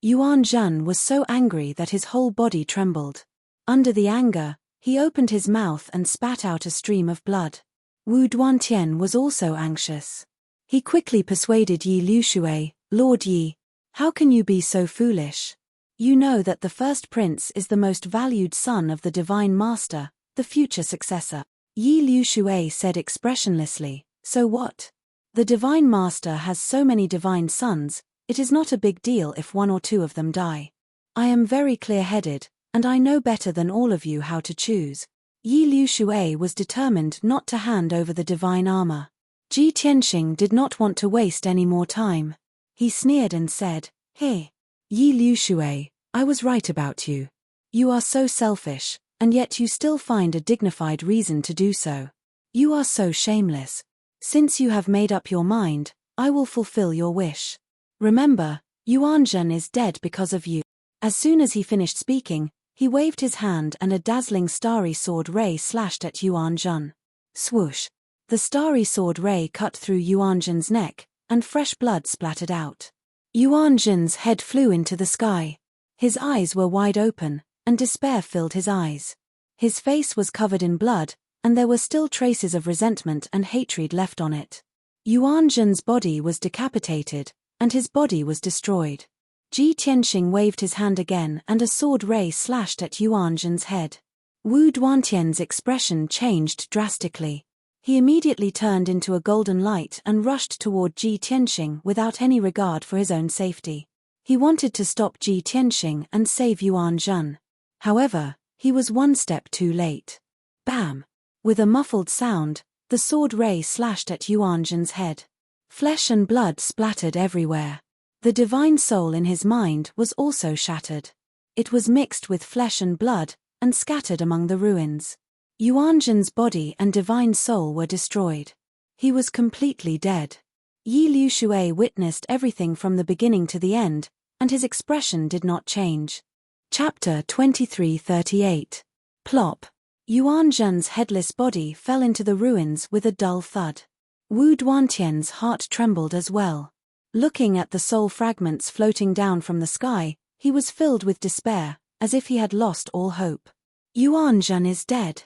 Yuan Zhen was so angry that his whole body trembled. Under the anger, he opened his mouth and spat out a stream of blood. Wu Duantian was also anxious. He quickly persuaded Yi Liushui, Lord Yi, how can you be so foolish? You know that the first prince is the most valued son of the Divine Master, the future successor. Yi Liushui said expressionlessly, so what? The Divine Master has so many divine sons, it is not a big deal if one or two of them die. I am very clear-headed, and I know better than all of you how to choose. Yi Liushui was determined not to hand over the divine armor. Ji Tianxing did not want to waste any more time. He sneered and said, Hey, Yi Liushui, I was right about you. You are so selfish, and yet you still find a dignified reason to do so. You are so shameless. Since you have made up your mind, I will fulfill your wish. Remember, Yuan Zhen is dead because of you. As soon as he finished speaking, He waved his hand and a dazzling starry sword ray slashed at Yuan Zhen. Swoosh! The starry sword ray cut through Yuan Zhen's neck, and fresh blood splattered out. Yuan Zhen's head flew into the sky. His eyes were wide open, and despair filled his eyes. His face was covered in blood, and there were still traces of resentment and hatred left on it. Yuan Zhen's body was decapitated, and his body was destroyed. Ji Tianxing waved his hand again and a sword ray slashed at Yuan Zhen's head. Wu Duantian's expression changed drastically. He immediately turned into a golden light and rushed toward Ji Tianxing without any regard for his own safety. He wanted to stop Ji Tianxing and save Yuan Zhen. However, he was one step too late. Bam! With a muffled sound, the sword ray slashed at Yuan Zhen's head. Flesh and blood splattered everywhere. The divine soul in his mind was also shattered. It was mixed with flesh and blood, and scattered among the ruins. Yuan Zhen's body and divine soul were destroyed. He was completely dead. Yi Liushui witnessed everything from the beginning to the end, and his expression did not change. Chapter 2338. Plop. Yuan Zhen's headless body fell into the ruins with a dull thud. Wu Duantian's heart trembled as well. Looking at the soul fragments floating down from the sky, he was filled with despair, as if he had lost all hope. Yuan Zhen is dead.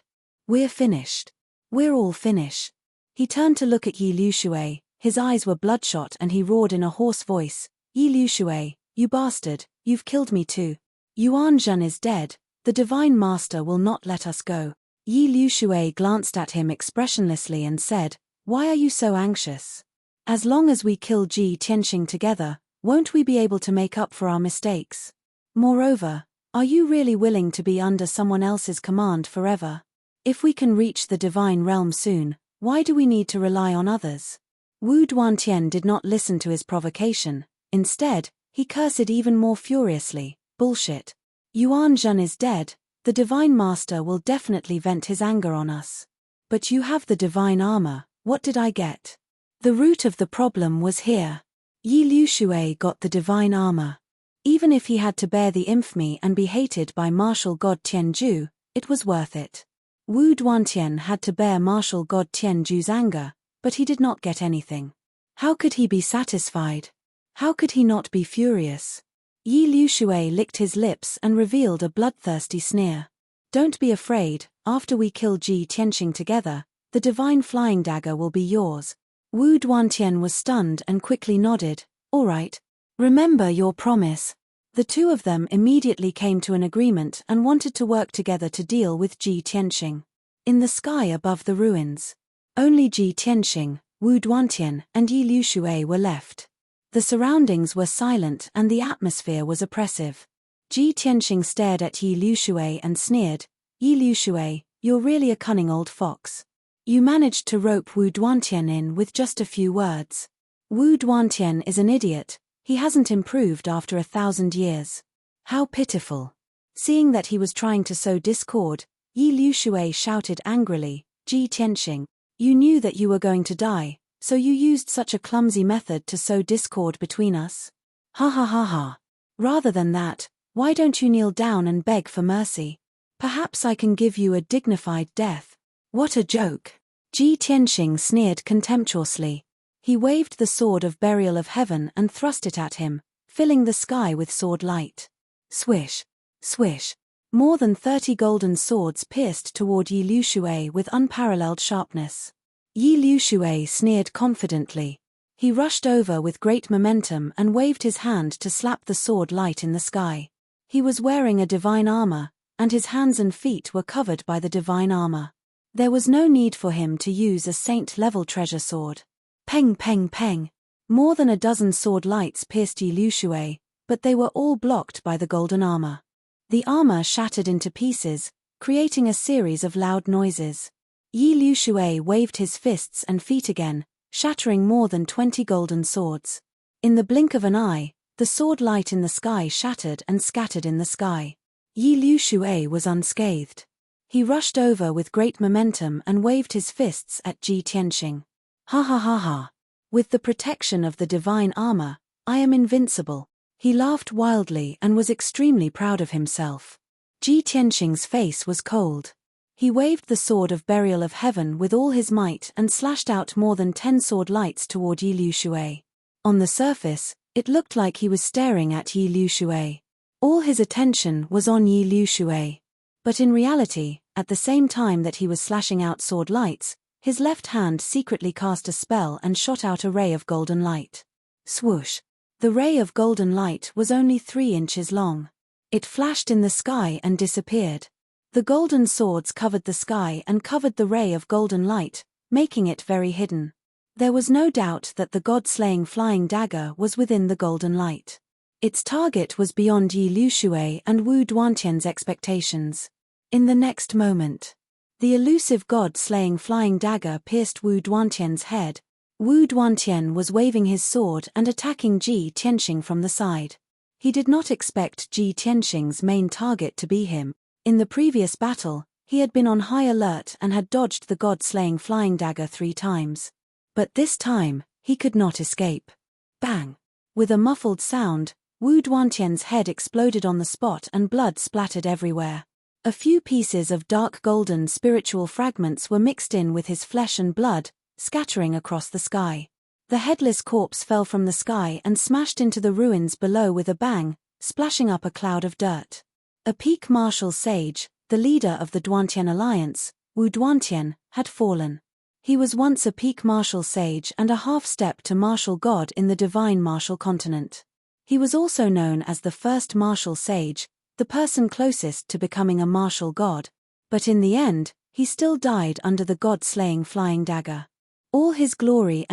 We're finished. We're all finished. He turned to look at Yi Liushui, his eyes were bloodshot and he roared in a hoarse voice, Yi Liushui, you bastard, you've killed me too. Yuan Zhen is dead, the Divine Master will not let us go. Yi Liushui glanced at him expressionlessly and said, why are you so anxious? As long as we kill Ji Tianxing together, won't we be able to make up for our mistakes? Moreover, are you really willing to be under someone else's command forever? If we can reach the divine realm soon, why do we need to rely on others? Wu Duantian did not listen to his provocation. Instead, he cursed even more furiously. Bullshit. Yuan Zhen is dead, the Divine Master will definitely vent his anger on us. But you have the divine armor, what did I get? The root of the problem was here. Yi Liushui got the divine armor. Even if he had to bear the infamy and be hated by martial god Tianju, it was worth it. Wu Duantian had to bear martial god Tianju's anger, but he did not get anything. How could he be satisfied? How could he not be furious? Yi Liushui licked his lips and revealed a bloodthirsty sneer. Don't be afraid, after we kill Ji Tianxing together, the divine flying dagger will be yours. Wu Duantian was stunned and quickly nodded, all right. Remember your promise. The two of them immediately came to an agreement and wanted to work together to deal with Ji Tianxing. In the sky above the ruins, only Ji Tianxing, Wu Duantian, and Yi Liushui were left. The surroundings were silent and the atmosphere was oppressive. Ji Tianxing stared at Yi Liushui and sneered, Yi Liushui, you're really a cunning old fox. You managed to rope Wu Duantian in with just a few words. Wu Duantian is an idiot, he hasn't improved after 1,000 years. How pitiful. Seeing that he was trying to sow discord, Yi Liushui shouted angrily, Ji Tianxing, you knew that you were going to die, so you used such a clumsy method to sow discord between us? Ha ha ha ha. Rather than that, why don't you kneel down and beg for mercy? Perhaps I can give you a dignified death. What a joke. Ji Tianxing sneered contemptuously. He waved the sword of burial of heaven and thrust it at him, filling the sky with sword light. Swish. Swish. More than 30 golden swords pierced toward Yi Liushui with unparalleled sharpness. Yi Liushui sneered confidently. He rushed over with great momentum and waved his hand to slap the sword light in the sky. He was wearing a divine armor, and his hands and feet were covered by the divine armor. There was no need for him to use a saint-level treasure sword. Peng peng peng. More than a dozen sword lights pierced Yi Liushui, but they were all blocked by the golden armor. The armor shattered into pieces, creating a series of loud noises. Yi Liushui waved his fists and feet again, shattering more than 20 golden swords. In the blink of an eye, the sword light in the sky shattered and scattered in the sky. Yi Liushui was unscathed. He rushed over with great momentum and waved his fists at Ji Tianxing. Ha ha ha ha. With the protection of the divine armor, I am invincible. He laughed wildly and was extremely proud of himself. Ji Tianxing's face was cold. He waved the sword of burial of heaven with all his might and slashed out more than 10 sword lights toward Yi Liushui. On the surface, it looked like he was staring at Yi Liushui. All his attention was on Yi Liushui. But in reality, at the same time that he was slashing out sword lights, his left hand secretly cast a spell and shot out a ray of golden light. Swoosh! The ray of golden light was only 3 inches long. It flashed in the sky and disappeared. The golden swords covered the sky and covered the ray of golden light, making it very hidden. There was no doubt that the god-slaying flying dagger was within the golden light. Its target was beyond Yi Liushui and Wu Duantian's expectations. In the next moment, the elusive god-slaying flying dagger pierced Wu Duantian's head. Wu Duantian was waving his sword and attacking Ji Tianxing from the side. He did not expect Ji Tianxing's main target to be him. In the previous battle, he had been on high alert and had dodged the god-slaying flying dagger 3 times. But this time, he could not escape. Bang! With a muffled sound, Wu Duantian's head exploded on the spot and blood splattered everywhere. A few pieces of dark golden spiritual fragments were mixed in with his flesh and blood, scattering across the sky. The headless corpse fell from the sky and smashed into the ruins below with a bang, splashing up a cloud of dirt. A peak martial sage, the leader of the Duantian alliance, Wu Duantian, had fallen. He was once a peak martial sage and a half-step to martial god in the divine martial continent. He was also known as the first martial sage, the person closest to becoming a martial god, but in the end, he still died under the god-slaying flying dagger. All his glory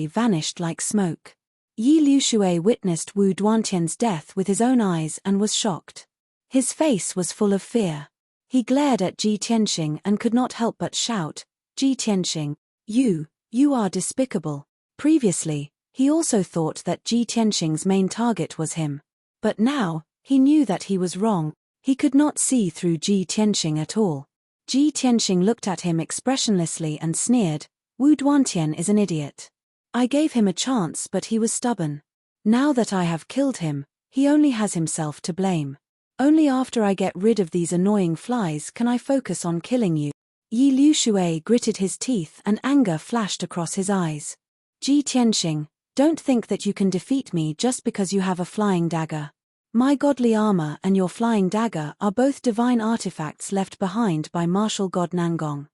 vanished like smoke. Yi Liushui witnessed Wu Duantian's death with his own eyes and was shocked. His face was full of fear. He glared at Ji Tianxing and could not help but shout, "Ji Tianxing, you are despicable." Previously, he also thought that Ji Tianxing's main target was him. But now, he knew that he was wrong. He could not see through Ji Tianxing at all. Ji Tianxing looked at him expressionlessly and sneered, "Wu Duantian is an idiot. I gave him a chance but he was stubborn. Now that I have killed him, he only has himself to blame. Only after I get rid of these annoying flies can I focus on killing you." Yi Liushui gritted his teeth and anger flashed across his eyes. "Ji Tianxing, don't think that you can defeat me just because you have a flying dagger. My godly armor and your flying dagger are both divine artifacts left behind by martial god Nangong.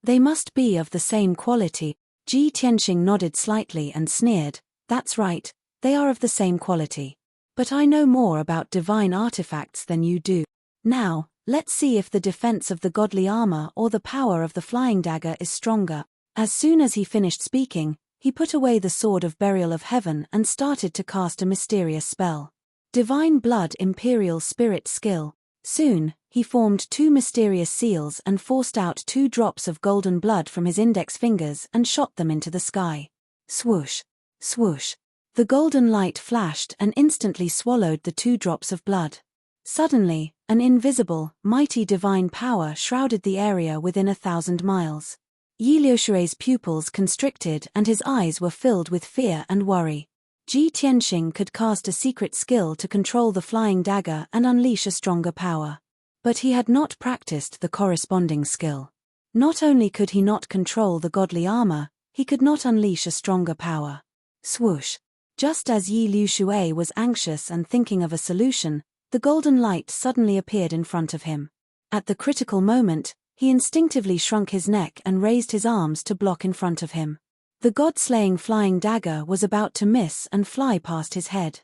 They must be of the same quality." Ji Tianxing nodded slightly and sneered, "That's right, they are of the same quality. But I know more about divine artifacts than you do. Now, let's see if the defense of the godly armor or the power of the flying dagger is stronger." As soon as he finished speaking, he put away the sword of burial of heaven and started to cast a mysterious spell. Divine blood imperial spirit skill. Soon, he formed 2 mysterious seals and forced out 2 drops of golden blood from his index fingers and shot them into the sky. Swoosh! Swoosh! The golden light flashed and instantly swallowed the 2 drops of blood. Suddenly, an invisible, mighty divine power shrouded the area within 1,000 miles. Yi Liushui's pupils constricted and his eyes were filled with fear and worry. Ji Tianxing could cast a secret skill to control the flying dagger and unleash a stronger power. But he had not practiced the corresponding skill. Not only could he not control the godly armor, he could not unleash a stronger power. Swoosh! Just as Yi Liushui was anxious and thinking of a solution, the golden light suddenly appeared in front of him. At the critical moment, he instinctively shrunk his neck and raised his arms to block in front of him. The god-slaying flying dagger was about to miss and fly past his head.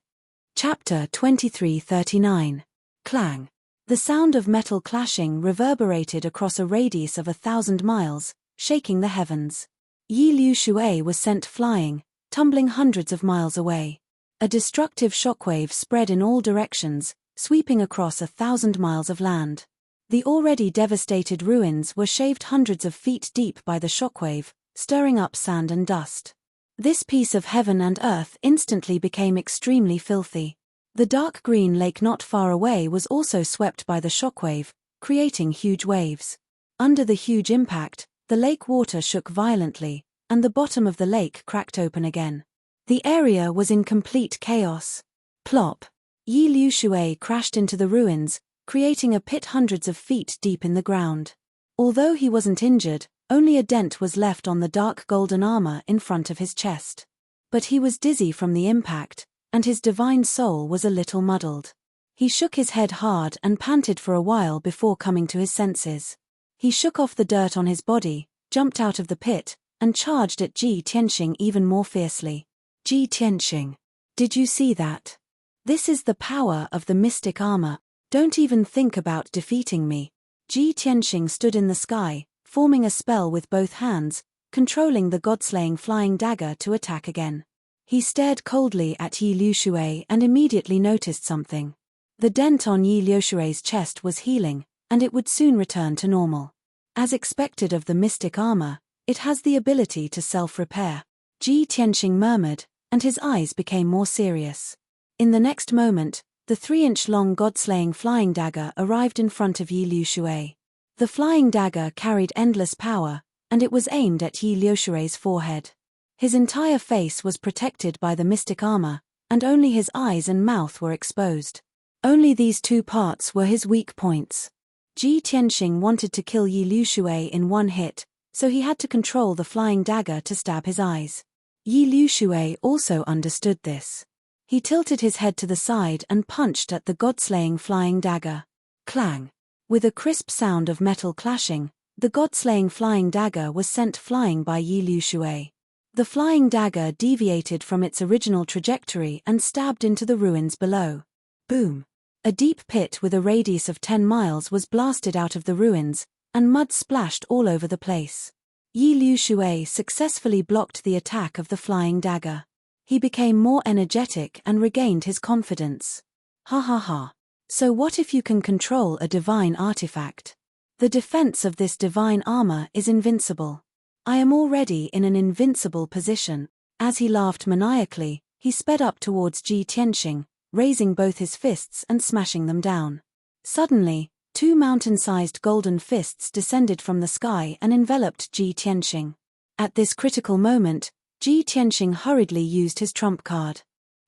Chapter 2339. Clang. The sound of metal clashing reverberated across a radius of 1,000 miles, shaking the heavens. Yi Liushui was sent flying, tumbling hundreds of miles away. A destructive shockwave spread in all directions, sweeping across 1,000 miles of land. The already devastated ruins were shaved hundreds of feet deep by the shockwave, stirring up sand and dust. This piece of heaven and earth instantly became extremely filthy. The dark green lake not far away was also swept by the shockwave, creating huge waves. Under the huge impact, the lake water shook violently, and the bottom of the lake cracked open again. The area was in complete chaos. Plop! Yi Liushui crashed into the ruins, creating a pit hundreds of feet deep in the ground. Although he wasn't injured, only a dent was left on the dark golden armor in front of his chest. But he was dizzy from the impact, and his divine soul was a little muddled. He shook his head hard and panted for a while before coming to his senses. He shook off the dirt on his body, jumped out of the pit, and charged at Ji Tianxing even more fiercely. Ji Tianxing, did you see that? This is the power of the mystic armor. Don't even think about defeating me. Ji Tianxing stood in the sky, forming a spell with both hands, controlling the god-slaying flying dagger to attack again. He stared coldly at Yi Liushui and immediately noticed something. The dent on Yi Liushui's chest was healing, and it would soon return to normal. As expected of the mystic armor, it has the ability to self-repair. Ji Tianxing murmured, and his eyes became more serious. In the next moment, the 3-inch-long god-slaying flying dagger arrived in front of Yi Liushui. The flying dagger carried endless power, and it was aimed at Yi Liushui's forehead. His entire face was protected by the mystic armor, and only his eyes and mouth were exposed. Only these two parts were his weak points. Ji Tianxing wanted to kill Yi Liushui in one hit, so he had to control the flying dagger to stab his eyes. Yi Liushui also understood this. He tilted his head to the side and punched at the god-slaying flying dagger. Clang! With a crisp sound of metal clashing, the god-slaying flying dagger was sent flying by Yi Liushui. The flying dagger deviated from its original trajectory and stabbed into the ruins below. Boom! A deep pit with a radius of 10 miles was blasted out of the ruins, and mud splashed all over the place. Yi Liushui successfully blocked the attack of the flying dagger. He became more energetic and regained his confidence. Ha ha ha. So what if you can control a divine artifact? The defense of this divine armor is invincible. I am already in an invincible position. As he laughed maniacally, he sped up towards Ji Tianxing, raising both his fists and smashing them down. Suddenly, 2 mountain-sized golden fists descended from the sky and enveloped Ji Tianxing. At this critical moment, Ji Tianxing hurriedly used his trump card.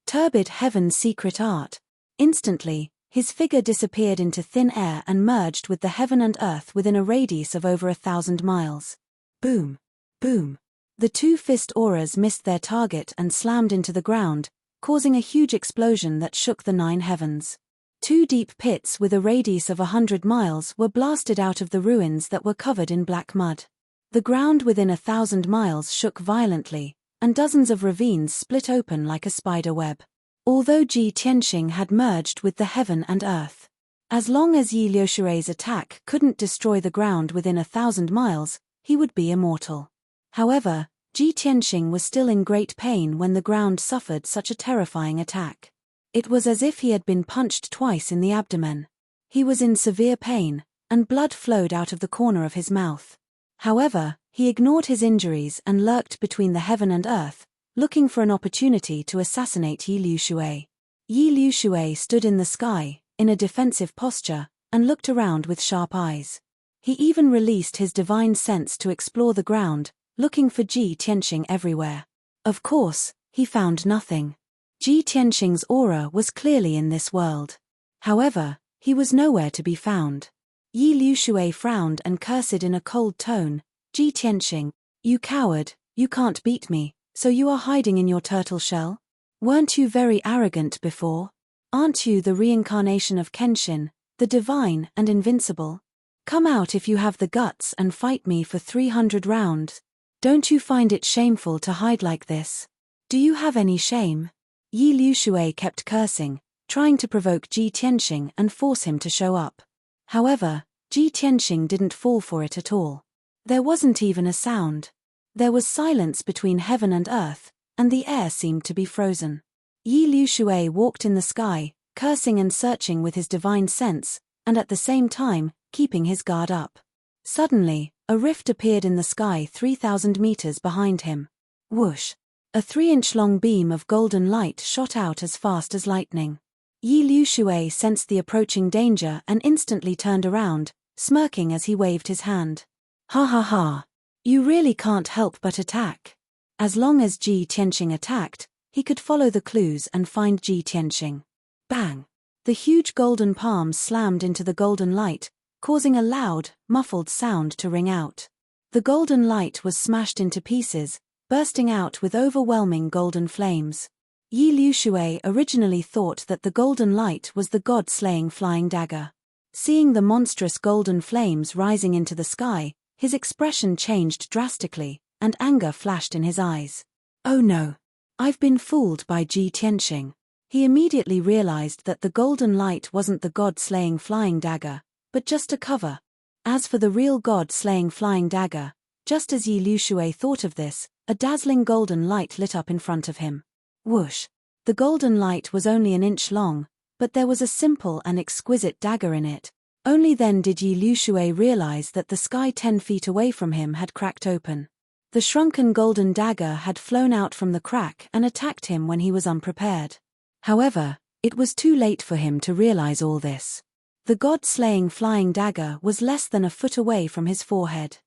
Turbid Heaven's secret art. Instantly, his figure disappeared into thin air and merged with the heaven and earth within a radius of over 1,000 miles. Boom! Boom! The 2 fist auras missed their target and slammed into the ground, causing a huge explosion that shook the 9 heavens. 2 deep pits with a radius of 100 miles were blasted out of the ruins that were covered in black mud. The ground within 1,000 miles shook violently, and dozens of ravines split open like a spider web. Although Ji Tianxing had merged with the heaven and earth. As long as Yi Liushui's attack couldn't destroy the ground within 1,000 miles, he would be immortal. However, Ji Tianxing was still in great pain when the ground suffered such a terrifying attack. It was as if he had been punched twice in the abdomen. He was in severe pain, and blood flowed out of the corner of his mouth. However, he ignored his injuries and lurked between the heaven and earth, looking for an opportunity to assassinate Yi Liushui. Yi Liushui stood in the sky, in a defensive posture, and looked around with sharp eyes. He even released his divine sense to explore the ground, looking for Ji Tianxing everywhere. Of course, he found nothing. Ji Tianxing's aura was clearly in this world. However, he was nowhere to be found. Yi Liushui frowned and cursed in a cold tone. Ji Tianxing, you coward, you can't beat me, so you are hiding in your turtle shell? Weren't you very arrogant before? Aren't you the reincarnation of Kenshin, the divine and invincible? Come out if you have the guts and fight me for 300 rounds. Don't you find it shameful to hide like this? Do you have any shame? Yi Liushui kept cursing, trying to provoke Ji Tianxing and force him to show up. However, Ji Tianxing didn't fall for it at all. There wasn't even a sound. There was silence between heaven and earth, and the air seemed to be frozen. Yi Liushui walked in the sky, cursing and searching with his divine sense, and at the same time, keeping his guard up. Suddenly, a rift appeared in the sky 3,000 meters behind him. Whoosh! A 3-inch-long beam of golden light shot out as fast as lightning. Yi Liushui sensed the approaching danger and instantly turned around, smirking as he waved his hand. Ha ha ha! You really can't help but attack. As long as Ji Tianxing attacked, he could follow the clues and find Ji Tianxing. Bang! The huge golden palms slammed into the golden light, causing a loud, muffled sound to ring out. The golden light was smashed into pieces, bursting out with overwhelming golden flames. Yi Liushui originally thought that the golden light was the god-slaying flying dagger. Seeing the monstrous golden flames rising into the sky, his expression changed drastically, and anger flashed in his eyes. Oh no! I've been fooled by Ji Tianxing. He immediately realized that the golden light wasn't the god-slaying flying dagger, but just a cover. As for the real god-slaying flying dagger, just as Yi Liushui thought of this, a dazzling golden light lit up in front of him. Whoosh! The golden light was only an inch long, but there was a simple and exquisite dagger in it. Only then did Yi Liushui realize that the sky 10 feet away from him had cracked open. The shrunken golden dagger had flown out from the crack and attacked him when he was unprepared. However, it was too late for him to realize all this. The god-slaying flying dagger was less than a foot away from his forehead.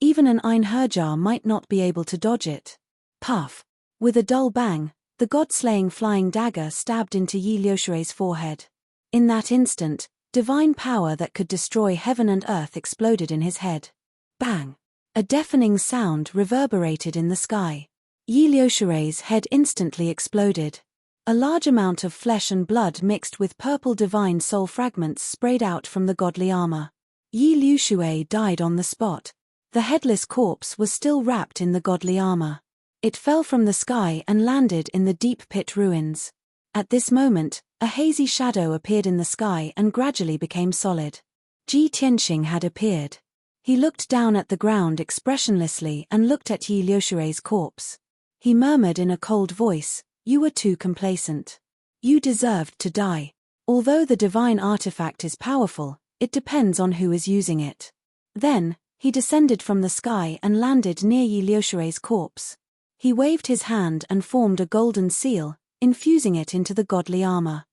Even an Einherjar might not be able to dodge it. Puff! With a dull bang, the god-slaying flying dagger stabbed into Yi Liushui's forehead. In that instant, divine power that could destroy heaven and earth exploded in his head. Bang! A deafening sound reverberated in the sky. Yi Liushui's head instantly exploded. A large amount of flesh and blood mixed with purple divine soul fragments sprayed out from the godly armor. Yi Liushui died on the spot. The headless corpse was still wrapped in the godly armor. It fell from the sky and landed in the deep pit ruins. At this moment, a hazy shadow appeared in the sky and gradually became solid. Ji Tianxing had appeared. He looked down at the ground expressionlessly and looked at Yi Liushui's corpse. He murmured in a cold voice, "You were too complacent. You deserved to die. Although the divine artifact is powerful, it depends on who is using it." Then, he descended from the sky and landed near Yi Liushui's corpse. He waved his hand and formed a golden seal, infusing it into the godly armor.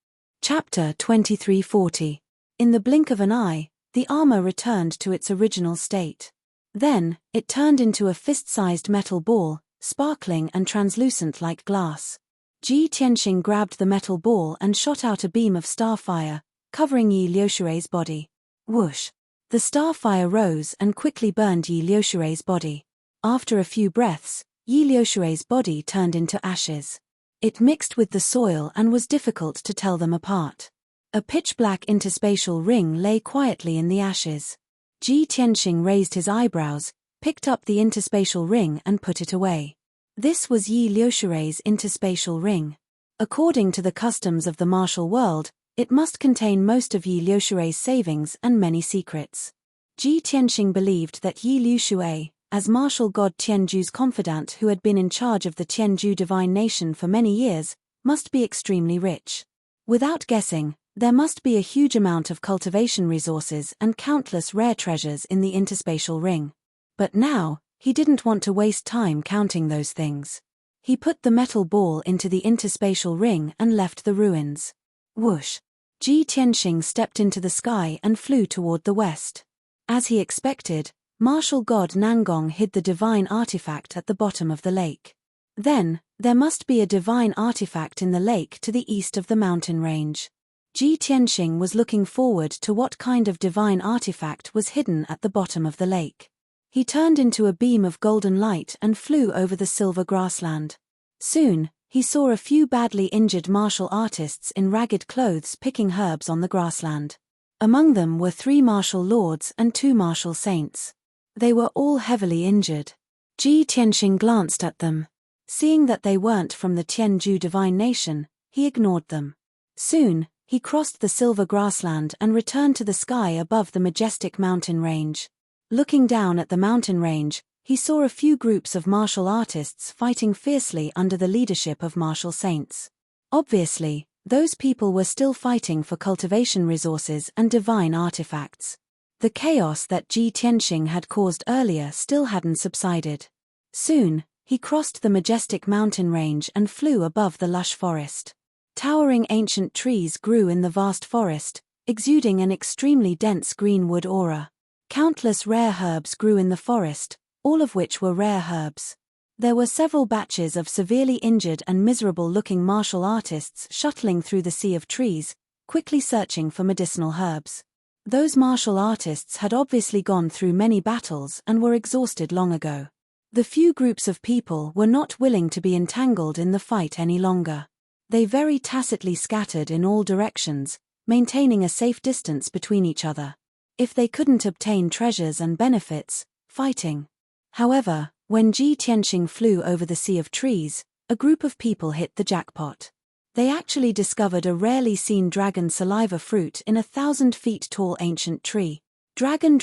Chapter 2340. In the blink of an eye, the armor returned to its original state. Then, it turned into a fist-sized metal ball, sparkling and translucent like glass. Ji Tianxing grabbed the metal ball and shot out a beam of starfire, covering Yi Liushui's body. Whoosh! The starfire rose and quickly burned Yi Liushui's body. After a few breaths, Yi Liushui's body turned into ashes. It mixed with the soil and was difficult to tell them apart. A pitch-black interspatial ring lay quietly in the ashes. Ji Tianxing raised his eyebrows, picked up the interspatial ring and put it away. This was Yi Liushui's interspatial ring. According to the customs of the martial world, it must contain most of Yi Liushui's savings and many secrets. Ji Tianxing believed that Yi Liushui, as martial god Tianju's confidant who had been in charge of the Tianju divine nation for many years, must be extremely rich. Without guessing, there must be a huge amount of cultivation resources and countless rare treasures in the interspatial ring. But now, he didn't want to waste time counting those things. He put the metal ball into the interspatial ring and left the ruins. Whoosh! Ji Tianxing stepped into the sky and flew toward the west. As he expected, martial god Nangong hid the divine artifact at the bottom of the lake. Then, there must be a divine artifact in the lake to the east of the mountain range. Ji Tianxing was looking forward to what kind of divine artifact was hidden at the bottom of the lake. He turned into a beam of golden light and flew over the silver grassland. Soon, he saw a few badly injured martial artists in ragged clothes picking herbs on the grassland. Among them were 3 martial lords and 2 martial saints. They were all heavily injured. Ji Tianxing glanced at them. Seeing that they weren't from the Tianju divine nation, he ignored them. Soon, he crossed the silver grassland and returned to the sky above the majestic mountain range. Looking down at the mountain range, he saw a few groups of martial artists fighting fiercely under the leadership of martial saints. Obviously, those people were still fighting for cultivation resources and divine artifacts. The chaos that Ji Tianxing had caused earlier still hadn't subsided. Soon, he crossed the majestic mountain range and flew above the lush forest. Towering ancient trees grew in the vast forest, exuding an extremely dense green wood aura. Countless rare herbs grew in the forest, all of which were rare herbs. There were several batches of severely injured and miserable-looking martial artists shuttling through the sea of trees, quickly searching for medicinal herbs. Those martial artists had obviously gone through many battles and were exhausted long ago. The few groups of people were not willing to be entangled in the fight any longer. They very tacitly scattered in all directions, maintaining a safe distance between each other. If they couldn't obtain treasures and benefits, fighting. However, when Ji Tianxing flew over the sea of trees, a group of people hit the jackpot. They actually discovered a rarely seen dragon saliva fruit in a 1,000 feet tall ancient tree. Dragon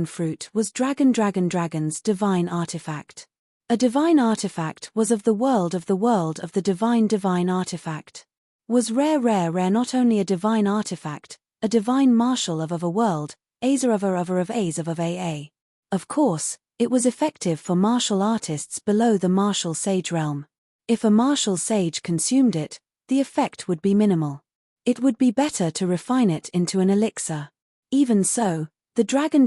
fruit was dragon's divine artifact. A divine artifact was of the world of the divine artifact. Was rare not only a divine artifact, a divine marshal of a world, Azer of AA. Of course, it was effective for martial artists below the martial sage realm. If a martial sage consumed it, the effect would be minimal. It would be better to refine it into an elixir. Even so, the dragon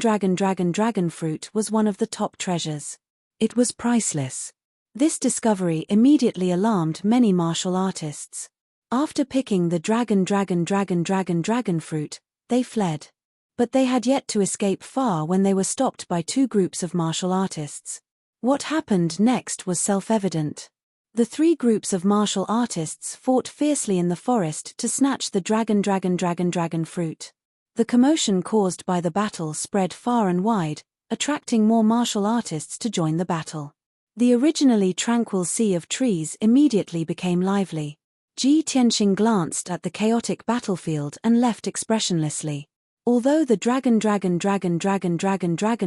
fruit was one of the top treasures. It was priceless. This discovery immediately alarmed many martial artists. After picking the dragon fruit, they fled. But they had yet to escape far when they were stopped by two groups of martial artists. What happened next was self-evident. The three groups of martial artists fought fiercely in the forest to snatch the dragon fruit. The commotion caused by the battle spread far and wide, attracting more martial artists to join the battle. The originally tranquil sea of trees immediately became lively. Ji Tianxing glanced at the chaotic battlefield and left expressionlessly. Although the dragon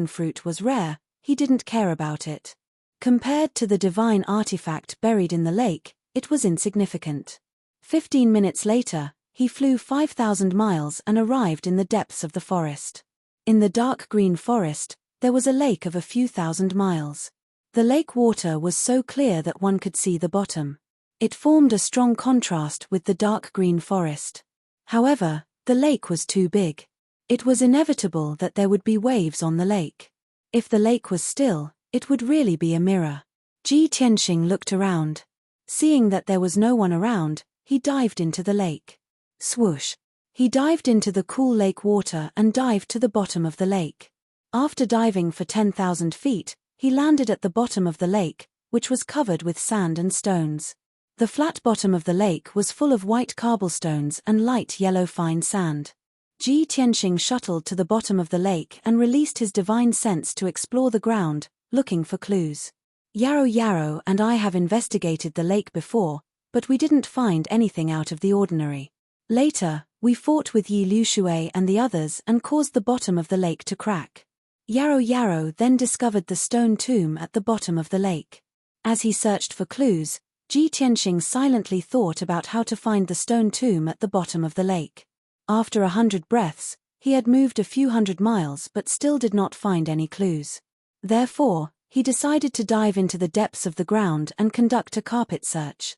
fruit was rare, he didn't care about it. Compared to the divine artifact buried in the lake, it was insignificant. 15 minutes later, he flew 5,000 miles and arrived in the depths of the forest. In the dark green forest, there was a lake of a few thousand miles. The lake water was so clear that one could see the bottom. It formed a strong contrast with the dark green forest. However, the lake was too big. It was inevitable that there would be waves on the lake. If the lake was still, it would really be a mirror. Ji Tianxing looked around. Seeing that there was no one around, he dived into the lake. Swoosh! He dived into the cool lake water and dived to the bottom of the lake. After diving for 10,000 feet, he landed at the bottom of the lake, which was covered with sand and stones. The flat bottom of the lake was full of white cobblestones and light yellow fine sand. Ji Tianxing shuttled to the bottom of the lake and released his divine sense to explore the ground, looking for clues. Yarrow and I have investigated the lake before, but we didn't find anything out of the ordinary. Later, we fought with Yi Liushui and the others and caused the bottom of the lake to crack. Yarrow then discovered the stone tomb at the bottom of the lake. As he searched for clues, Ji Tianxing silently thought about how to find the stone tomb at the bottom of the lake. After 100 breaths, he had moved a few hundred miles but still did not find any clues. Therefore, he decided to dive into the depths of the ground and conduct a carpet search.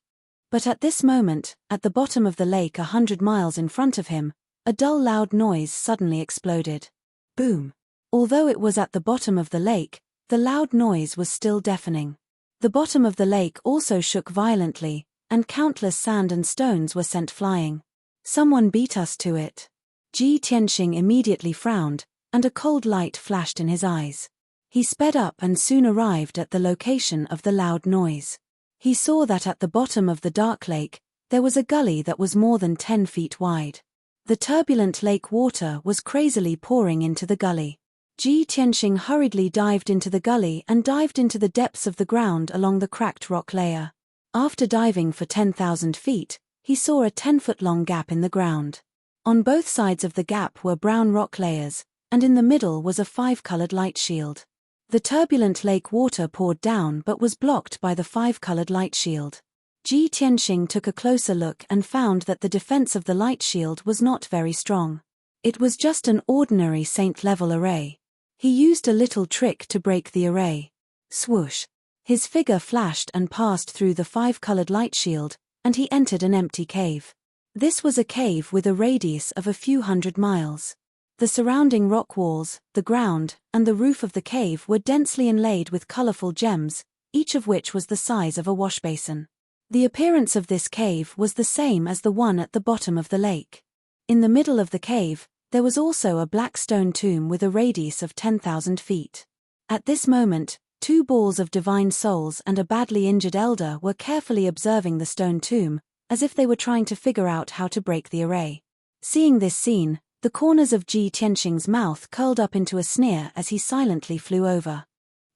But at this moment, at the bottom of the lake 100 miles in front of him, a dull loud noise suddenly exploded. Boom! Although it was at the bottom of the lake, the loud noise was still deafening. The bottom of the lake also shook violently, and countless sand and stones were sent flying. Someone beat us to it. Ji Tianxing immediately frowned, and a cold light flashed in his eyes. He sped up and soon arrived at the location of the loud noise. He saw that at the bottom of the dark lake, there was a gully that was more than 10 feet wide. The turbulent lake water was crazily pouring into the gully. Ji Tianxing hurriedly dived into the gully and dived into the depths of the ground along the cracked rock layer. After diving for 10,000 feet, he saw a 10-foot-long gap in the ground. On both sides of the gap were brown rock layers, and in the middle was a 5-colored light shield. The turbulent lake water poured down but was blocked by the 5-colored light shield. Ji Tianxing took a closer look and found that the defense of the light shield was not very strong. It was just an ordinary saint-level array. He used a little trick to break the array. Swoosh! His figure flashed and passed through the 5-colored light shield, and he entered an empty cave. This was a cave with a radius of a few hundred miles. The surrounding rock walls, the ground, and the roof of the cave were densely inlaid with colorful gems, each of which was the size of a washbasin. The appearance of this cave was the same as the one at the bottom of the lake. In the middle of the cave, there was also a black stone tomb with a radius of 10,000 feet. At this moment, 2 balls of divine souls and a badly injured elder were carefully observing the stone tomb, as if they were trying to figure out how to break the array. Seeing this scene, the corners of Ji Tianxing's mouth curled up into a sneer as he silently flew over.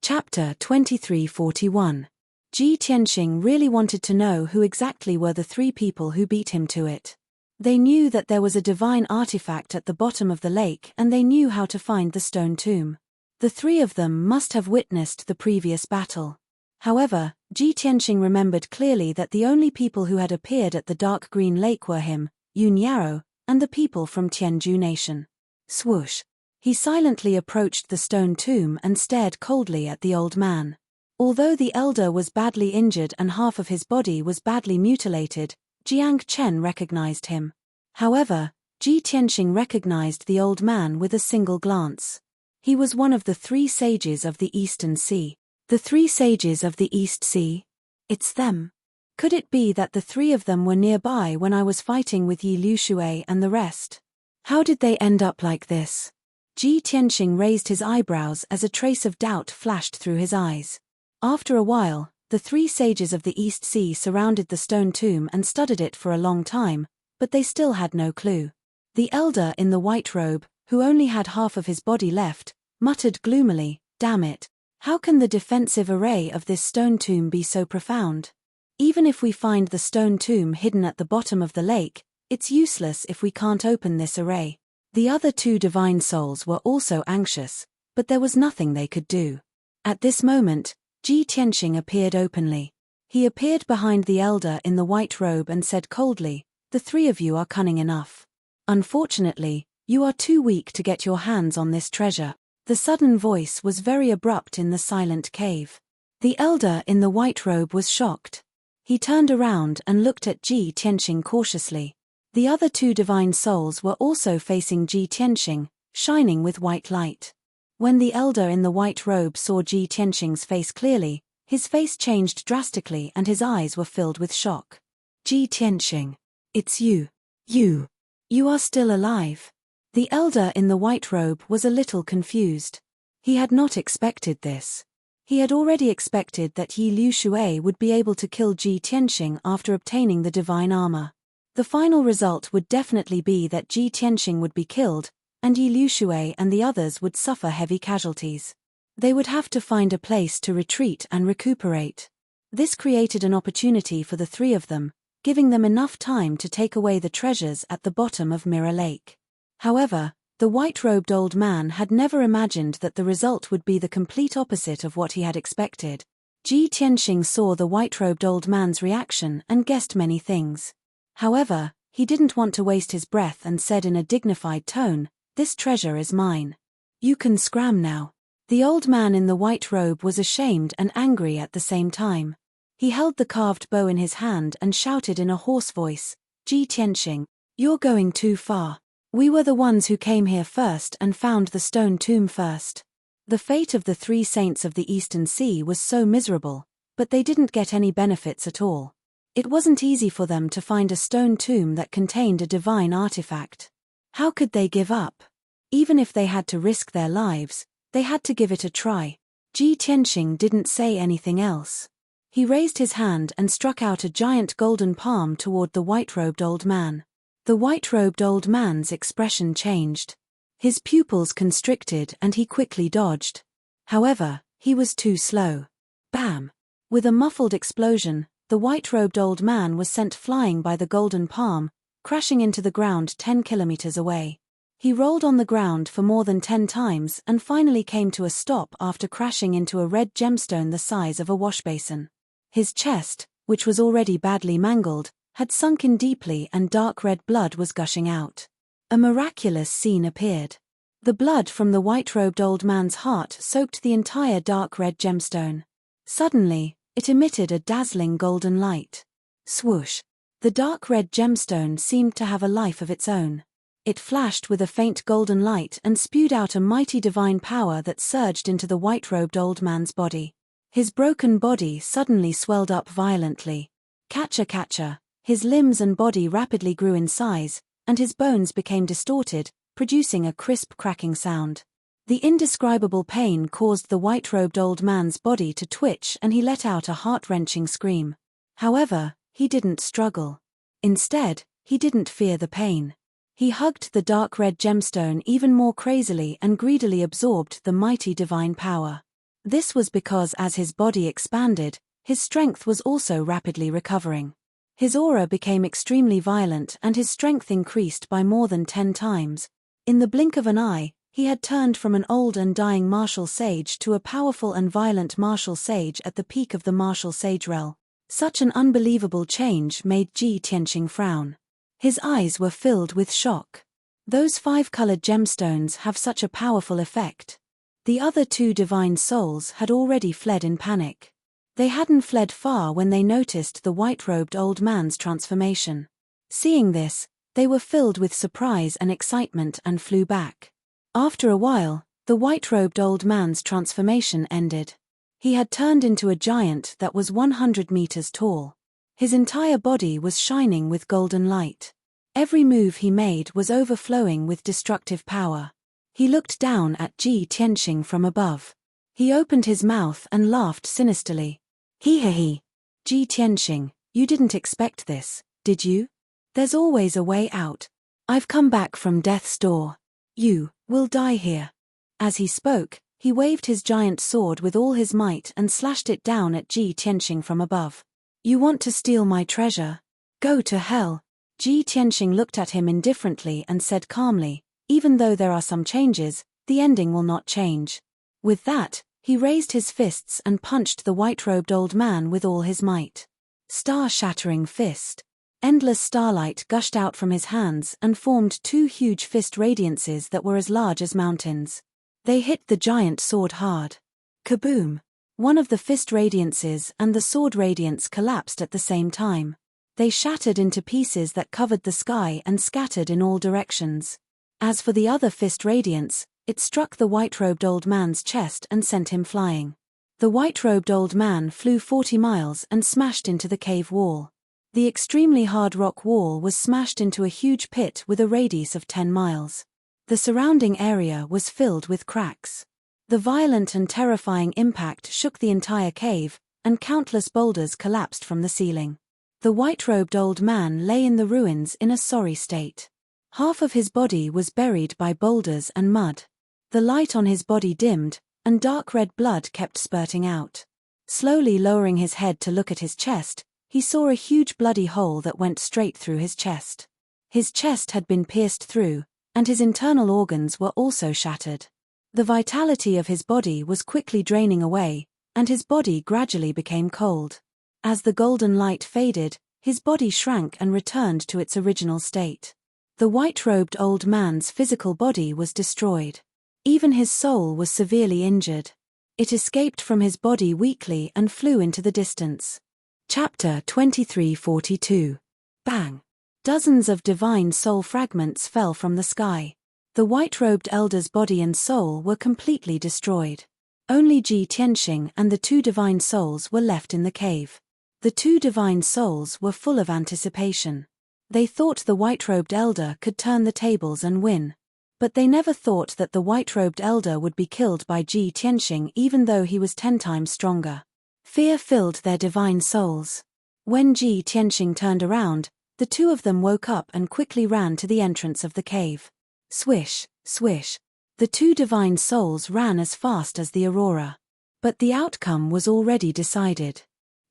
Chapter 2341. Ji Tianxing really wanted to know who exactly were the 3 people who beat him to it. They knew that there was a divine artifact at the bottom of the lake and they knew how to find the stone tomb. The 3 of them must have witnessed the previous battle. However, Ji Tianxing remembered clearly that the only people who had appeared at the dark green lake were him, Yun Yaro, and the people from Tianju Nation. Swoosh! He silently approached the stone tomb and stared coldly at the old man. Although the elder was badly injured and half of his body was badly mutilated, Jiang Chen recognized him. However, Ji Tianxing recognized the old man with a single glance. He was one of the 3 sages of the Eastern Sea. The 3 sages of the East Sea? It's them. Could it be that the 3 of them were nearby when I was fighting with Yi Liushui and the rest? How did they end up like this? Ji Tianxing raised his eyebrows as a trace of doubt flashed through his eyes. After a while, the 3 sages of the East Sea surrounded the stone tomb and studied it for a long time, but they still had no clue. The elder in the white robe, who only had half of his body left, muttered gloomily, "Damn it. How can the defensive array of this stone tomb be so profound? Even if we find the stone tomb hidden at the bottom of the lake, it's useless if we can't open this array." The other 2 divine souls were also anxious, but there was nothing they could do. At this moment, Ji Tianxing appeared openly. He appeared behind the elder in the white robe and said coldly, "The 3 of you are cunning enough. Unfortunately, you are too weak to get your hands on this treasure." The sudden voice was very abrupt in the silent cave. The elder in the white robe was shocked. He turned around and looked at Ji Tianxing cautiously. The other 2 divine souls were also facing Ji Tianxing, shining with white light. When the elder in the white robe saw Ji Tianxing's face clearly, his face changed drastically and his eyes were filled with shock. "Ji Tianxing. It's you. You are still alive." The elder in the white robe was a little confused. He had not expected this. He had already expected that Yi Liushui would be able to kill Ji Tianxing after obtaining the divine armor. The final result would definitely be that Ji Tianxing would be killed, and Yi Liushui and the others would suffer heavy casualties. They would have to find a place to retreat and recuperate. This created an opportunity for the 3 of them, giving them enough time to take away the treasures at the bottom of Mirror Lake. However, the white-robed old man had never imagined that the result would be the complete opposite of what he had expected. Ji Tianxing saw the white-robed old man's reaction and guessed many things. However, he didn't want to waste his breath and said in a dignified tone, "This treasure is mine. You can scram now." The old man in the white robe was ashamed and angry at the same time. He held the carved bow in his hand and shouted in a hoarse voice, "Ji Tianxing, you're going too far. We were the ones who came here first and found the stone tomb first." The fate of the 3 saints of the Eastern Sea was so miserable, but they didn't get any benefits at all. It wasn't easy for them to find a stone tomb that contained a divine artifact. How could they give up? Even if they had to risk their lives, they had to give it a try. Ji Tianxing didn't say anything else. He raised his hand and struck out a giant golden palm toward the white-robed old man. The white-robed old man's expression changed. His pupils constricted and he quickly dodged. However, he was too slow. Bam! With a muffled explosion, the white-robed old man was sent flying by the golden palm, crashing into the ground 10 kilometers away. He rolled on the ground for more than 10 times and finally came to a stop after crashing into a red gemstone the size of a washbasin. His chest, which was already badly mangled, had sunk in deeply and dark red blood was gushing out. A miraculous scene appeared. The blood from the white-robed old man's heart soaked the entire dark red gemstone. Suddenly, it emitted a dazzling golden light. Swoosh! The dark red gemstone seemed to have a life of its own. It flashed with a faint golden light and spewed out a mighty divine power that surged into the white-robed old man's body. His broken body suddenly swelled up violently. Catcher, catcher, his limbs and body rapidly grew in size, and his bones became distorted, producing a crisp cracking sound. The indescribable pain caused the white-robed old man's body to twitch and he let out a heart-wrenching scream. However, he didn't struggle. Instead, he didn't fear the pain. He hugged the dark red gemstone even more crazily and greedily absorbed the mighty divine power. This was because as his body expanded, his strength was also rapidly recovering. His aura became extremely violent and his strength increased by more than 10 times. In the blink of an eye, he had turned from an old and dying martial sage to a powerful and violent martial sage at the peak of the martial sage realm. Such an unbelievable change made Ji Tianqing frown. His eyes were filled with shock. Those 5-colored gemstones have such a powerful effect. The other 2 divine souls had already fled in panic. They hadn't fled far when they noticed the white-robed old man's transformation. Seeing this, they were filled with surprise and excitement and flew back. After a while, the white-robed old man's transformation ended. He had turned into a giant that was 100 meters tall. His entire body was shining with golden light. Every move he made was overflowing with destructive power. He looked down at Ji Tianqing from above. He opened his mouth and laughed sinisterly. He. Ji Tianqing, you didn't expect this, did you? There's always a way out. I've come back from death's door. You will die here. As he spoke, he waved his giant sword with all his might and slashed it down at Ji Tianqing from above. You want to steal my treasure? Go to hell. Ji Tianqing looked at him indifferently and said calmly, even though there are some changes, the ending will not change. With that, he raised his fists and punched the white-robed old man with all his might. Star-shattering fist. Endless starlight gushed out from his hands and formed 2 huge fist radiances that were as large as mountains. They hit the giant sword hard. Kaboom! One of the fist radiances and the sword radiance collapsed at the same time. They shattered into pieces that covered the sky and scattered in all directions. As for the other fist radiance, it struck the white-robed old man's chest and sent him flying. The white-robed old man flew 40 miles and smashed into the cave wall. The extremely hard rock wall was smashed into a huge pit with a radius of 10 miles. The surrounding area was filled with cracks. The violent and terrifying impact shook the entire cave, and countless boulders collapsed from the ceiling. The white-robed old man lay in the ruins in a sorry state. Half of his body was buried by boulders and mud. The light on his body dimmed, and dark red blood kept spurting out. Slowly lowering his head to look at his chest, he saw a huge bloody hole that went straight through his chest. His chest had been pierced through, and his internal organs were also shattered. The vitality of his body was quickly draining away, and his body gradually became cold. As the golden light faded, his body shrank and returned to its original state. The white-robed old man's physical body was destroyed. Even his soul was severely injured. It escaped from his body weakly and flew into the distance. Chapter 2342. Bang! Dozens of divine soul fragments fell from the sky. The white-robed elder's body and soul were completely destroyed. Only Ji Tianqing and the 2 divine souls were left in the cave. The 2 divine souls were full of anticipation. They thought the white-robed elder could turn the tables and win. But they never thought that the white-robed elder would be killed by Ji Tianqing even though he was 10 times stronger. Fear filled their divine souls. When Ji Tianqing turned around, the 2 of them woke up and quickly ran to the entrance of the cave. Swish, swish. The 2 divine souls ran as fast as the aurora. But the outcome was already decided.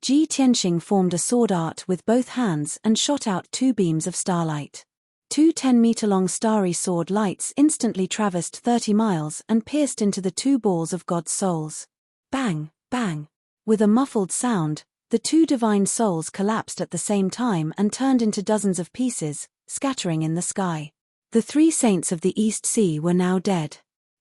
Ji Tianqing formed a sword art with both hands and shot out 2 beams of starlight. 2 10-meter-long starry sword lights instantly traversed 30 miles and pierced into the 2 balls of God's souls. Bang, bang. With a muffled sound, the 2 divine souls collapsed at the same time and turned into dozens of pieces, scattering in the sky. The 3 saints of the East Sea were now dead.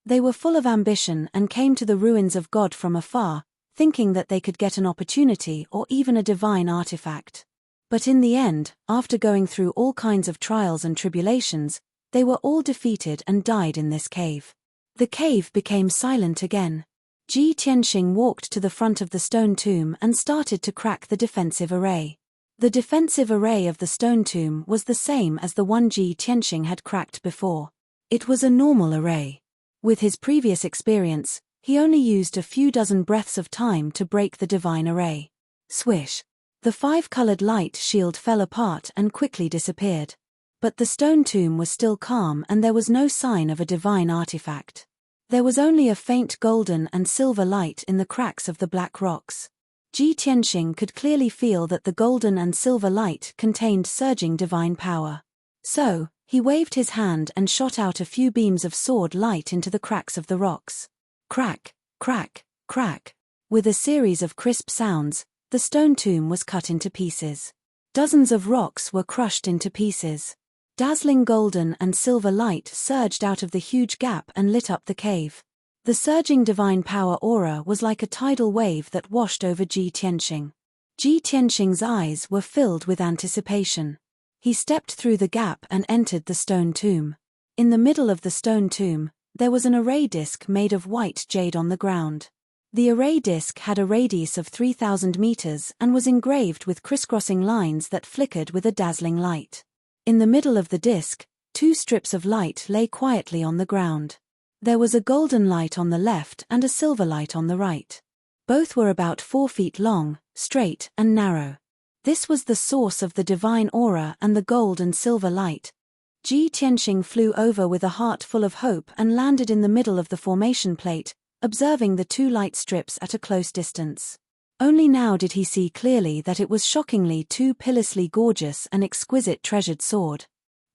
They were full of ambition and came to the ruins of God from afar, thinking that they could get an opportunity or even a divine artifact. But in the end, after going through all kinds of trials and tribulations, they were all defeated and died in this cave. The cave became silent again. Ji Tianqing walked to the front of the stone tomb and started to crack the defensive array. The defensive array of the stone tomb was the same as the one Ji Tianxing had cracked before. It was a normal array. With his previous experience, he only used a few dozen breaths of time to break the divine array. Swish! The five-colored light shield fell apart and quickly disappeared. But the stone tomb was still calm and there was no sign of a divine artifact. There was only a faint golden and silver light in the cracks of the black rocks. Ji Tianxing could clearly feel that the golden and silver light contained surging divine power. So, he waved his hand and shot out a few beams of sword light into the cracks of the rocks. Crack, crack, crack. With a series of crisp sounds, the stone tomb was cut into pieces. Dozens of rocks were crushed into pieces. Dazzling golden and silver light surged out of the huge gap and lit up the cave. The surging divine power aura was like a tidal wave that washed over Ji Tianxing. Ji Tianxing's eyes were filled with anticipation. He stepped through the gap and entered the stone tomb. In the middle of the stone tomb, there was an array disc made of white jade on the ground. The array disc had a radius of 3,000 meters and was engraved with crisscrossing lines that flickered with a dazzling light. In the middle of the disc, two strips of light lay quietly on the ground. There was a golden light on the left and a silver light on the right. Both were about 4 feet long, straight and narrow. This was the source of the divine aura and the gold and silver light. Ji Tianxing flew over with a heart full of hope and landed in the middle of the formation plate, observing the two light strips at a close distance. Only now did he see clearly that it was shockingly too pitilessly gorgeous and exquisite treasured sword.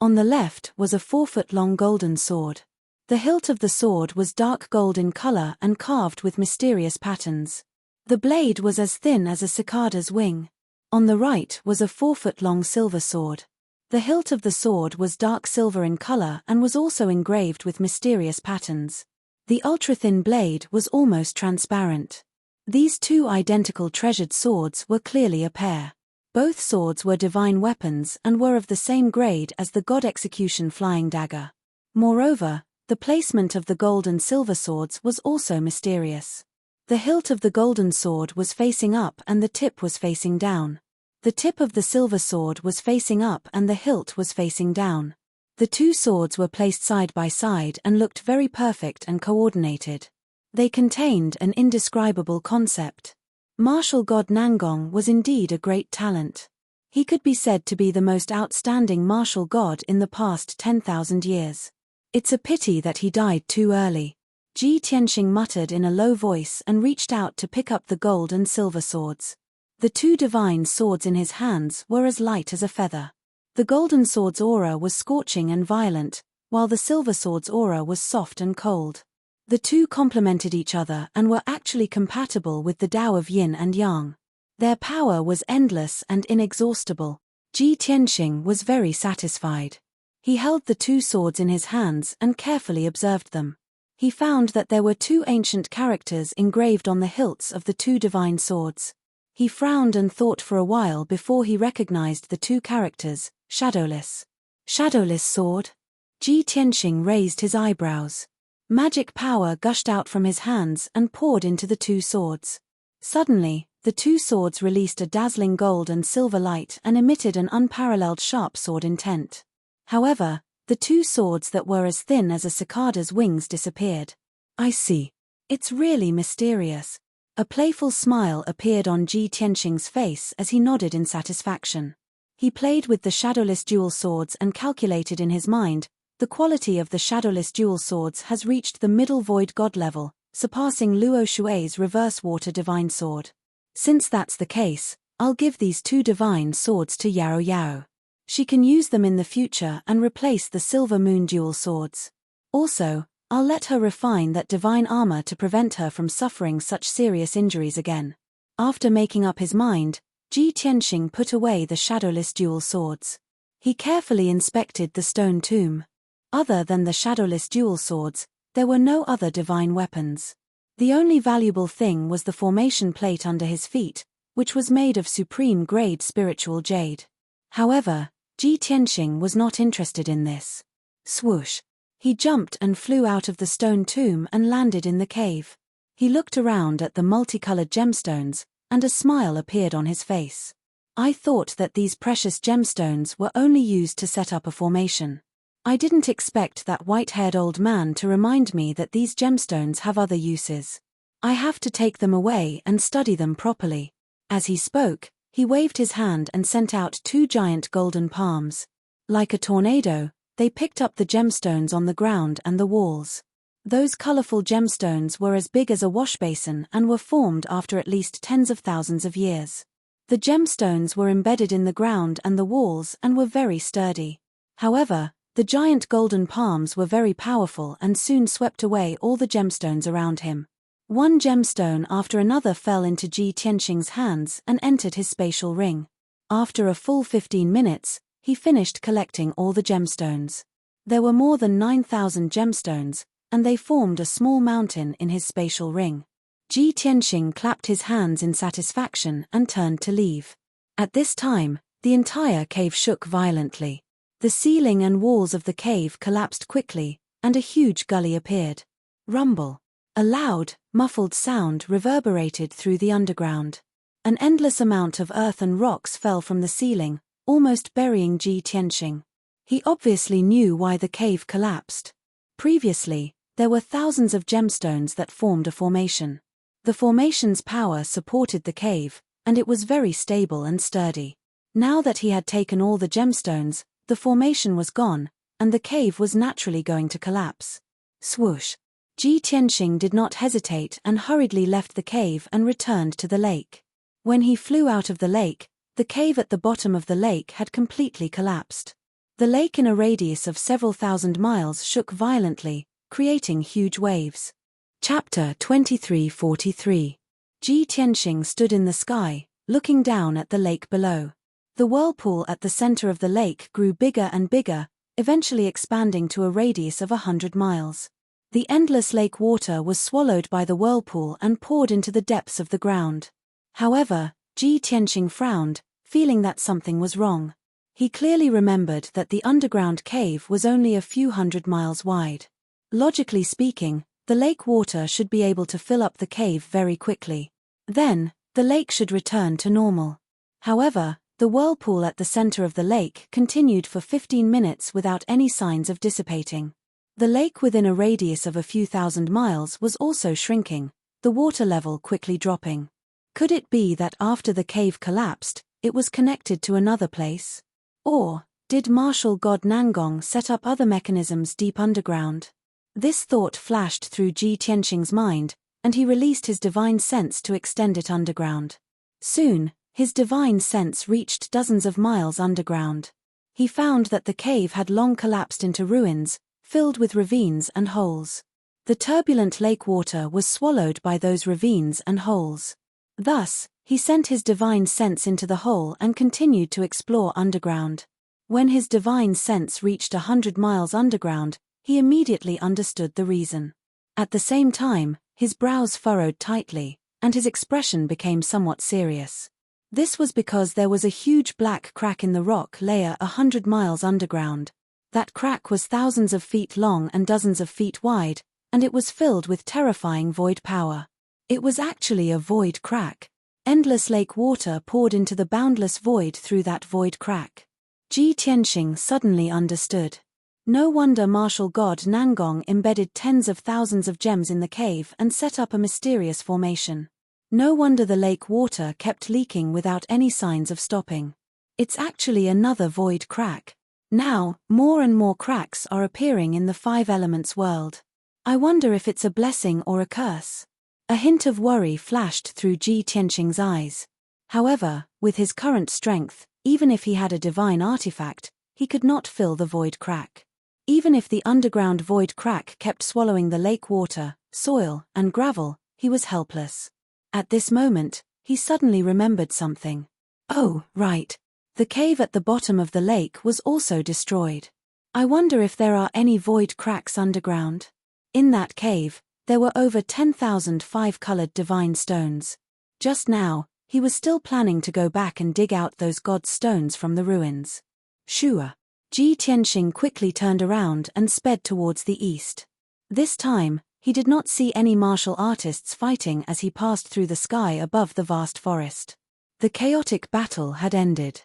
On the left was a 4-foot-long golden sword. The hilt of the sword was dark gold in color and carved with mysterious patterns. The blade was as thin as a cicada's wing. On the right was a 4-foot-long silver sword. The hilt of the sword was dark silver in color and was also engraved with mysterious patterns. The ultra-thin blade was almost transparent. These two identical treasured swords were clearly a pair. Both swords were divine weapons and were of the same grade as the God Execution flying dagger. Moreover, the placement of the gold and silver swords was also mysterious. The hilt of the golden sword was facing up and the tip was facing down. The tip of the silver sword was facing up and the hilt was facing down. The two swords were placed side by side and looked very perfect and coordinated. They contained an indescribable concept. Martial god Nangong was indeed a great talent. He could be said to be the most outstanding martial god in the past 10,000 years. It's a pity that he died too early. Ji Tianxing muttered in a low voice and reached out to pick up the gold and silver swords. The two divine swords in his hands were as light as a feather. The golden sword's aura was scorching and violent, while the silver sword's aura was soft and cold. The two complemented each other and were actually compatible with the Tao of Yin and Yang. Their power was endless and inexhaustible. Ji Tianxing was very satisfied. He held the two swords in his hands and carefully observed them. He found that there were two ancient characters engraved on the hilts of the two divine swords. He frowned and thought for a while before he recognized the two characters, shadowless. Shadowless sword? Ji Tianxing raised his eyebrows. Magic power gushed out from his hands and poured into the two swords. Suddenly, the two swords released a dazzling gold and silver light and emitted an unparalleled sharp sword intent. However, the two swords that were as thin as a cicada's wings disappeared. I see. It's really mysterious. A playful smile appeared on Ji Tianxing's face as he nodded in satisfaction. He played with the shadowless dual swords and calculated in his mind, the quality of the shadowless dual swords has reached the middle void god level, surpassing Luo Shui's reverse water divine sword. Since that's the case, I'll give these two divine swords to Yao Yao. She can use them in the future and replace the silver moon dual swords. Also, I'll let her refine that divine armor to prevent her from suffering such serious injuries again. After making up his mind, Ji Tianxing put away the shadowless dual swords. He carefully inspected the stone tomb. Other than the shadowless dual swords, there were no other divine weapons. The only valuable thing was the formation plate under his feet, which was made of supreme-grade spiritual jade. However, Ji Tianxing was not interested in this. Swoosh! He jumped and flew out of the stone tomb and landed in the cave. He looked around at the multicolored gemstones, and a smile appeared on his face. I thought that these precious gemstones were only used to set up a formation. I didn't expect that white-haired old man to remind me that these gemstones have other uses. I have to take them away and study them properly." As he spoke, he waved his hand and sent out 2 giant golden palms. Like a tornado, they picked up the gemstones on the ground and the walls. Those colorful gemstones were as big as a washbasin and were formed after at least tens of thousands of years. The gemstones were embedded in the ground and the walls and were very sturdy. However, the giant golden palms were very powerful and soon swept away all the gemstones around him. One gemstone after another fell into Ji Tianqing's hands and entered his spatial ring. After a full 15 minutes, he finished collecting all the gemstones. There were more than 9,000 gemstones, and they formed a small mountain in his spatial ring. Ji Tianqing clapped his hands in satisfaction and turned to leave. At this time, the entire cave shook violently. The ceiling and walls of the cave collapsed quickly, and a huge gully appeared. Rumble. A loud, muffled sound reverberated through the underground. An endless amount of earth and rocks fell from the ceiling, almost burying Ji Tianqing. He obviously knew why the cave collapsed. Previously, there were thousands of gemstones that formed a formation. The formation's power supported the cave, and it was very stable and sturdy. Now that he had taken all the gemstones, the formation was gone, and the cave was naturally going to collapse. Swoosh! Ji Tianqing did not hesitate and hurriedly left the cave and returned to the lake. When he flew out of the lake, the cave at the bottom of the lake had completely collapsed. The lake in a radius of several thousand miles shook violently, creating huge waves. Chapter 2343. Ji Tianqing stood in the sky, looking down at the lake below. The whirlpool at the center of the lake grew bigger and bigger, eventually expanding to a radius of 100 miles. The endless lake water was swallowed by the whirlpool and poured into the depths of the ground. However, Ji Tianqing frowned, feeling that something was wrong. He clearly remembered that the underground cave was only a few hundred miles wide. Logically speaking, the lake water should be able to fill up the cave very quickly. Then, the lake should return to normal. However, the whirlpool at the center of the lake continued for 15 minutes without any signs of dissipating. The lake within a radius of a few thousand miles was also shrinking, the water level quickly dropping. Could it be that after the cave collapsed, it was connected to another place? Or, did martial god Nangong set up other mechanisms deep underground? This thought flashed through Ji Tianqing's mind, and he released his divine sense to extend it underground. Soon, his divine sense reached dozens of miles underground. He found that the cave had long collapsed into ruins, filled with ravines and holes. The turbulent lake water was swallowed by those ravines and holes. Thus, he sent his divine sense into the hole and continued to explore underground. When his divine sense reached 100 miles underground, he immediately understood the reason. At the same time, his brows furrowed tightly, and his expression became somewhat serious. This was because there was a huge black crack in the rock layer 100 miles underground. That crack was thousands of feet long and dozens of feet wide, and it was filled with terrifying void power. It was actually a void crack. Endless lake water poured into the boundless void through that void crack. Ji Tianqing suddenly understood. No wonder martial god Nangong embedded tens of thousands of gems in the cave and set up a mysterious formation. No wonder the lake water kept leaking without any signs of stopping. It's actually another void crack. Now, more and more cracks are appearing in the 5 elements world. I wonder if it's a blessing or a curse. A hint of worry flashed through Ji Tianqing's eyes. However, with his current strength, even if he had a divine artifact, he could not fill the void crack. Even if the underground void crack kept swallowing the lake water, soil, and gravel, he was helpless. At this moment, he suddenly remembered something. Oh, right. The cave at the bottom of the lake was also destroyed. I wonder if there are any void cracks underground. In that cave, there were over 10,000 5-colored divine stones. Just now, he was still planning to go back and dig out those god stones from the ruins. Shua. Ji Tianqing quickly turned around and sped towards the east. This time, he did not see any martial artists fighting as he passed through the sky above the vast forest. The chaotic battle had ended.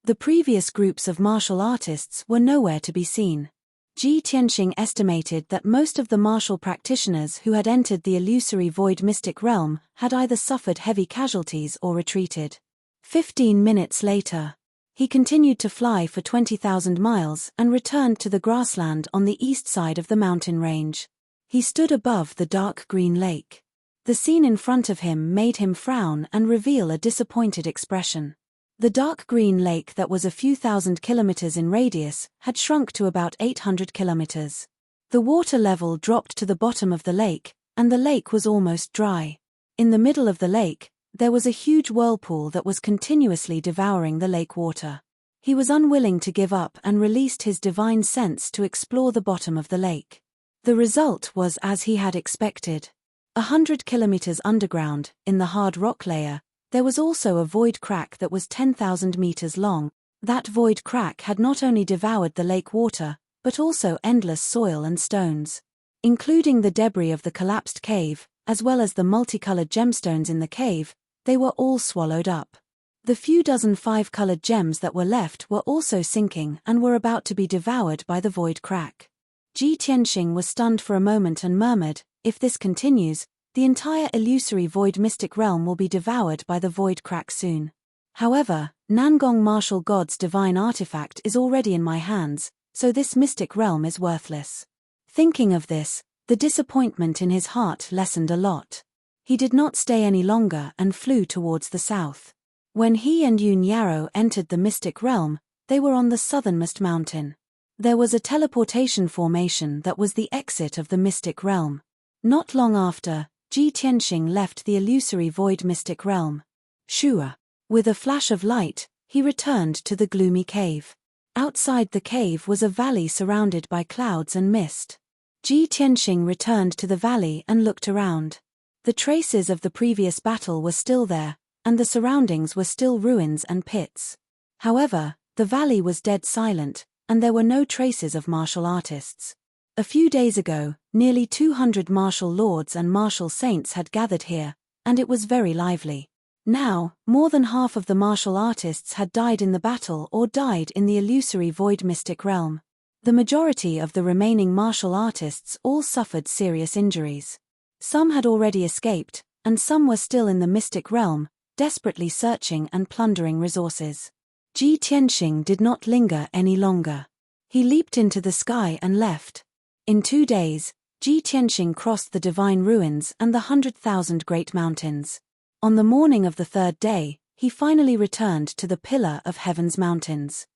The previous groups of martial artists were nowhere to be seen. Ji Tianxing estimated that most of the martial practitioners who had entered the illusory void mystic realm had either suffered heavy casualties or retreated. 15 minutes later, he continued to fly for 20,000 miles and returned to the grassland on the east side of the mountain range. He stood above the dark green lake. The scene in front of him made him frown and reveal a disappointed expression. The dark green lake that was a few thousand kilometers in radius had shrunk to about 800 kilometers. The water level dropped to the bottom of the lake, and the lake was almost dry. In the middle of the lake, there was a huge whirlpool that was continuously devouring the lake water. He was unwilling to give up and released his divine sense to explore the bottom of the lake. The result was as he had expected. 100 kilometers underground, in the hard rock layer, there was also a void crack that was 10,000 meters long. That void crack had not only devoured the lake water, but also endless soil and stones. Including the debris of the collapsed cave, as well as the multicolored gemstones in the cave, they were all swallowed up. The few dozen 5-colored gems that were left were also sinking and were about to be devoured by the void crack. Ji Tianxing was stunned for a moment and murmured, "If this continues, the entire illusory void mystic realm will be devoured by the void crack soon. However, Nangong Martial God's divine artifact is already in my hands, so this mystic realm is worthless." Thinking of this, the disappointment in his heart lessened a lot. He did not stay any longer and flew towards the south. When he and Yun Yarrow entered the mystic realm, they were on the southernmost mountain. There was a teleportation formation that was the exit of the mystic realm. Not long after, Ji Tianxing left the illusory void mystic realm. Shua. With a flash of light, he returned to the gloomy cave. Outside the cave was a valley surrounded by clouds and mist. Ji Tianxing returned to the valley and looked around. The traces of the previous battle were still there, and the surroundings were still ruins and pits. However, the valley was dead silent, and there were no traces of martial artists. A few days ago, nearly 200 martial lords and martial saints had gathered here, and it was very lively. Now, more than half of the martial artists had died in the battle or died in the illusory void mystic realm. The majority of the remaining martial artists all suffered serious injuries. Some had already escaped, and some were still in the mystic realm, desperately searching and plundering resources. Ji Tianxing did not linger any longer. He leaped into the sky and left. In 2 days, Ji Tianxing crossed the divine ruins and the 100,000 great mountains. On the morning of the 3rd day, he finally returned to the Pillar of Heaven's mountains.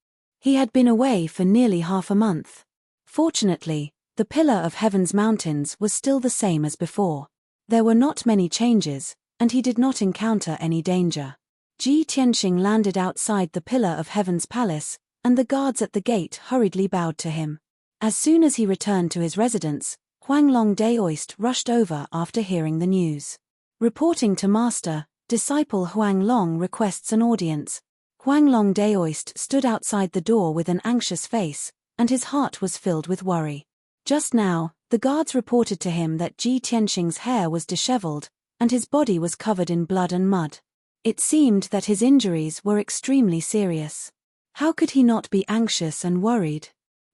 He had been away for nearly half a month. Fortunately, the Pillar of Heaven's mountains was still the same as before. There were not many changes, and he did not encounter any danger. Ji Tianxing landed outside the Pillar of Heaven's palace, and the guards at the gate hurriedly bowed to him. As soon as he returned to his residence, Huanglong Daoist rushed over after hearing the news. Reporting to Master, disciple Huanglong requests an audience. Huanglong Daoist stood outside the door with an anxious face, and his heart was filled with worry. Just now, the guards reported to him that Ji Tianxing's hair was disheveled, and his body was covered in blood and mud. It seemed that his injuries were extremely serious. How could he not be anxious and worried?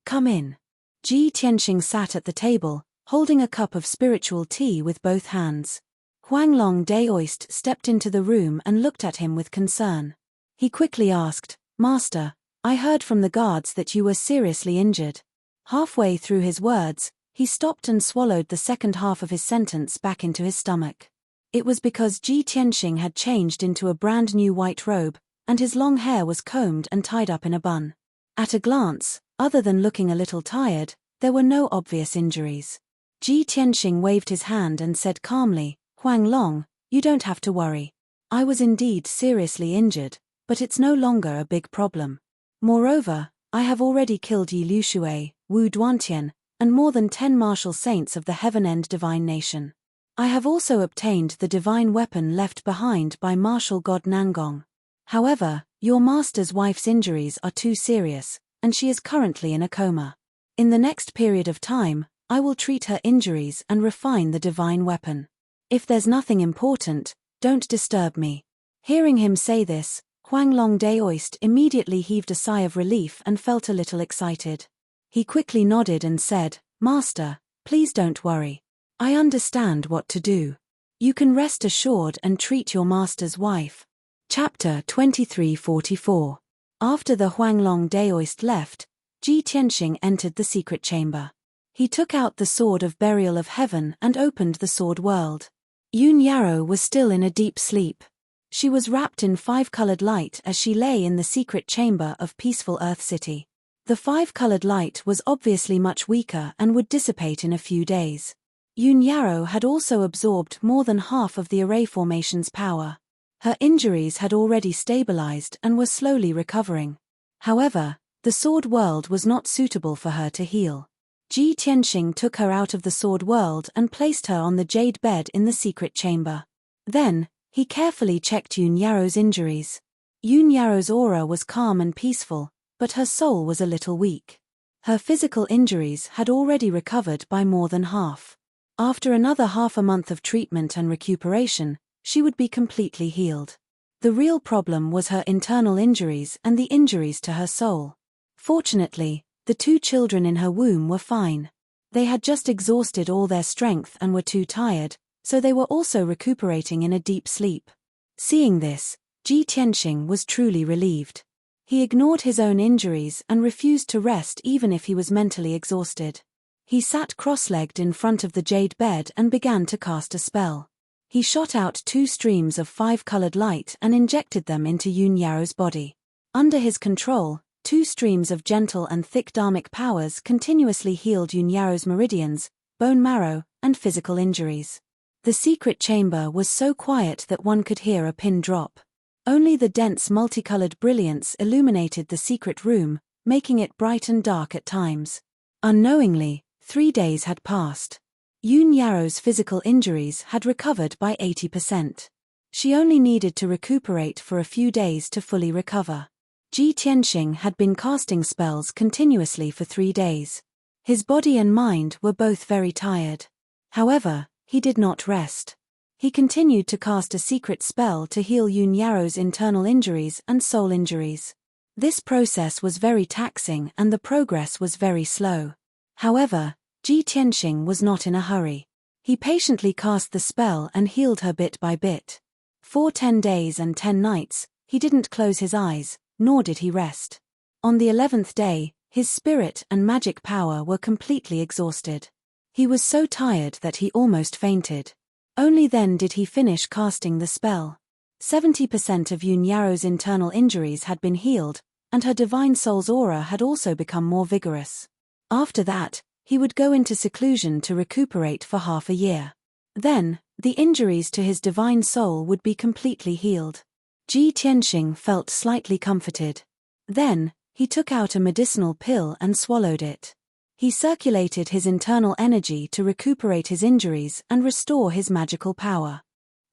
"Come in." Ji Tianxing sat at the table, holding a cup of spiritual tea with both hands. Huanglong Daoist stepped into the room and looked at him with concern. He quickly asked, "Master, I heard from the guards that you were seriously injured." Halfway through his words, he stopped and swallowed the second half of his sentence back into his stomach. It was because Ji Tianxing had changed into a brand new white robe, and his long hair was combed and tied up in a bun. At a glance, other than looking a little tired, there were no obvious injuries. Ji Tianxing waved his hand and said calmly, "Huanglong, you don't have to worry. I was indeed seriously injured, but it's no longer a big problem. Moreover, I have already killed Yi Liushui, Wu Duantian, and more than 10 martial saints of the Heaven End Divine Nation. I have also obtained the divine weapon left behind by martial god Nangong. However, your master's wife's injuries are too serious, and she is currently in a coma. In the next period of time, I will treat her injuries and refine the divine weapon. If there's nothing important, don't disturb me." Hearing him say this, Huanglong Daoist immediately heaved a sigh of relief and felt a little excited. He quickly nodded and said, "Master, please don't worry. I understand what to do. You can rest assured and treat your master's wife." Chapter 2344. After the Huanglong Daoist left, Ji Tianxing entered the secret chamber. He took out the sword of burial of heaven and opened the sword world. Yun Yarrow was still in a deep sleep. She was wrapped in five-colored light as she lay in the secret chamber of peaceful Earth City. The five-colored light was obviously much weaker and would dissipate in a few days. Yun Yarrow had also absorbed more than half of the array formation's power. Her injuries had already stabilized and were slowly recovering. However, the sword world was not suitable for her to heal. Ji Tianxing took her out of the sword world and placed her on the jade bed in the secret chamber. Then, he carefully checked Yun Yarrow's injuries. Yun Yarrow's aura was calm and peaceful, but her soul was a little weak. Her physical injuries had already recovered by more than half. After another half a month of treatment and recuperation, she would be completely healed. The real problem was her internal injuries and the injuries to her soul. Fortunately, the two children in her womb were fine. They had just exhausted all their strength and were too tired, so they were also recuperating in a deep sleep. Seeing this, Ji Tianxing was truly relieved. He ignored his own injuries and refused to rest even if he was mentally exhausted. He sat cross-legged in front of the jade bed and began to cast a spell. He shot out 2 streams of 5-colored light and injected them into Yun Yarrow's body. Under his control, 2 streams of gentle and thick dharmic powers continuously healed Yun Yarrow's meridians, bone marrow, and physical injuries. The secret chamber was so quiet that one could hear a pin drop. Only the dense multicolored brilliance illuminated the secret room, making it bright and dark at times. Unknowingly, 3 days had passed. Yun Yarrow's physical injuries had recovered by 80%. She only needed to recuperate for a few days to fully recover. Ji Tianxing had been casting spells continuously for 3 days. His body and mind were both very tired. However, he did not rest. He continued to cast a secret spell to heal Yun Yarrow's internal injuries and soul injuries. This process was very taxing and the progress was very slow. However, Ji Tianxing was not in a hurry. He patiently cast the spell and healed her bit by bit. For 10 days and 10 nights, he didn't close his eyes, nor did he rest. On the 11th day, his spirit and magic power were completely exhausted. He was so tired that he almost fainted. Only then did he finish casting the spell. 70% of Yun Yarrow's internal injuries had been healed, and her divine soul's aura had also become more vigorous. After that, he would go into seclusion to recuperate for half a year. Then, the injuries to his divine soul would be completely healed. Ji Tianxing felt slightly comforted. Then, he took out a medicinal pill and swallowed it. He circulated his internal energy to recuperate his injuries and restore his magical power.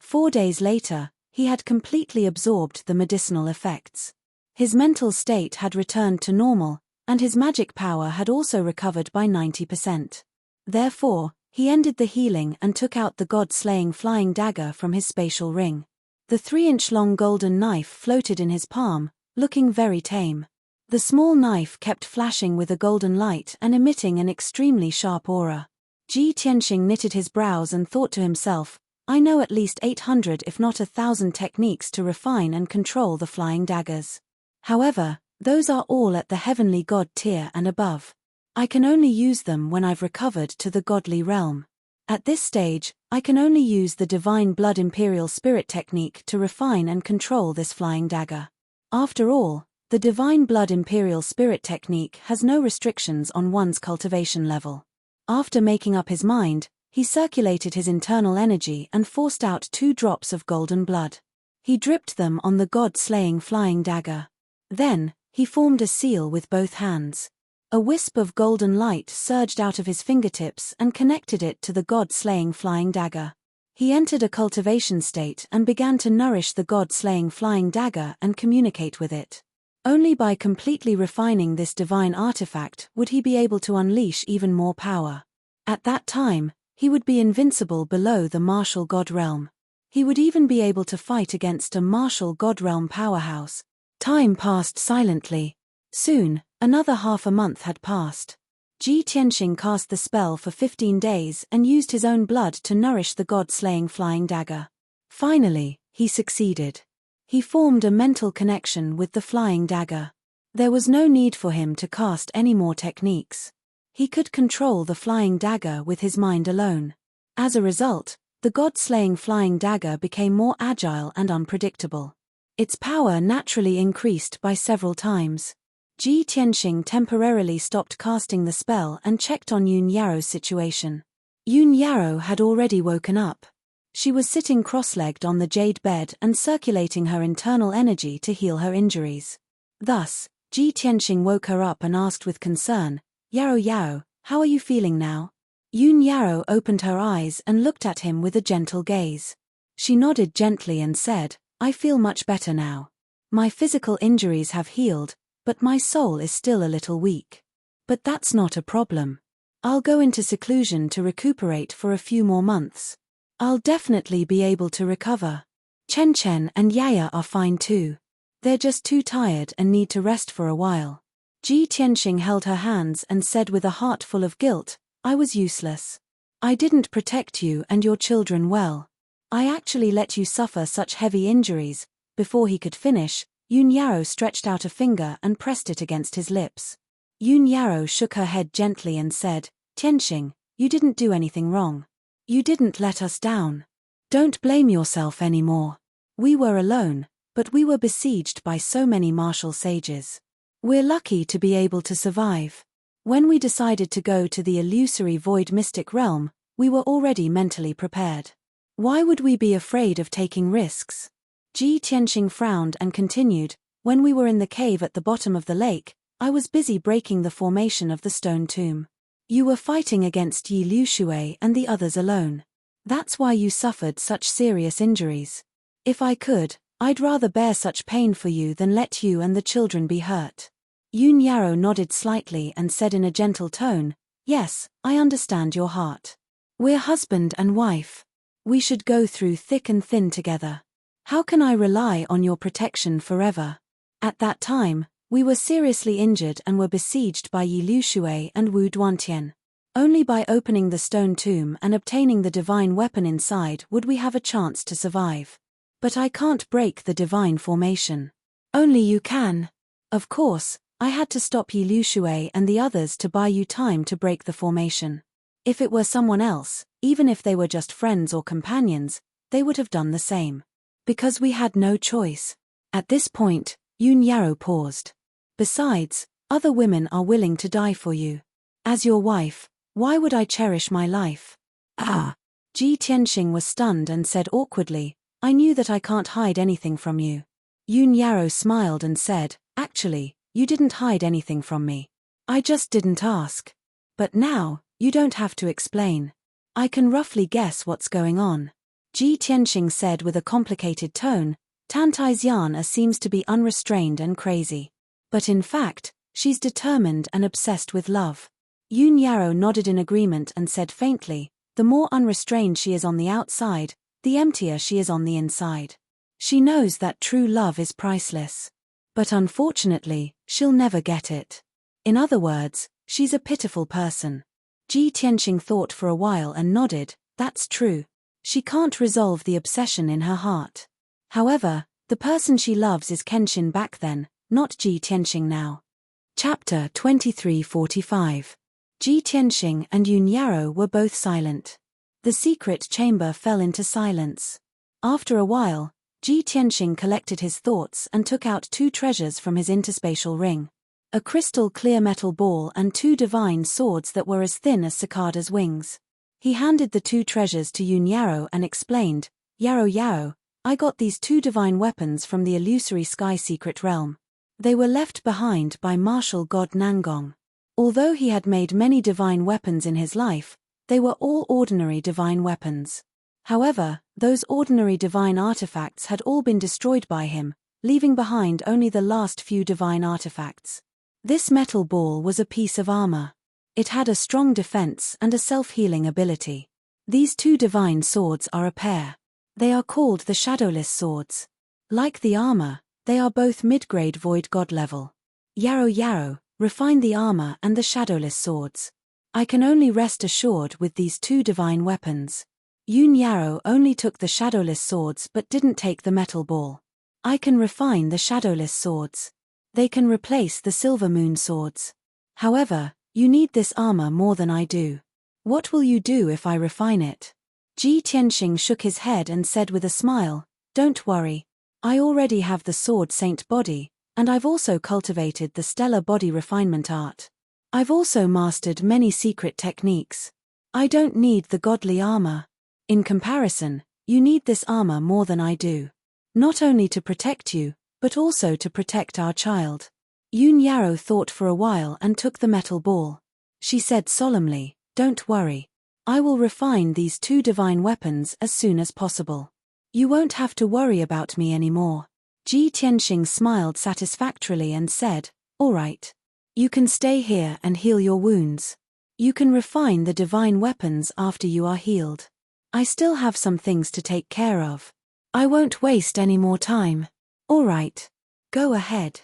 4 days later, he had completely absorbed the medicinal effects. His mental state had returned to normal, and his magic power had also recovered by 90%. Therefore, he ended the healing and took out the god-slaying flying dagger from his spatial ring. The 3-inch-long golden knife floated in his palm, looking very tame. The small knife kept flashing with a golden light and emitting an extremely sharp aura. Ji Tianxing knitted his brows and thought to himself, I know at least 800 if not 1,000 techniques to refine and control the flying daggers. However, those are all at the heavenly god tier and above. I can only use them when I've recovered to the godly realm. At this stage, I can only use the divine blood imperial spirit technique to refine and control this flying dagger. After all, the divine blood imperial spirit technique has no restrictions on one's cultivation level. After making up his mind, he circulated his internal energy and forced out 2 drops of golden blood. He dripped them on the god-slaying flying dagger. Then, he formed a seal with both hands. A wisp of golden light surged out of his fingertips and connected it to the god-slaying flying dagger. He entered a cultivation state and began to nourish the god-slaying flying dagger and communicate with it. Only by completely refining this divine artifact would he be able to unleash even more power. At that time, he would be invincible below the martial god realm. He would even be able to fight against a martial God-realm powerhouse. Time passed silently. Soon, another half a month had passed. Ji Tianxing cast the spell for 15 days and used his own blood to nourish the god-slaying flying dagger. Finally, he succeeded. He formed a mental connection with the flying dagger. There was no need for him to cast any more techniques. He could control the flying dagger with his mind alone. As a result, the god-slaying flying dagger became more agile and unpredictable. Its power naturally increased by several times. Ji Tianxing temporarily stopped casting the spell and checked on Yun Yaro's situation. Yun Yaro had already woken up. She was sitting cross-legged on the jade bed and circulating her internal energy to heal her injuries. Thus, Ji Tianxing woke her up and asked with concern, "Yaro Yaro, how are you feeling now?" Yun Yaro opened her eyes and looked at him with a gentle gaze. She nodded gently and said, "I feel much better now. My physical injuries have healed, but my soul is still a little weak. But that's not a problem. I'll go into seclusion to recuperate for a few more months. I'll definitely be able to recover. Chen Chen and Yaya are fine too. They're just too tired and need to rest for a while." Ji Tianxing held her hands and said with a heart full of guilt, "I was useless. I didn't protect you and your children well. I actually let you suffer such heavy injuries." Before he could finish, Yun Yaro stretched out a finger and pressed it against his lips. Yun Yaro shook her head gently and said, "Tianxing, you didn't do anything wrong. You didn't let us down. Don't blame yourself anymore. We were alone, but we were besieged by so many martial sages. We're lucky to be able to survive. When we decided to go to the illusory void mystic realm, we were already mentally prepared. Why would we be afraid of taking risks?" Ji Tianxing frowned and continued, "When we were in the cave at the bottom of the lake, I was busy breaking the formation of the stone tomb. You were fighting against Yi Liushui and the others alone. That's why you suffered such serious injuries. If I could, I'd rather bear such pain for you than let you and the children be hurt." Yun Yaro nodded slightly and said in a gentle tone, "Yes, I understand your heart. We're husband and wife. We should go through thick and thin together. How can I rely on your protection forever?" At that time, we were seriously injured and were besieged by Yi Liushui and Wu Duantian. Only by opening the stone tomb and obtaining the divine weapon inside would we have a chance to survive. But I can't break the divine formation. Only you can. Of course, I had to stop Yi Liushui and the others to buy you time to break the formation. If it were someone else, even if they were just friends or companions, they would have done the same. Because we had no choice. At this point, Yun Yaro paused. "Besides, other women are willing to die for you. As your wife, why would I cherish my life?" "Ah." Ji Tianxing was stunned and said awkwardly, "I knew that I can't hide anything from you." Yun Yaro smiled and said, "Actually, you didn't hide anything from me. I just didn't ask. But now, you don't have to explain. I can roughly guess what's going on." Ji Tianxing said with a complicated tone, "Tantai Xian seems to be unrestrained and crazy. But in fact, she's determined and obsessed with love." Yun Yaro nodded in agreement and said faintly, "The more unrestrained she is on the outside, the emptier she is on the inside. She knows that true love is priceless. But unfortunately, she'll never get it. In other words, she's a pitiful person." Ji Tianxing thought for a while and nodded, "That's true. She can't resolve the obsession in her heart. However, the person she loves is Kenshin back then, not Ji Tianxing now." Chapter 2345. Ji Tianxing and Yun Yaro were both silent. The secret chamber fell into silence. After a while, Ji Tianxing collected his thoughts and took out 2 treasures from his interspatial ring. A crystal clear metal ball and 2 divine swords that were as thin as cicadas' wings. He handed the 2 treasures to Yun Yaro and explained, "Yaro Yaro, I got these 2 divine weapons from the illusory sky secret realm. They were left behind by martial god Nangong. Although he had made many divine weapons in his life, they were all ordinary divine weapons. However, those ordinary divine artifacts had all been destroyed by him, leaving behind only the last few divine artifacts. This metal ball was a piece of armor. It had a strong defense and a self-healing ability. These 2 divine swords are a pair. They are called the Shadowless Swords. Like the armor, they are both mid-grade void god level. Yarrow Yarrow, refine the armor and the Shadowless Swords. I can only rest assured with these two divine weapons. Yoon Yarrow only took the Shadowless Swords but didn't take the metal ball. I can refine the Shadowless Swords. They can replace the Silver Moon Swords. However, you need this armor more than I do. What will you do if I refine it? Ji Tianxing shook his head and said with a smile, "Don't worry. I already have the Sword Saint body, and I've also cultivated the stellar body refinement art. I've also mastered many secret techniques. I don't need the godly armor. In comparison, you need this armor more than I do. Not only to protect you, but also to protect our child." Yoon Yarrow thought for a while and took the metal ball. She said solemnly, "Don't worry. I will refine these two divine weapons as soon as possible. You won't have to worry about me anymore." Ji Tianxing smiled satisfactorily and said, "All right. You can stay here and heal your wounds. You can refine the divine weapons after you are healed. I still have some things to take care of. I won't waste any more time." "All right. Go ahead."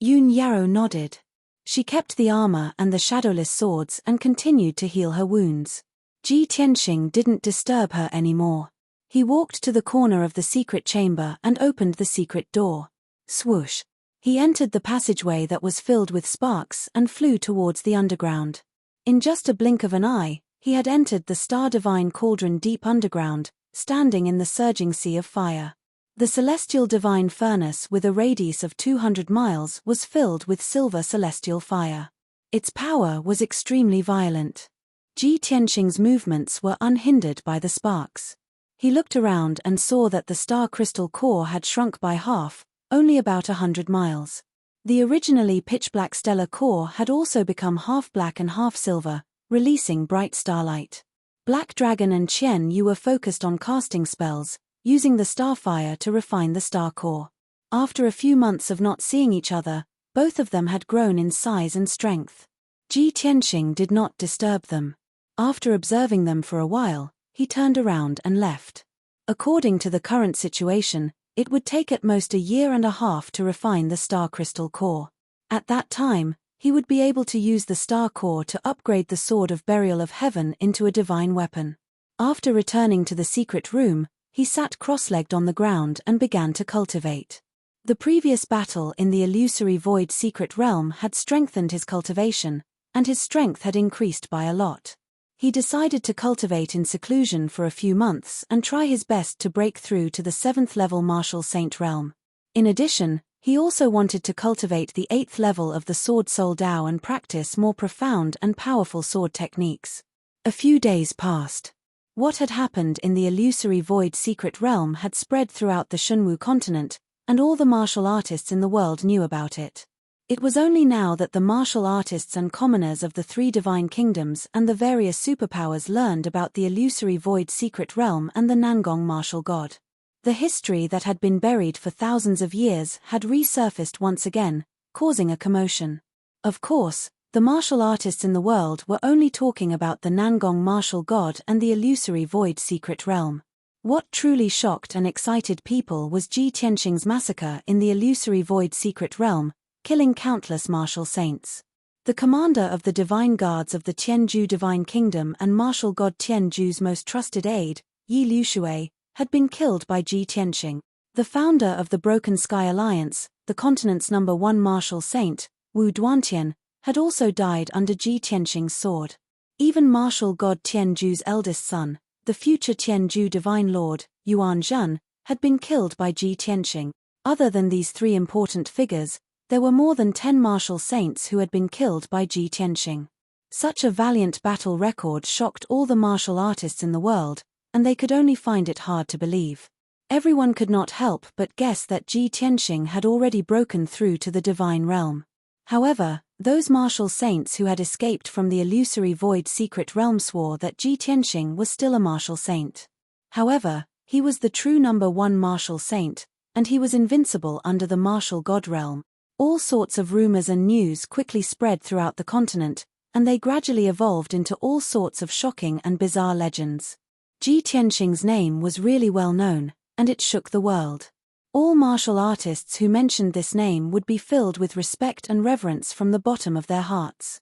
Yoon Yarrow nodded. She kept the armor and the Shadowless Swords and continued to heal her wounds. Ji Tianxing didn't disturb her anymore. He walked to the corner of the secret chamber and opened the secret door. Swoosh! He entered the passageway that was filled with sparks and flew towards the underground. In just a blink of an eye, he had entered the Star Divine Cauldron deep underground, standing in the surging sea of fire. The celestial divine furnace with a radius of 200 miles was filled with silver celestial fire. Its power was extremely violent. Ji Tianxing's movements were unhindered by the sparks. He looked around and saw that the star crystal core had shrunk by half, only about 100 miles. The originally pitch-black stellar core had also become half black and half silver, releasing bright starlight. Black Dragon and Qian Yu were focused on casting spells, using the starfire to refine the star core. After a few months of not seeing each other, both of them had grown in size and strength. Ji Tianxing did not disturb them. After observing them for a while, he turned around and left. According to the current situation, it would take at most a year and a half to refine the star crystal core. At that time, he would be able to use the star core to upgrade the Sword of Burial of Heaven into a divine weapon. After returning to the secret room, he sat cross-legged on the ground and began to cultivate. The previous battle in the illusory void secret realm had strengthened his cultivation, and his strength had increased by a lot. He decided to cultivate in seclusion for a few months and try his best to break through to the 7th level Martial Saint realm. In addition, he also wanted to cultivate the 8th level of the Sword Soul Dao and practice more profound and powerful sword techniques. A few days passed. What had happened in the illusory void secret realm had spread throughout the Shunwu continent, and all the martial artists in the world knew about it. It was only now that the martial artists and commoners of the three divine kingdoms and the various superpowers learned about the illusory void secret realm and the Nangong martial god. The history that had been buried for thousands of years had resurfaced once again, causing a commotion. Of course, the martial artists in the world were only talking about the Nangong martial god and the illusory void secret realm. What truly shocked and excited people was Ji Tianxing's massacre in the illusory void secret realm, killing countless martial saints. The commander of the divine guards of the Tianju divine kingdom and martial god Tianju's most trusted aide, Yi Liushui, had been killed by Ji Tianxing. The founder of the Broken Sky Alliance, the continent's #1 martial saint, Wu Duantian, had also died under Ji Tianxing's sword. Even martial god Tianju's eldest son, the future Tianju divine lord, Yuan Zhen, had been killed by Ji Tianxing. Other than these three important figures, there were more than 10 martial saints who had been killed by Ji Tianxing. Such a valiant battle record shocked all the martial artists in the world, and they could only find it hard to believe. Everyone could not help but guess that Ji Tianxing had already broken through to the divine realm. However, those martial saints who had escaped from the illusory void secret realm swore that Ji Tianxing was still a martial saint. However, he was the true #1 martial saint, and he was invincible under the martial god realm. All sorts of rumors and news quickly spread throughout the continent, and they gradually evolved into all sorts of shocking and bizarre legends. Ji Tianxing's name was really well known, and it shook the world. All martial artists who mentioned this name would be filled with respect and reverence from the bottom of their hearts.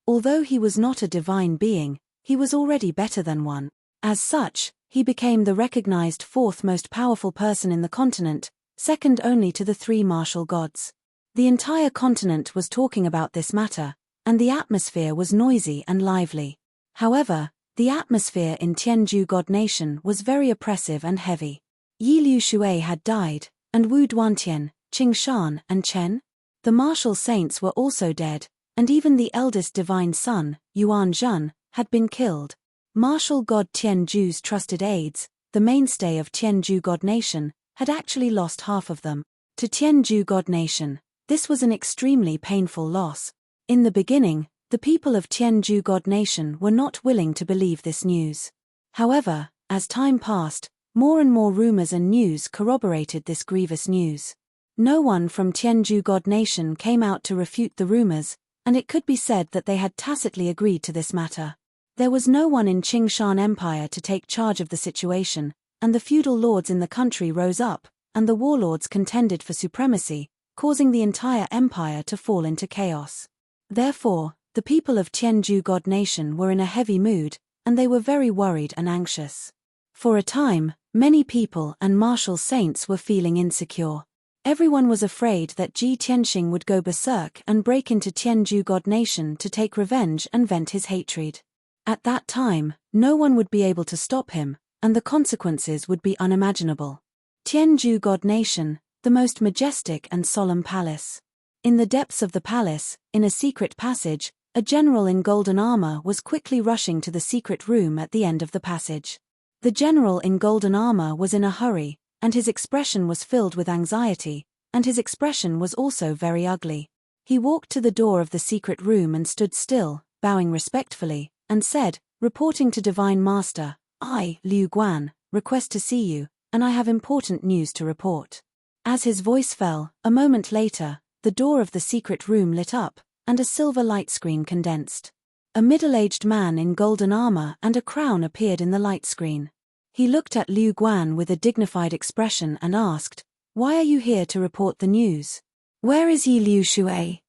Although he was not a divine being, he was already better than one. As such, he became the recognized fourth most powerful person in the continent, second only to the three martial gods. The entire continent was talking about this matter, and the atmosphere was noisy and lively. However, the atmosphere in Tianzhu God Nation was very oppressive and heavy. Yi Liu Shui had died, and Wu Duantian, Qing Shan and Chen, the martial saints, were also dead, and even the eldest divine son, Yuan Zhen, had been killed. Martial god Tianzhu's trusted aides, the mainstay of Tianzhu God Nation, had actually lost half of them. To Tianzhu God Nation, this was an extremely painful loss. In the beginning, the people of Tianzhu God Nation were not willing to believe this news. However, as time passed, more and more rumors and news corroborated this grievous news. No one from Tianzhu God Nation came out to refute the rumors, and it could be said that they had tacitly agreed to this matter. There was no one in Qing Shan Empire to take charge of the situation, and the feudal lords in the country rose up, and the warlords contended for supremacy, causing the entire empire to fall into chaos. Therefore, the people of Tianzhu God Nation were in a heavy mood, and they were very worried and anxious. For a time, many people and martial saints were feeling insecure. Everyone was afraid that Ji Tianxing would go berserk and break into Tianzhu God Nation to take revenge and vent his hatred. At that time, no one would be able to stop him, and the consequences would be unimaginable. Tianzhu God Nation, the most majestic and solemn palace. In the depths of the palace, in a secret passage, a general in golden armor was quickly rushing to the secret room at the end of the passage. The general in golden armor was in a hurry, and his expression was filled with anxiety, and his expression was also very ugly. He walked to the door of the secret room and stood still, bowing respectfully, and said, reporting to Divine Master, "I, Liu Guan, request to see you, and I have important news to report." As his voice fell, a moment later, the door of the secret room lit up, and a silver light screen condensed. A middle-aged man in golden armor and a crown appeared in the light screen. He looked at Liu Guan with a dignified expression and asked, "Why are you here to report the news? Where is Yi Liu Shui?"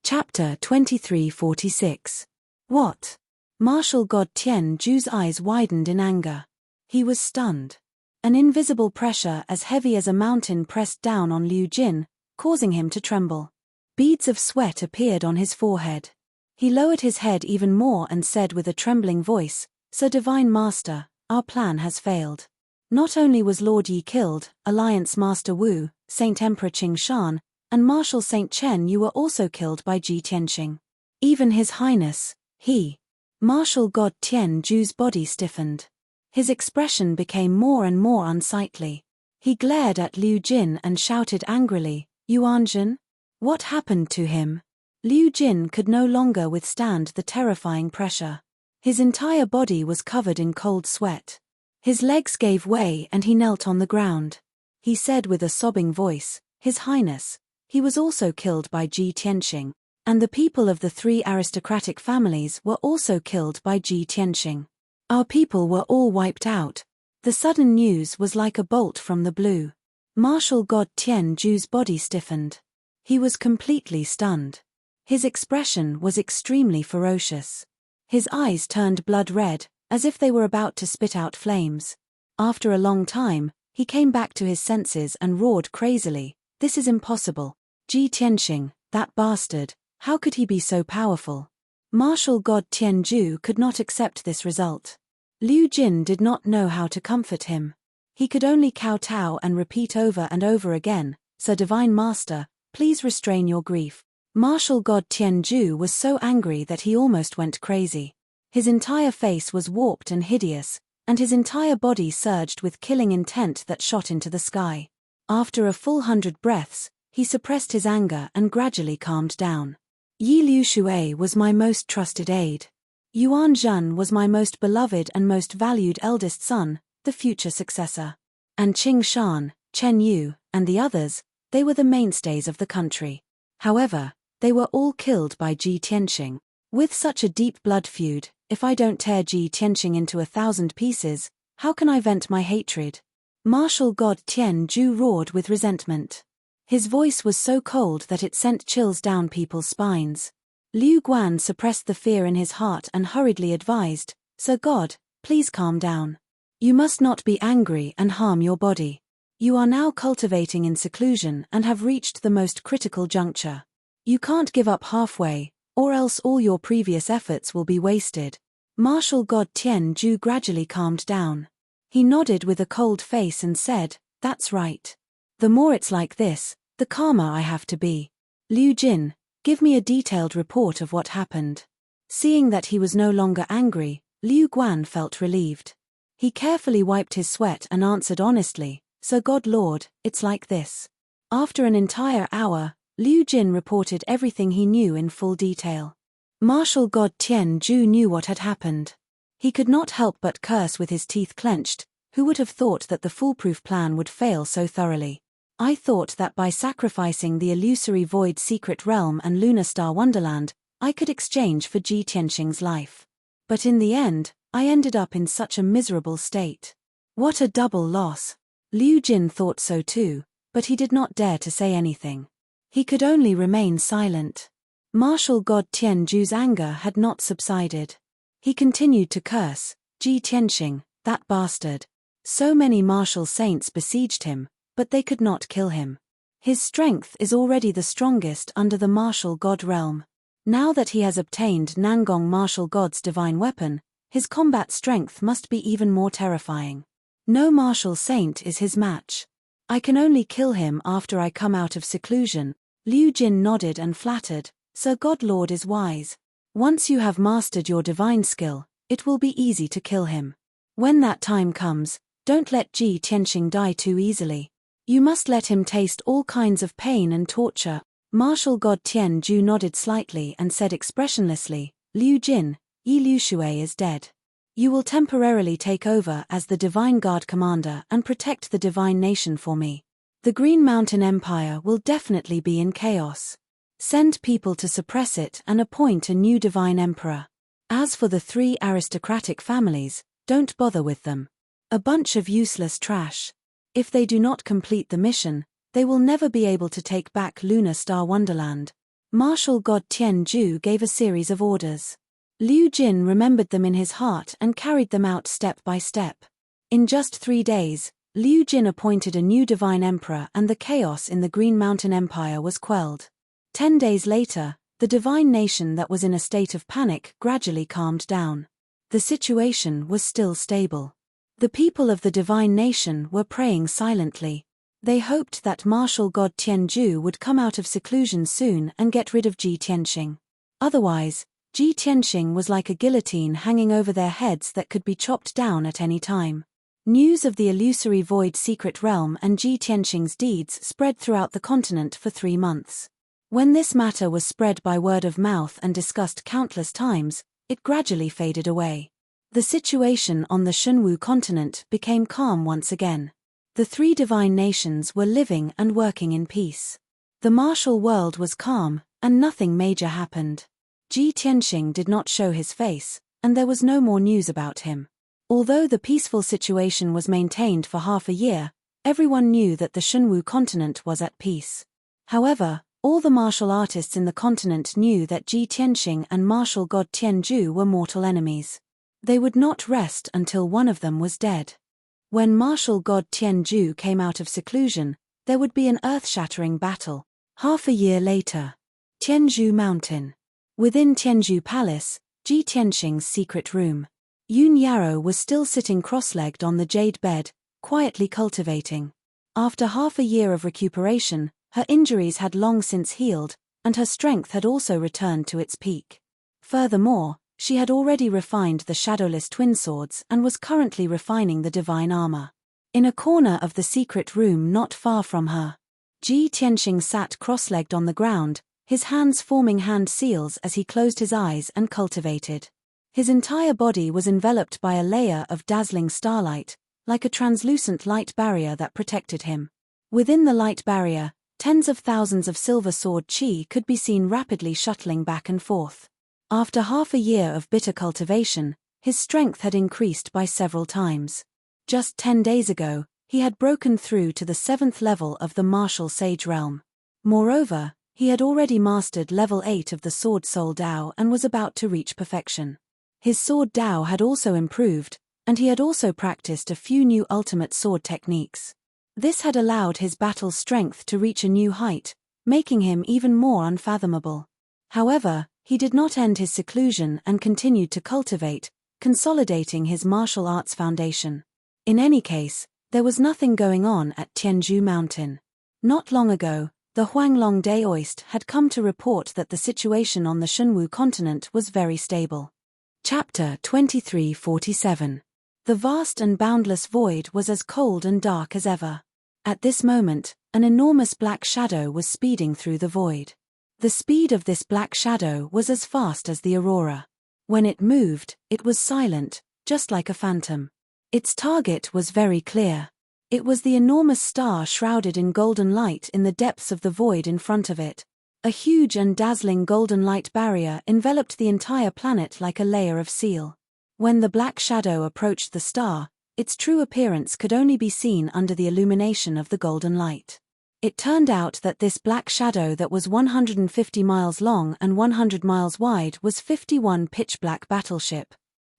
Chapter 2346. What? Martial god Tianzhu's eyes widened in anger. He was stunned. An invisible pressure as heavy as a mountain pressed down on Liu Jin, causing him to tremble. Beads of sweat appeared on his forehead. He lowered his head even more and said with a trembling voice, "Sir Divine Master, our plan has failed. Not only was Lord Yi killed, Alliance Master Wu, Saint Emperor Qing Shan, and Martial Saint Chen Yu were also killed by Ji Tianxing. Even His Highness, Martial god Tianzhu's body stiffened. His expression became more and more unsightly. He glared at Liu Jin and shouted angrily, "Yuan Zhen? What happened to him?" Liu Jin could no longer withstand the terrifying pressure. His entire body was covered in cold sweat. His legs gave way and he knelt on the ground. He said with a sobbing voice, "His Highness, he was also killed by Ji Tianxing, and the people of the three aristocratic families were also killed by Ji Tianxing. Our people were all wiped out." The sudden news was like a bolt from the blue. Martial god Tianzhu's body stiffened. He was completely stunned. His expression was extremely ferocious. His eyes turned blood red, as if they were about to spit out flames. After a long time, he came back to his senses and roared crazily, "This is impossible. Ji Tianxing, that bastard, how could he be so powerful?" Martial god Tianzhu could not accept this result. Liu Jin did not know how to comfort him. He could only kowtow and repeat over and over again, "Sir Divine Master, please restrain your grief." Martial god Tianzhu was so angry that he almost went crazy. His entire face was warped and hideous, and his entire body surged with killing intent that shot into the sky. After a full 100 breaths, he suppressed his anger and gradually calmed down. "Yi Liu Shui was my most trusted aide. Yuan Zhen was my most beloved and most valued eldest son, the future successor. And Qing Shan, Chen Yu, and the others, they were the mainstays of the country. However, they were all killed by Ji Tianxing. With such a deep blood feud, if I don't tear Ji Tianxing into 1,000 pieces, How can I vent my hatred? Martial god Tian Ju roared with resentment. His voice was so cold that it sent chills down people's spines. Liu Guan suppressed the fear in his heart and hurriedly advised, Sir God, please calm down. You must not be angry and harm your body. You are now cultivating in seclusion and have reached the most critical juncture. You can't give up halfway, or else all your previous efforts will be wasted. Martial god Tian Ju gradually calmed down. He nodded with a cold face and said, That's right. The more it's like this, the calmer I have to be. Liu Jin, give me a detailed report of what happened. Seeing that he was no longer angry, Liu Guan felt relieved. He carefully wiped his sweat and answered honestly, Sir God Lord, it's like this. After an entire hour, Liu Jin reported everything he knew in full detail. Martial god Tian Ju knew what had happened. He could not help but curse with his teeth clenched. Who would have thought that the foolproof plan would fail so thoroughly? I thought that by sacrificing the illusory void secret realm and lunar star wonderland, I could exchange for Ji Tianxing's life. But in the end, I ended up in such a miserable state. What a double loss. Liu Jin thought so too, but he did not dare to say anything. He could only remain silent. Martial god Tian Ju's anger had not subsided. He continued to curse, Ji Tianxing, that bastard. So many martial saints besieged him, but they could not kill him. His strength is already the strongest under the martial god realm. Now that he has obtained Nangong martial god's divine weapon, his combat strength must be even more terrifying. No martial saint is his match. I can only kill him after I come out of seclusion. Liu Jin nodded and flattered, Sir God Lord is wise. Once you have mastered your divine skill, it will be easy to kill him. When that time comes, don't let Ji Tianxing die too easily. You must let him taste all kinds of pain and torture. Martial god Tian Ju nodded slightly and said expressionlessly, Liu Jin, Yi Liu Shui is dead. You will temporarily take over as the Divine Guard commander and protect the divine nation for me. The Green Mountain Empire will definitely be in chaos. Send people to suppress it and appoint a new divine emperor. As for the 3 aristocratic families, don't bother with them. A bunch of useless trash. If they do not complete the mission, they will never be able to take back Lunar Star Wonderland. Martial god Tian Ju gave a series of orders. Liu Jin remembered them in his heart and carried them out step by step. In just 3 days, Liu Jin appointed a new divine emperor and the chaos in the Green Mountain Empire was quelled. 10 days later, the divine nation that was in a state of panic gradually calmed down. The situation was still stable. The people of the divine nation were praying silently. They hoped that martial god Tian Ju would come out of seclusion soon and get rid of Ji Tianxing. Otherwise, Ji Tianxing was like a guillotine hanging over their heads that could be chopped down at any time. News of the illusory void secret realm and Ji Tianxing's deeds spread throughout the continent for 3 months. When this matter was spread by word of mouth and discussed countless times, it gradually faded away. The situation on the Shunwu continent became calm once again. The 3 divine nations were living and working in peace. The martial world was calm, and nothing major happened. Ji Tianxing did not show his face, and there was no more news about him. Although the peaceful situation was maintained for half a year, everyone knew that the Shunwu continent was at peace. However, all the martial artists in the continent knew that Ji Tianxing and martial god Tian Ju were mortal enemies. They would not rest until one of them was dead. When martial god Tian Ju came out of seclusion, there would be an earth-shattering battle. Half a year later. Tianzhu Mountain. Within Tianzhu Palace, Ji Tianxing's secret room. Yun Yarrow was still sitting cross-legged on the jade bed, quietly cultivating. After half a year of recuperation, her injuries had long since healed, and her strength had also returned to its peak. Furthermore, she had already refined the shadowless twin swords and was currently refining the divine armor. In a corner of the secret room not far from her, Ji Tianxing sat cross-legged on the ground, his hands forming hand seals as he closed his eyes and cultivated. His entire body was enveloped by a layer of dazzling starlight, like a translucent light barrier that protected him. Within the light barrier, tens of thousands of silver sword qi could be seen rapidly shuttling back and forth. After half a year of bitter cultivation, his strength had increased by several times. Just 10 days ago, he had broken through to the 7th level of the martial sage realm. Moreover, he had already mastered level 8 of the sword soul Dao and was about to reach perfection. His sword Dao had also improved, and he had also practiced a few new ultimate sword techniques. This had allowed his battle strength to reach a new height, making him even more unfathomable. However, he did not end his seclusion and continued to cultivate, consolidating his martial arts foundation. In any case, there was nothing going on at Tianzhu Mountain. Not long ago, the Huanglong Daoist had come to report that the situation on the Shunwu continent was very stable. Chapter 2347. The vast and boundless void was as cold and dark as ever. At this moment, an enormous black shadow was speeding through the void. The speed of this black shadow was as fast as the aurora. When it moved, it was silent, just like a phantom. Its target was very clear. It was the enormous star shrouded in golden light in the depths of the void in front of it. A huge and dazzling golden light barrier enveloped the entire planet like a layer of seal. When the black shadow approached the star, its true appearance could only be seen under the illumination of the golden light. It turned out that this black shadow that was 150 miles long and 100 miles wide was 51 pitch-black battleship.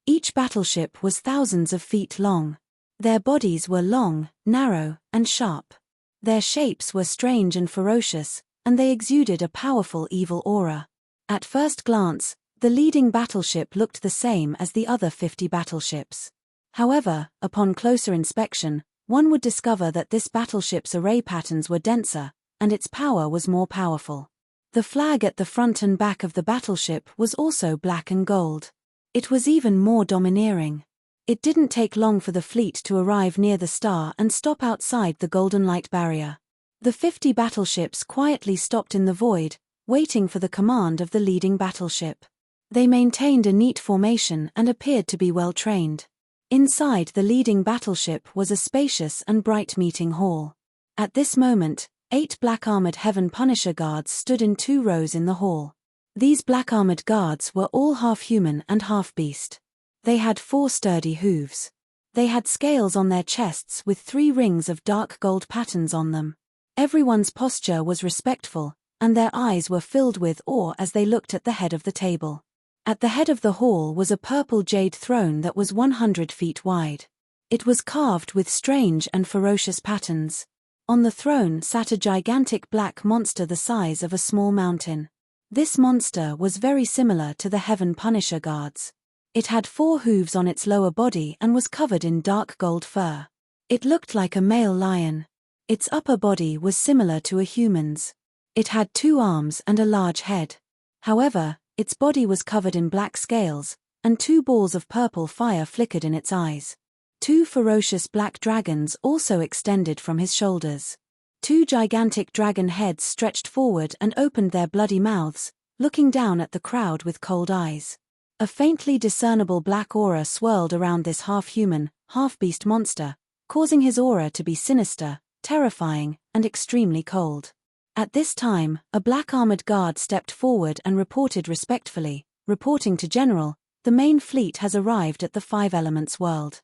Each battleship was thousands of feet long. Their bodies were long, narrow, and sharp. Their shapes were strange and ferocious, and they exuded a powerful evil aura. At first glance, the leading battleship looked the same as the other 50 battleships. However, upon closer inspection, one would discover that this battleship's array patterns were denser, and its power was more powerful. The flag at the front and back of the battleship was also black and gold. It was even more domineering. It didn't take long for the fleet to arrive near the star and stop outside the golden light barrier. The 50 battleships quietly stopped in the void, waiting for the command of the leading battleship. They maintained a neat formation and appeared to be well trained. Inside the leading battleship was a spacious and bright meeting hall. At this moment, 8 black-armored Heavenpiercer guards stood in 2 rows in the hall. These black-armored guards were all half-human and half-beast. They had 4 sturdy hooves. They had scales on their chests with 3 rings of dark gold patterns on them. Everyone's posture was respectful, and their eyes were filled with awe as they looked at the head of the table. At the head of the hall was a purple jade throne that was 100 feet wide. It was carved with strange and ferocious patterns. On the throne sat a gigantic black monster the size of a small mountain. This monster was very similar to the Heavenpiercer guards. It had 4 hooves on its lower body and was covered in dark gold fur. It looked like a male lion. Its upper body was similar to a human's. It had 2 arms and a large head. However, its body was covered in black scales, and 2 balls of purple fire flickered in its eyes. 2 ferocious black dragons also extended from his shoulders. 2 gigantic dragon heads stretched forward and opened their bloody mouths, looking down at the crowd with cold eyes. A faintly discernible black aura swirled around this half-human, half-beast monster, causing his aura to be sinister, terrifying, and extremely cold. At this time, a black-armored guard stepped forward and reported respectfully, reporting to General, the main fleet has arrived at the 5 Elements world.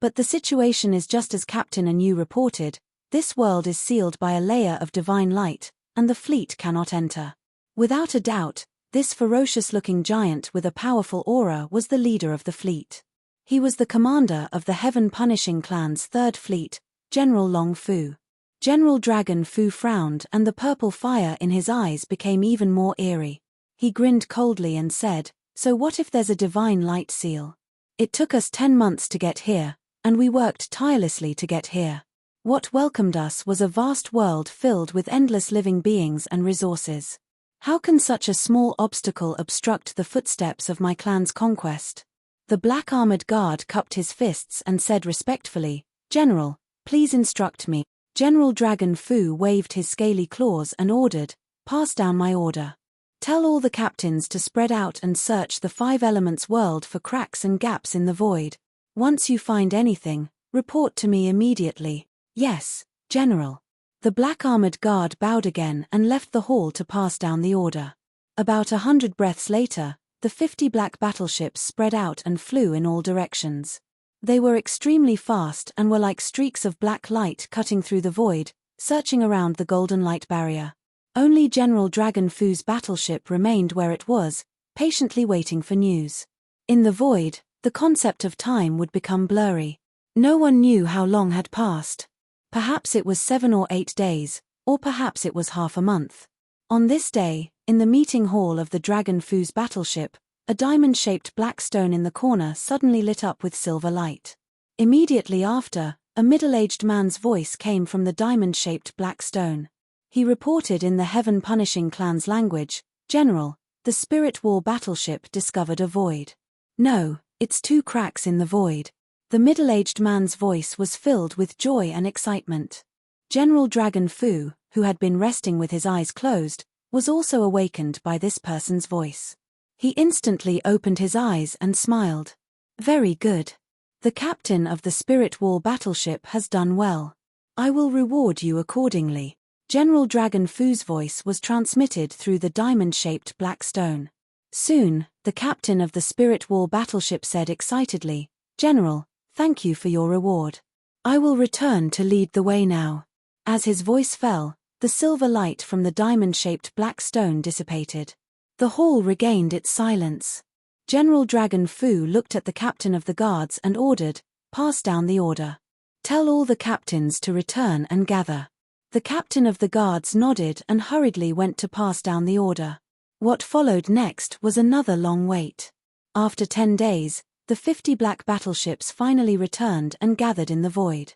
But the situation is just as Captain Anu reported, this world is sealed by a layer of divine light, and the fleet cannot enter. Without a doubt, this ferocious-looking giant with a powerful aura was the leader of the fleet. He was the commander of the Heaven-Punishing Clan's 3rd Fleet, General Long Fu. General Dragon Fu frowned and the purple fire in his eyes became even more eerie. He grinned coldly and said, "So what if there's a divine light seal? It took us 10 months to get here, and we worked tirelessly to get here. What welcomed us was a vast world filled with endless living beings and resources. How can such a small obstacle obstruct the footsteps of my clan's conquest?" The black-armored guard cupped his fists and said respectfully, "General, please instruct me." General Dragon Fu waved his scaly claws and ordered, "Pass down my order. Tell all the captains to spread out and search the 5 Elements world for cracks and gaps in the void. Once you find anything, report to me immediately." "Yes, General." The black-armored guard bowed again and left the hall to pass down the order. About 100 breaths later, the 50 black battleships spread out and flew in all directions. They were extremely fast and were like streaks of black light cutting through the void, searching around the golden light barrier. Only General Dragon Fu's battleship remained where it was, patiently waiting for news. In the void, the concept of time would become blurry. No one knew how long had passed. Perhaps it was 7 or 8 days, or perhaps it was half a month. On this day, in the meeting hall of the Dragon Fu's battleship, a diamond-shaped black stone in the corner suddenly lit up with silver light. Immediately after, a middle-aged man's voice came from the diamond-shaped black stone. He reported in the Heaven Punishing Clan's language, "General, the Spirit Wall battleship discovered a void." "No, it's 2 cracks in the void." The middle-aged man's voice was filled with joy and excitement. General Dragon Fu, who had been resting with his eyes closed, was also awakened by this person's voice. He instantly opened his eyes and smiled. "Very good. The captain of the Spirit Wall battleship has done well. I will reward you accordingly." General Dragon Fu's voice was transmitted through the diamond-shaped black stone. Soon, the captain of the Spirit Wall battleship said excitedly, "General, thank you for your reward. I will return to lead the way now." As his voice fell, the silver light from the diamond-shaped black stone dissipated. The hall regained its silence. General Dragon Fu looked at the captain of the guards and ordered, "Pass down the order. Tell all the captains to return and gather." The captain of the guards nodded and hurriedly went to pass down the order. What followed next was another long wait. After 10 days, the 50 black battleships finally returned and gathered in the void.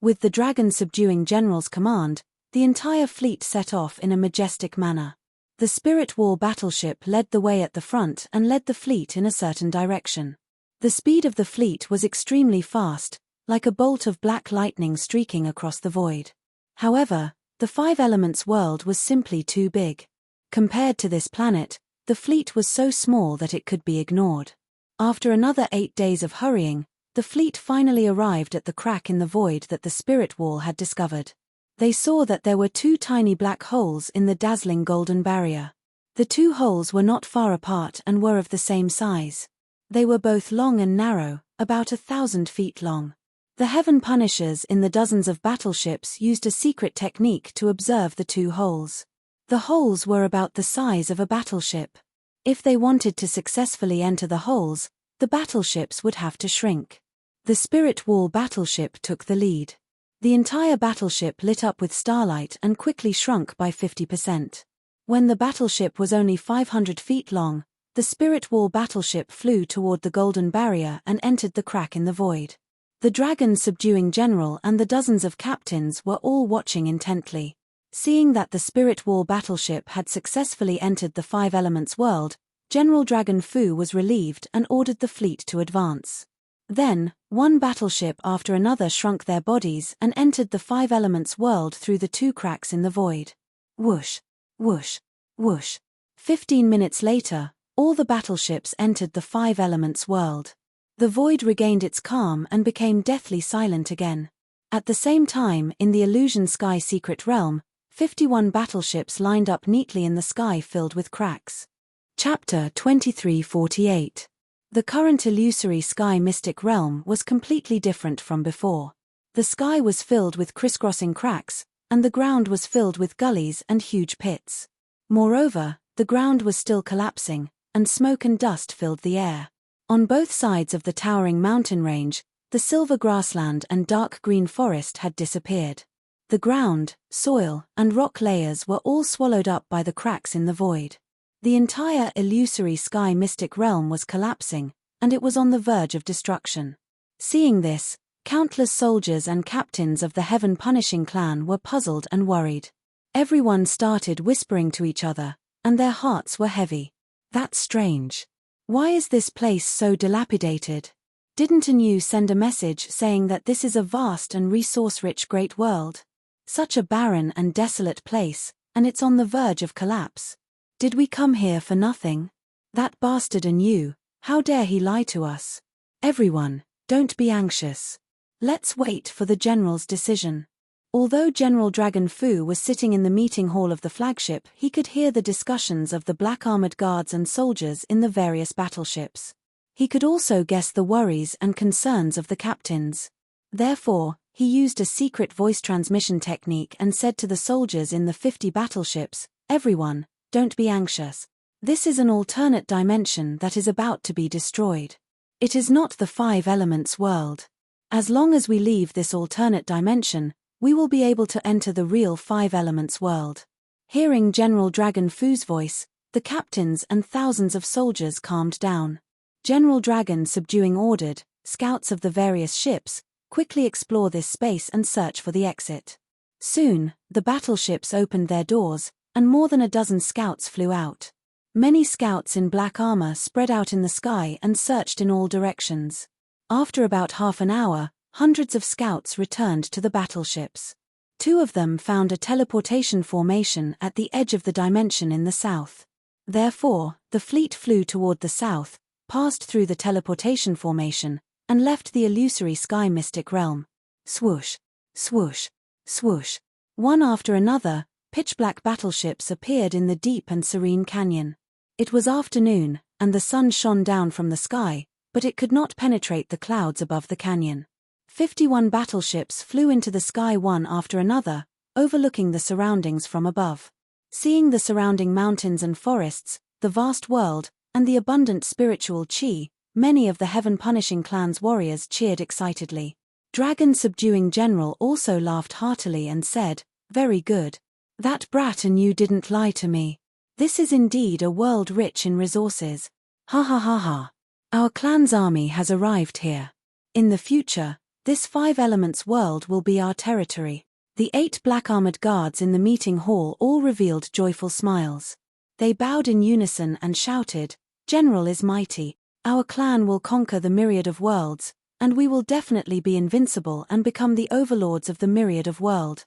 With the dragon subduing general's command, the entire fleet set off in a majestic manner. The Spirit Wall battleship led the way at the front and led the fleet in a certain direction. The speed of the fleet was extremely fast, like a bolt of black lightning streaking across the void. However, the 5 Elements world was simply too big. Compared to this planet, the fleet was so small that it could be ignored. After another 8 days of hurrying, the fleet finally arrived at the crack in the void that the Spirit Wall had discovered. They saw that there were 2 tiny black holes in the dazzling golden barrier. The 2 holes were not far apart and were of the same size. They were both long and narrow, about 1,000 feet long. The Heaven Punishers in the dozens of battleships used a secret technique to observe the 2 holes. The holes were about the size of a battleship. If they wanted to successfully enter the holes, the battleships would have to shrink. The Spirit Wall battleship took the lead. The entire battleship lit up with starlight and quickly shrunk by 50%. When the battleship was only 500 feet long, the Spirit Wall battleship flew toward the golden barrier and entered the crack in the void. The dragon subduing general and the dozens of captains were all watching intently. Seeing that the Spirit Wall battleship had successfully entered the 5 Elements world, General Dragon Fu was relieved and ordered the fleet to advance. Then, one battleship after another shrunk their bodies and entered the 5 Elements world through the 2 cracks in the void. Whoosh, whoosh, whoosh. 15 minutes later, all the battleships entered the 5 Elements world. The void regained its calm and became deathly silent again. At the same time, in the Illusion Sky Secret Realm, 51 battleships lined up neatly in the sky filled with cracks. Chapter 2348. The current illusory sky mystic realm was completely different from before. The sky was filled with crisscrossing cracks, and the ground was filled with gullies and huge pits. Moreover, the ground was still collapsing, and smoke and dust filled the air. On both sides of the towering mountain range, the silver grassland and dark green forest had disappeared. The ground, soil, and rock layers were all swallowed up by the cracks in the void. The entire illusory sky mystic realm was collapsing, and it was on the verge of destruction. Seeing this, countless soldiers and captains of the Heaven Punishing Clan were puzzled and worried. Everyone started whispering to each other, and their hearts were heavy. That's strange. Why is this place so dilapidated? Didn't Anu send a message saying that this is a vast and resource-rich great world? Such a barren and desolate place, and it's on the verge of collapse. Did we come here for nothing? That bastard Anu, how dare he lie to us? Everyone, don't be anxious. Let's wait for the general's decision. Although General Dragon Fu was sitting in the meeting hall of the flagship, he could hear the discussions of the black-armored guards and soldiers in the various battleships. He could also guess the worries and concerns of the captains. Therefore, he used a secret voice transmission technique and said to the soldiers in the 50 battleships, "Everyone, don't be anxious. This is an alternate dimension that is about to be destroyed. It is not the 5 elements world. As long as we leave this alternate dimension, we will be able to enter the real 5 elements world." Hearing General Dragon Fu's voice, the captains and thousands of soldiers calmed down. General Dragon Subduing ordered, scouts of the various ships, quickly explore this space and search for the exit. Soon, the battleships opened their doors, and more than a dozen scouts flew out. Many scouts in black armor spread out in the sky and searched in all directions. After about half an hour, hundreds of scouts returned to the battleships. 2 of them found a teleportation formation at the edge of the dimension in the south. Therefore, the fleet flew toward the south, passed through the teleportation formation, and left the illusory sky mystic realm. Swoosh, swoosh, swoosh. One after another, pitch-black battleships appeared in the deep and serene canyon. It was afternoon, and the sun shone down from the sky, but it could not penetrate the clouds above the canyon. 51 battleships flew into the sky one after another, overlooking the surroundings from above. Seeing the surrounding mountains and forests, the vast world, and the abundant spiritual chi, many of the heaven-punishing clan's warriors cheered excitedly. Dragon Subduing General also laughed heartily and said, "Very good. That brat and you didn't lie to me. This is indeed a world rich in resources. Ha ha ha ha. Our clan's army has arrived here. In the future, this 5 elements world will be our territory." The 8 black-armored guards in the meeting hall all revealed joyful smiles. They bowed in unison and shouted, "General is mighty. Our clan will conquer the myriad of worlds, and we will definitely be invincible and become the overlords of the myriad of world."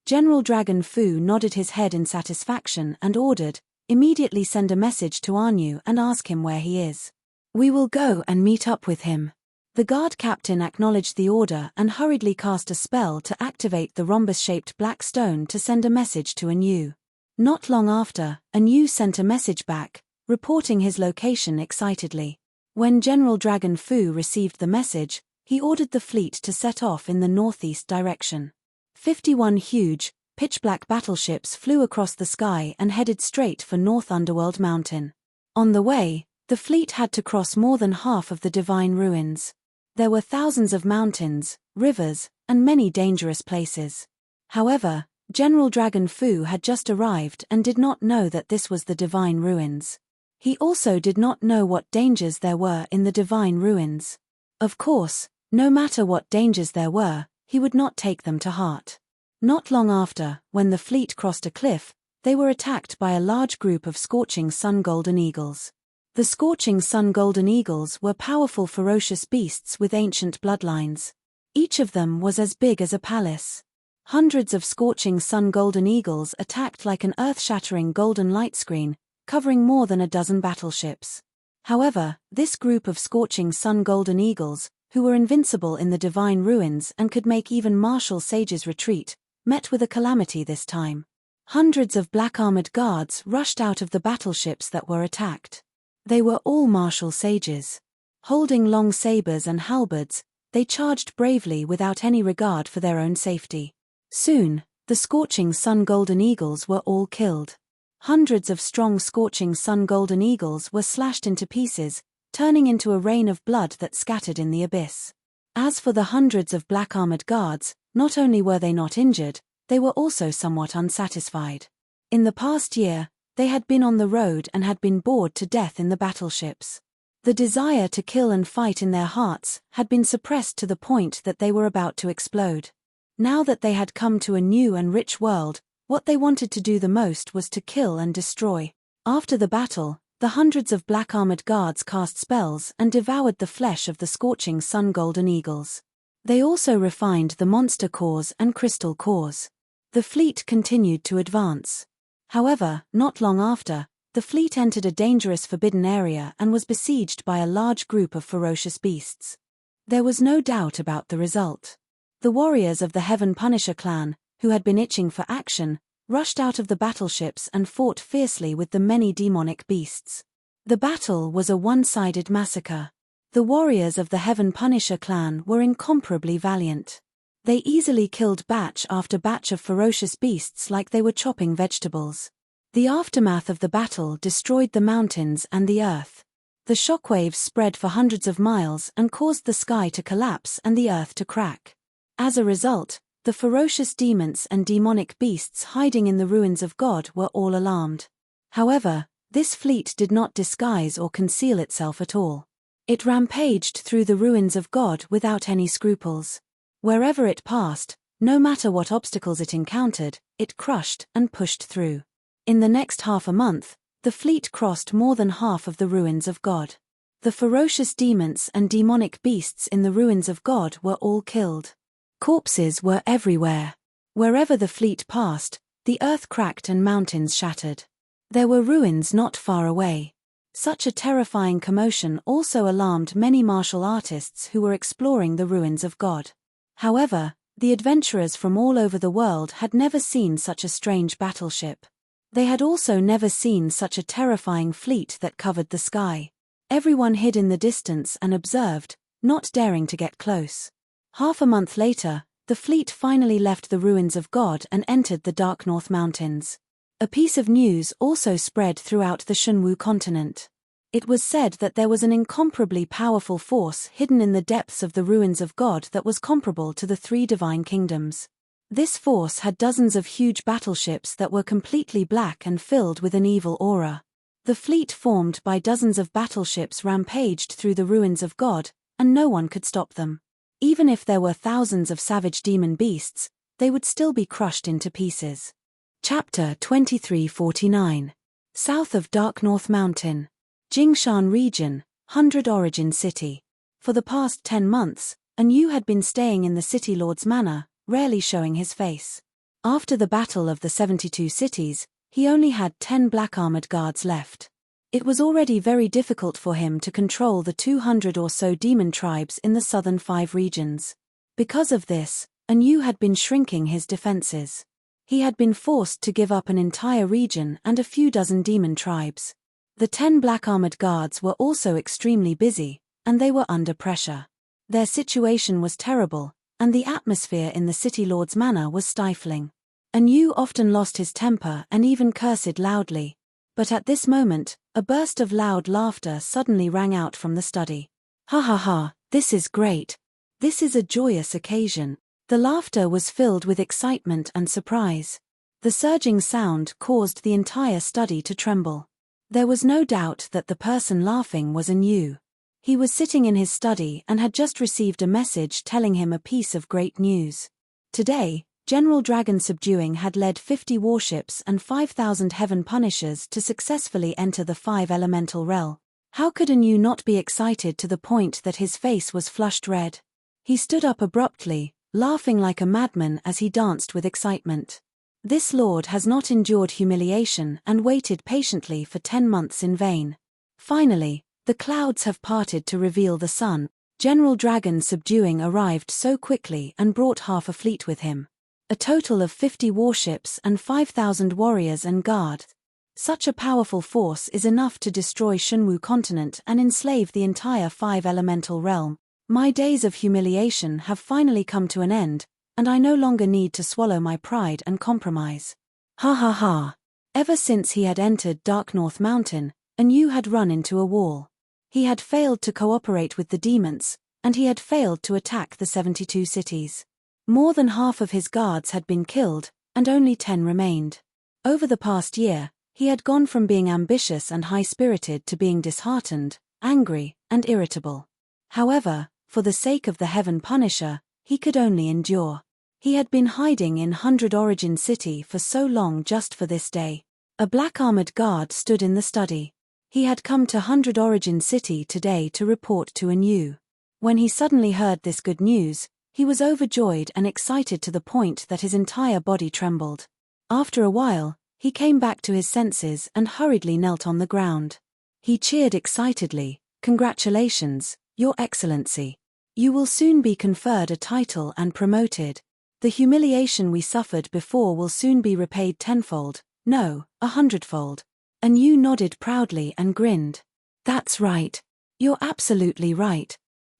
General Dragon Fu nodded his head in satisfaction and ordered, "Immediately send a message to Arnu and ask him where he is. We will go and meet up with him." The guard captain acknowledged the order and hurriedly cast a spell to activate the rhombus-shaped black stone to send a message to Anu. Not long after, Anu sent a message back, reporting his location excitedly. When General Dragon Fu received the message, he ordered the fleet to set off in the northeast direction. 51 huge, pitch-black battleships flew across the sky and headed straight for North Underworld Mountain. On the way, the fleet had to cross more than half of the divine ruins. There were thousands of mountains, rivers, and many dangerous places. However, General Dragon Fu had just arrived and did not know that this was the divine ruins. He also did not know what dangers there were in the divine ruins. Of course, no matter what dangers there were, he would not take them to heart. Not long after, when the fleet crossed a cliff, they were attacked by a large group of scorching sun golden eagles. The scorching sun golden eagles were powerful ferocious beasts with ancient bloodlines. Each of them was as big as a palace. Hundreds of scorching sun golden eagles attacked like an earth-shattering golden light screen, covering more than a dozen battleships. However, this group of scorching sun golden eagles, who were invincible in the divine ruins and could make even martial sages retreat, met with a calamity this time. Hundreds of black-armored guards rushed out of the battleships that were attacked. They were all martial sages. Holding long sabers and halberds, they charged bravely without any regard for their own safety. Soon, the scorching sun golden eagles were all killed. Hundreds of strong scorching sun golden eagles were slashed into pieces, turning into a rain of blood that scattered in the abyss. As for the hundreds of black-armored guards, not only were they not injured, they were also somewhat unsatisfied. In the past year, they had been on the road and had been bored to death in the battleships. The desire to kill and fight in their hearts had been suppressed to the point that they were about to explode. Now that they had come to a new and rich world, what they wanted to do the most was to kill and destroy. After the battle, the hundreds of black-armored guards cast spells and devoured the flesh of the scorching sun golden eagles. They also refined the monster cores and crystal cores. The fleet continued to advance. However, not long after, the fleet entered a dangerous forbidden area and was besieged by a large group of ferocious beasts. There was no doubt about the result. The warriors of the Heaven Punisher clan, who had been itching for action, rushed out of the battleships and fought fiercely with the many demonic beasts. The battle was a one-sided massacre. The warriors of the Heavenpiercer clan were incomparably valiant. They easily killed batch after batch of ferocious beasts like they were chopping vegetables. The aftermath of the battle destroyed the mountains and the earth. The shockwaves spread for hundreds of miles and caused the sky to collapse and the earth to crack. As a result, the ferocious demons and demonic beasts hiding in the ruins of God were all alarmed. However, this fleet did not disguise or conceal itself at all. It rampaged through the ruins of God without any scruples. Wherever it passed, no matter what obstacles it encountered, it crushed and pushed through. In the next half a month, the fleet crossed more than half of the ruins of God. The ferocious demons and demonic beasts in the ruins of God were all killed. Corpses were everywhere. Wherever the fleet passed, the earth cracked and mountains shattered. There were ruins not far away. Such a terrifying commotion also alarmed many martial artists who were exploring the ruins of God. However, the adventurers from all over the world had never seen such a strange battleship. They had also never seen such a terrifying fleet that covered the sky. Everyone hid in the distance and observed, not daring to get close. Half a month later, the fleet finally left the ruins of God and entered the dark North Mountains. A piece of news also spread throughout the Shunwu continent. It was said that there was an incomparably powerful force hidden in the depths of the ruins of God that was comparable to the three divine kingdoms. This force had dozens of huge battleships that were completely black and filled with an evil aura. The fleet formed by dozens of battleships rampaged through the ruins of God, and no one could stop them. Even if there were thousands of savage demon beasts, they would still be crushed into pieces. Chapter 2349. South of Dark North Mountain. Jingshan Region, 100 Origin City. For the past 10 months, Anu had been staying in the City Lord's manor, rarely showing his face. After the Battle of the 72 Cities, he only had 10 black-armored guards left. It was already very difficult for him to control the 200 or so demon tribes in the southern 5 regions. Because of this, Anu had been shrinking his defenses. He had been forced to give up an entire region and a few dozen demon tribes. The 10 black-armored guards were also extremely busy, and they were under pressure. Their situation was terrible, and the atmosphere in the City Lord's manor was stifling. Anu often lost his temper and even cursed loudly. But at this moment, a burst of loud laughter suddenly rang out from the study. Ha ha ha, this is great. This is a joyous occasion. The laughter was filled with excitement and surprise. The surging sound caused the entire study to tremble. There was no doubt that the person laughing was Anu. He was sitting in his study and had just received a message telling him a piece of great news. Today, General Dragon Subduing had led 50 warships and 5,000 Heaven Punishers to successfully enter the 5 elemental realm. How could Anu not be excited to the point that his face was flushed red? He stood up abruptly, laughing like a madman as he danced with excitement. This lord has not endured humiliation and waited patiently for 10 months in vain. Finally, the clouds have parted to reveal the sun. General Dragon Subduing arrived so quickly and brought half a fleet with him. A total of 50 warships and 5,000 warriors and guards. Such a powerful force is enough to destroy Shunwu continent and enslave the entire 5 elemental realm. My days of humiliation have finally come to an end, and I no longer need to swallow my pride and compromise. Ha ha ha. Ever since he had entered Dark North Mountain, Anu had run into a wall. He had failed to cooperate with the demons, and he had failed to attack the 72 cities. More than half of his guards had been killed, and only 10 remained. Over the past year, he had gone from being ambitious and high-spirited to being disheartened, angry, and irritable. However, for the sake of the Heaven Punisher, he could only endure. He had been hiding in 100 Origin City for so long just for this day. A black-armored guard stood in the study. He had come to 100 Origin City today to report to Anu. When he suddenly heard this good news, he was overjoyed and excited to the point that his entire body trembled. After a while, he came back to his senses and hurriedly knelt on the ground. He cheered excitedly, "Congratulations, Your Excellency. You will soon be conferred a title and promoted. The humiliation we suffered before will soon be repaid tenfold, no, 100-fold. Anu nodded proudly and grinned. That's right. You're absolutely right.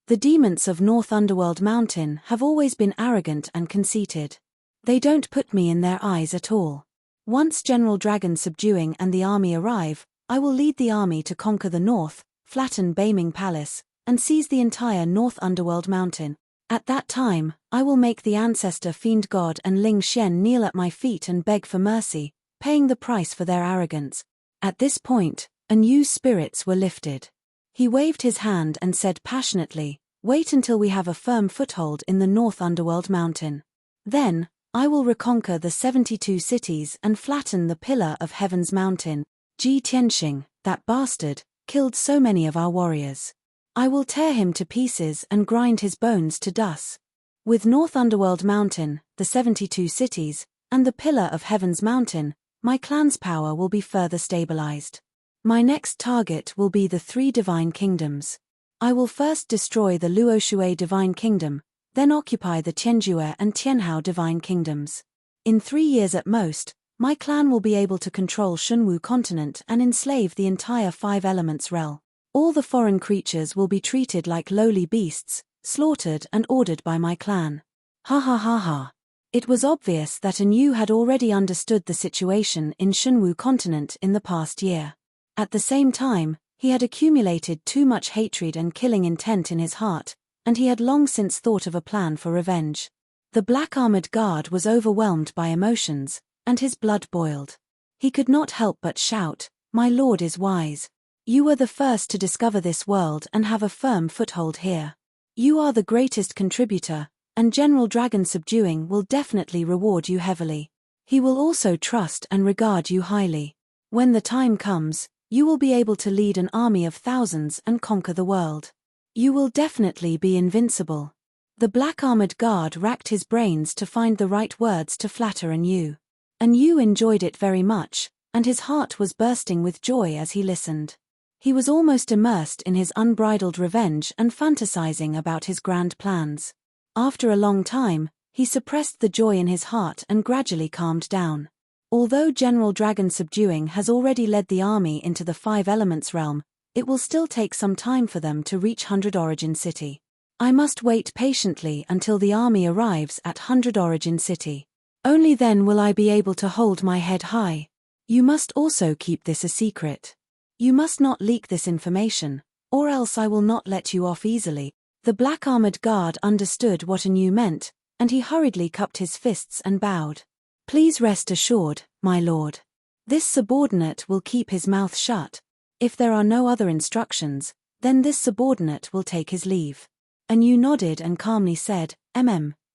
The demons of North Underworld Mountain have always been arrogant and conceited. They don't put me in their eyes at all. Once General Dragon Subduing and the army arrive, I will lead the army to conquer the north, flatten Beiming Palace, and seize the entire North Underworld Mountain. At that time, I will make the ancestor fiend god and Ling Xian kneel at my feet and beg for mercy, paying the price for their arrogance. At this point, Anyu's spirits were lifted. He waved his hand and said passionately, "Wait until we have a firm foothold in the North Underworld Mountain. Then, I will reconquer the 72 cities and flatten the Pillar of Heaven's Mountain. Ji Tianxing, that bastard, killed so many of our warriors. I will tear him to pieces and grind his bones to dust. With North Underworld Mountain, the 72 cities, and the Pillar of Heaven's Mountain, my clan's power will be further stabilized. My next target will be the 3 divine kingdoms. I will first destroy the Luoshui divine kingdom, then occupy the Tianjue and Tianhao divine kingdoms. In 3 years at most, my clan will be able to control Shunwu continent and enslave the entire 5 elements realm. All the foreign creatures will be treated like lowly beasts, slaughtered and ordered by my clan." Ha ha ha ha. It was obvious that Anyu had already understood the situation in Shunwu continent in the past year. At the same time, he had accumulated too much hatred and killing intent in his heart, and he had long since thought of a plan for revenge. The black-armored guard was overwhelmed by emotions, and his blood boiled. He could not help but shout, "My lord is wise. You were the first to discover this world and have a firm foothold here. You are the greatest contributor, and General Dragon Subduing will definitely reward you heavily. He will also trust and regard you highly. When the time comes, you will be able to lead an army of thousands and conquer the world. You will definitely be invincible." The black-armored guard racked his brains to find the right words to flatter Anyu. Anyu enjoyed it very much, and his heart was bursting with joy as he listened. He was almost immersed in his unbridled revenge and fantasizing about his grand plans. After a long time, he suppressed the joy in his heart and gradually calmed down. Although General Dragon Subduing has already led the army into the 5 elements realm, it will still take some time for them to reach 100 Origin City. I must wait patiently until the army arrives at 100 Origin City. Only then will I be able to hold my head high. You must also keep this a secret. You must not leak this information, or else I will not let you off easily." The black-armored guard understood what Anyu meant, and he hurriedly cupped his fists and bowed. "Please rest assured, my lord. This subordinate will keep his mouth shut. If there are no other instructions, then this subordinate will take his leave." Anyu nodded and calmly said,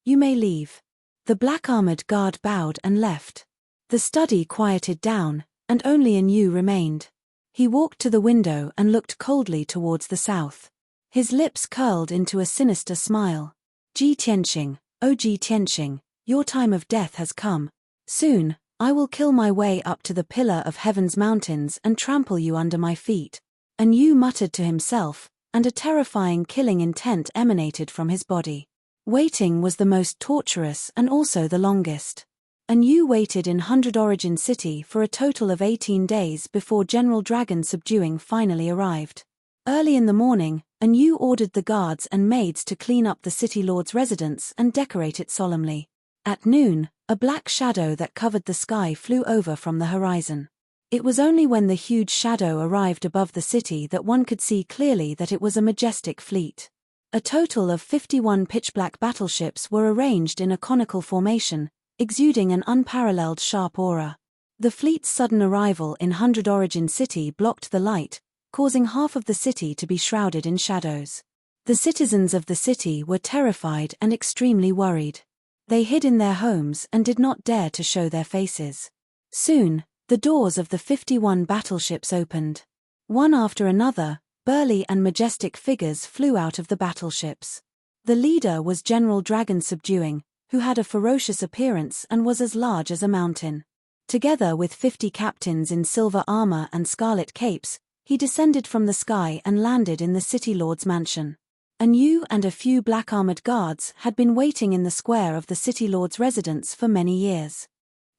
You may leave." The black-armored guard bowed and left. The study quieted down, and only Anyu remained. He walked to the window and looked coldly towards the south. His lips curled into a sinister smile. "Ji Tianxing, oh Ji Tianxing, your time of death has come. Soon, I will kill my way up to the Pillar of Heaven's Mountains and trample you under my feet." Anyu muttered to himself, and a terrifying killing intent emanated from his body. Waiting was the most torturous and also the longest. Anyu waited in 100 Origin City for a total of 18 days before General Dragon Subduing finally arrived. Early in the morning, Anyu ordered the guards and maids to clean up the city lord's residence and decorate it solemnly. At noon, a black shadow that covered the sky flew over from the horizon. It was only when the huge shadow arrived above the city that one could see clearly that it was a majestic fleet. A total of 51 pitch-black battleships were arranged in a conical formation, exuding an unparalleled sharp aura. The fleet's sudden arrival in 100 Origin City blocked the light, causing half of the city to be shrouded in shadows. The citizens of the city were terrified and extremely worried. They hid in their homes and did not dare to show their faces. Soon, the doors of the 51 battleships opened. One after another, burly and majestic figures flew out of the battleships. The leader was General Dragon Subduing, who had a ferocious appearance and was as large as a mountain. Together with 50 captains in silver armor and scarlet capes, he descended from the sky and landed in the city lord's mansion. Anyu and a few black-armored guards had been waiting in the square of the city lord's residence for many years.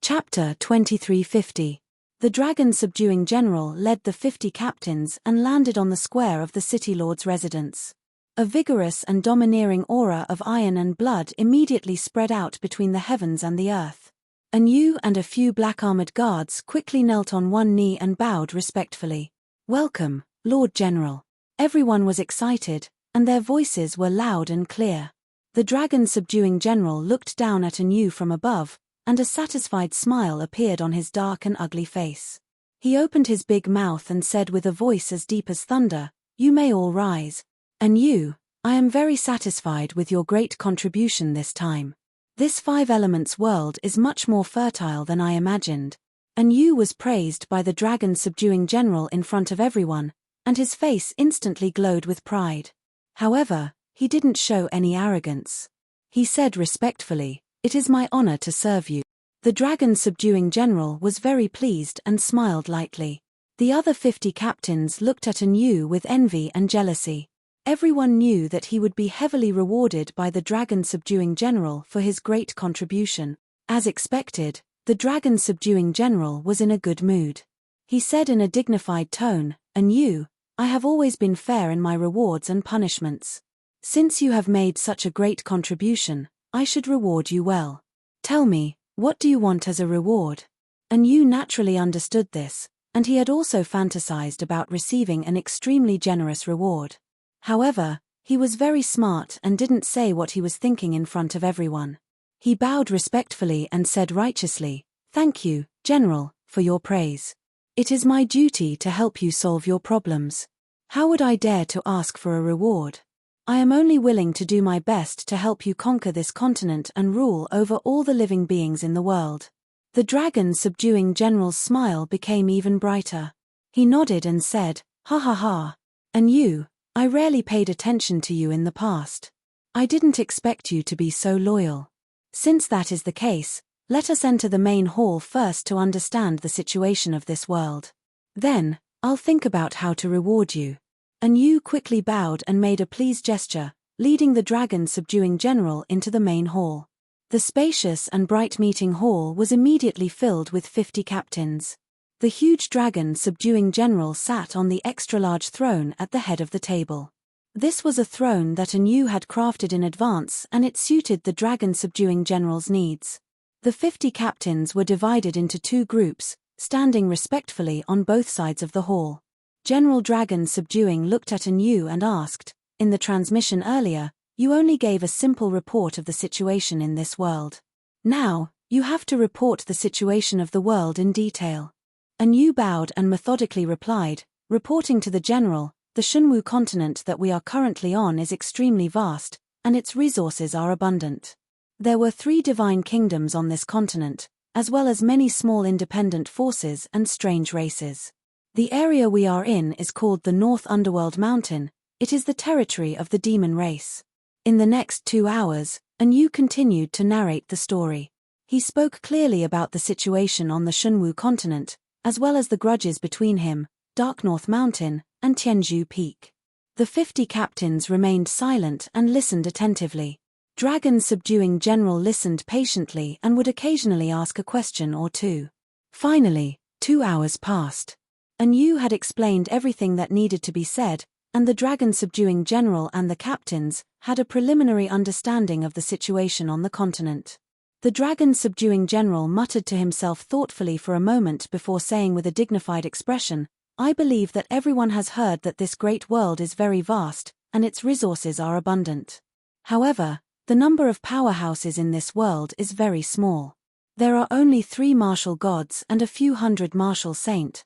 Chapter 2350. The dragon-subduing general led the 50 captains and landed on the square of the city lord's residence. A vigorous and domineering aura of iron and blood immediately spread out between the heavens and the earth. Anu and a few black-armored guards quickly knelt on one knee and bowed respectfully. "Welcome, Lord General." Everyone was excited, and their voices were loud and clear. The dragon-subduing general looked down at Anu from above, and a satisfied smile appeared on his dark and ugly face. He opened his big mouth and said with a voice as deep as thunder, "You may all rise. Anu, I am very satisfied with your great contribution this time. This 5 elements world is much more fertile than I imagined." Anu was praised by the dragon-subduing general in front of everyone, and his face instantly glowed with pride. However, he didn't show any arrogance. He said respectfully, "It is my honor to serve you." The dragon-subduing general was very pleased and smiled lightly. The other 50 captains looked at Anu with envy and jealousy. Everyone knew that he would be heavily rewarded by the dragon-subduing general for his great contribution. As expected, the dragon-subduing general was in a good mood. He said in a dignified tone, "Anu, I have always been fair in my rewards and punishments. Since you have made such a great contribution, I should reward you well. Tell me, what do you want as a reward?" Anu naturally understood this, and he had also fantasized about receiving an extremely generous reward. However, he was very smart and didn't say what he was thinking in front of everyone. He bowed respectfully and said righteously, "Thank you, General, for your praise. It is my duty to help you solve your problems. How would I dare to ask for a reward? I am only willing to do my best to help you conquer this continent and rule over all the living beings in the world." The dragon-subduing general's smile became even brighter. He nodded and said, "Ha ha ha. Anu, I rarely paid attention to you in the past. I didn't expect you to be so loyal. Since that is the case, let us enter the main hall first to understand the situation of this world. Then, I'll think about how to reward you." Anu quickly bowed and made a pleased gesture, leading the dragon-subduing general into the main hall. The spacious and bright meeting hall was immediately filled with 50 captains. The huge dragon-subduing general sat on the extra-large throne at the head of the table. This was a throne that Anu had crafted in advance, and it suited the dragon-subduing general's needs. The 50 captains were divided into 2 groups, standing respectfully on both sides of the hall. General Dragon-subduing looked at Anu and asked, "In the transmission earlier, you only gave a simple report of the situation in this world. Now, you have to report the situation of the world in detail." Anu bowed and methodically replied, "Reporting to the general, the Shunwu continent that we are currently on is extremely vast, and its resources are abundant. There were 3 divine kingdoms on this continent, as well as many small independent forces and strange races. The area we are in is called the North Underworld Mountain. It is the territory of the demon race." In the next 2 hours, Anu continued to narrate the story. He spoke clearly about the situation on the Shunwu continent, as well as the grudges between him, Dark North Mountain, and Tianzhu Peak. The 50 captains remained silent and listened attentively. Dragon-subduing general listened patiently and would occasionally ask a question or 2. Finally, 2 hours passed. Anu had explained everything that needed to be said, and the dragon-subduing general and the captains had a preliminary understanding of the situation on the continent. The dragon-subduing general muttered to himself thoughtfully for a moment before saying with a dignified expression, "I believe that everyone has heard that this great world is very vast, and its resources are abundant. However, the number of powerhouses in this world is very small. There are only 3 martial gods and a few hundred martial saint.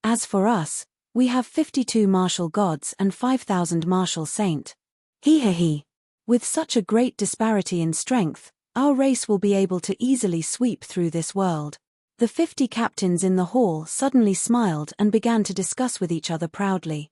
As for us, we have 52 martial gods and 5,000 martial saint. He. With such a great disparity in strength, our race will be able to easily sweep through this world." The 50 captains in the hall suddenly smiled and began to discuss with each other proudly.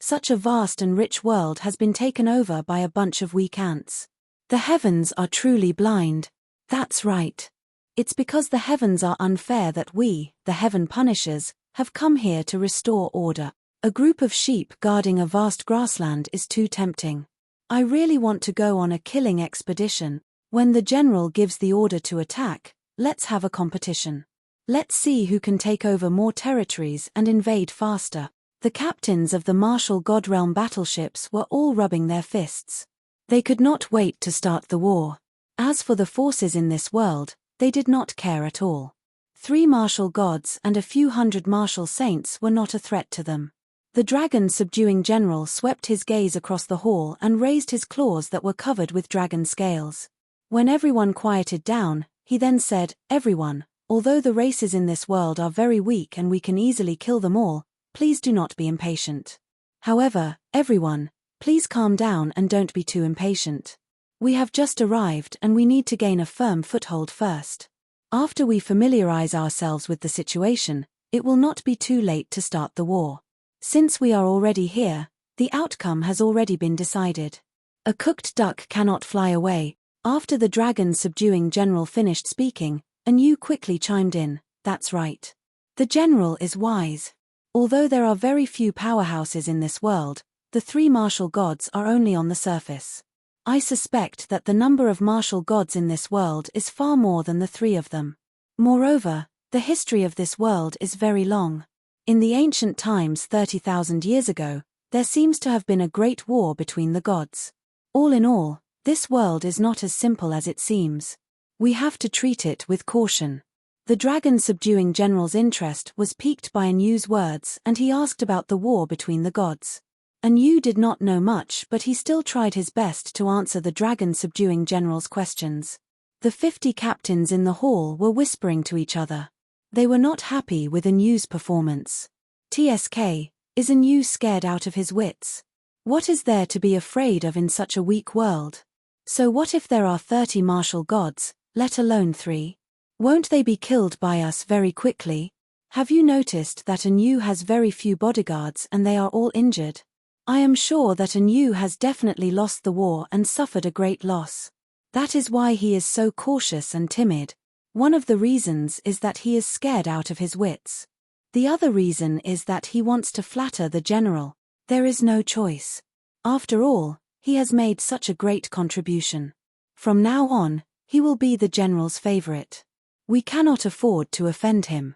Such a vast and rich world has been taken over by a bunch of weak ants. The heavens are truly blind. That's right. It's because the heavens are unfair that we, the Heaven Punishers, have come here to restore order. A group of sheep guarding a vast grassland is too tempting. I really want to go on a killing expedition. When the general gives the order to attack, let's have a competition. Let's see who can take over more territories and invade faster. The captains of the martial God realm battleships were all rubbing their fists. They could not wait to start the war. As for the forces in this world, they did not care at all. 3 martial gods and a few hundred martial saints were not a threat to them. The dragon-subduing general swept his gaze across the hall and raised his claws that were covered with dragon scales. When everyone quieted down, he then said, "Everyone, although the races in this world are very weak and we can easily kill them all, please do not be impatient. However, everyone, please calm down and don't be too impatient. We have just arrived and we need to gain a firm foothold first. After we familiarize ourselves with the situation, it will not be too late to start the war. Since we are already here, the outcome has already been decided. A cooked duck cannot fly away." After the dragon-subduing general finished speaking, Anu quickly chimed in, "That's right. The general is wise. Although there are very few powerhouses in this world, the 3 martial gods are only on the surface. I suspect that the number of martial gods in this world is far more than the 3 of them. Moreover, the history of this world is very long. In the ancient times 30,000 years ago, there seems to have been a great war between the gods. All in all, this world is not as simple as it seems. We have to treat it with caution." The dragon-subduing general's interest was piqued by Anu's words and he asked about the war between the gods. Anu did not know much but he still tried his best to answer the dragon-subduing general's questions. The 50 captains in the hall were whispering to each other. They were not happy with Anu's performance. "TSK, is Anu scared out of his wits? What is there to be afraid of in such a weak world? So what if there are 30 martial gods, let alone 3? Won't they be killed by us very quickly? Have you noticed that Anu has very few bodyguards and they are all injured? I am sure that Anu has definitely lost the war and suffered a great loss. That is why he is so cautious and timid. One of the reasons is that he is scared out of his wits. The other reason is that he wants to flatter the general. There is no choice. After all, he has made such a great contribution. From now on, he will be the general's favorite. We cannot afford to offend him."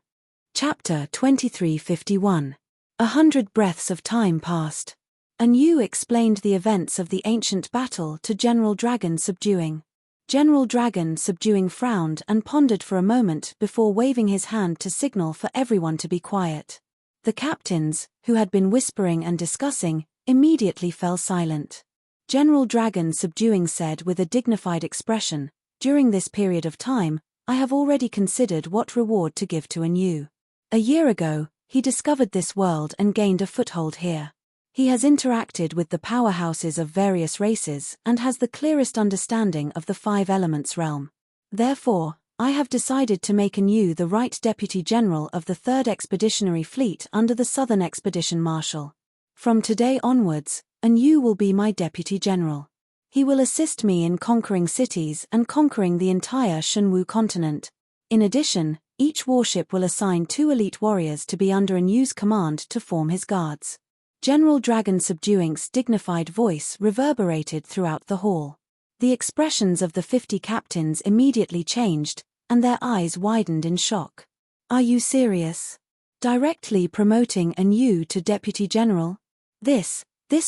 Chapter 2351. 100 breaths of time passed. Anu explained the events of the ancient battle to General Dragon Subduing. General Dragon Subduing frowned and pondered for a moment before waving his hand to signal for everyone to be quiet. The captains, who had been whispering and discussing, immediately fell silent. General Dragon Subduing said with a dignified expression, "During this period of time, I have already considered what reward to give to Anu. A year ago, he discovered this world and gained a foothold here. He has interacted with the powerhouses of various races and has the clearest understanding of the 5 elements realm. Therefore, I have decided to make Anu the right Deputy General of the 3rd Expeditionary Fleet under the Southern Expedition Marshal. From today onwards, Anu will be my Deputy General. He will assist me in conquering cities and conquering the entire Shenwu continent. In addition, each warship will assign 2 elite warriors to be under Anu's command to form his guards." General Dragon Subduing's dignified voice reverberated throughout the hall. The expressions of the 50 captains immediately changed, and their eyes widened in shock. "Are you serious? Directly promoting Anu to Deputy General? This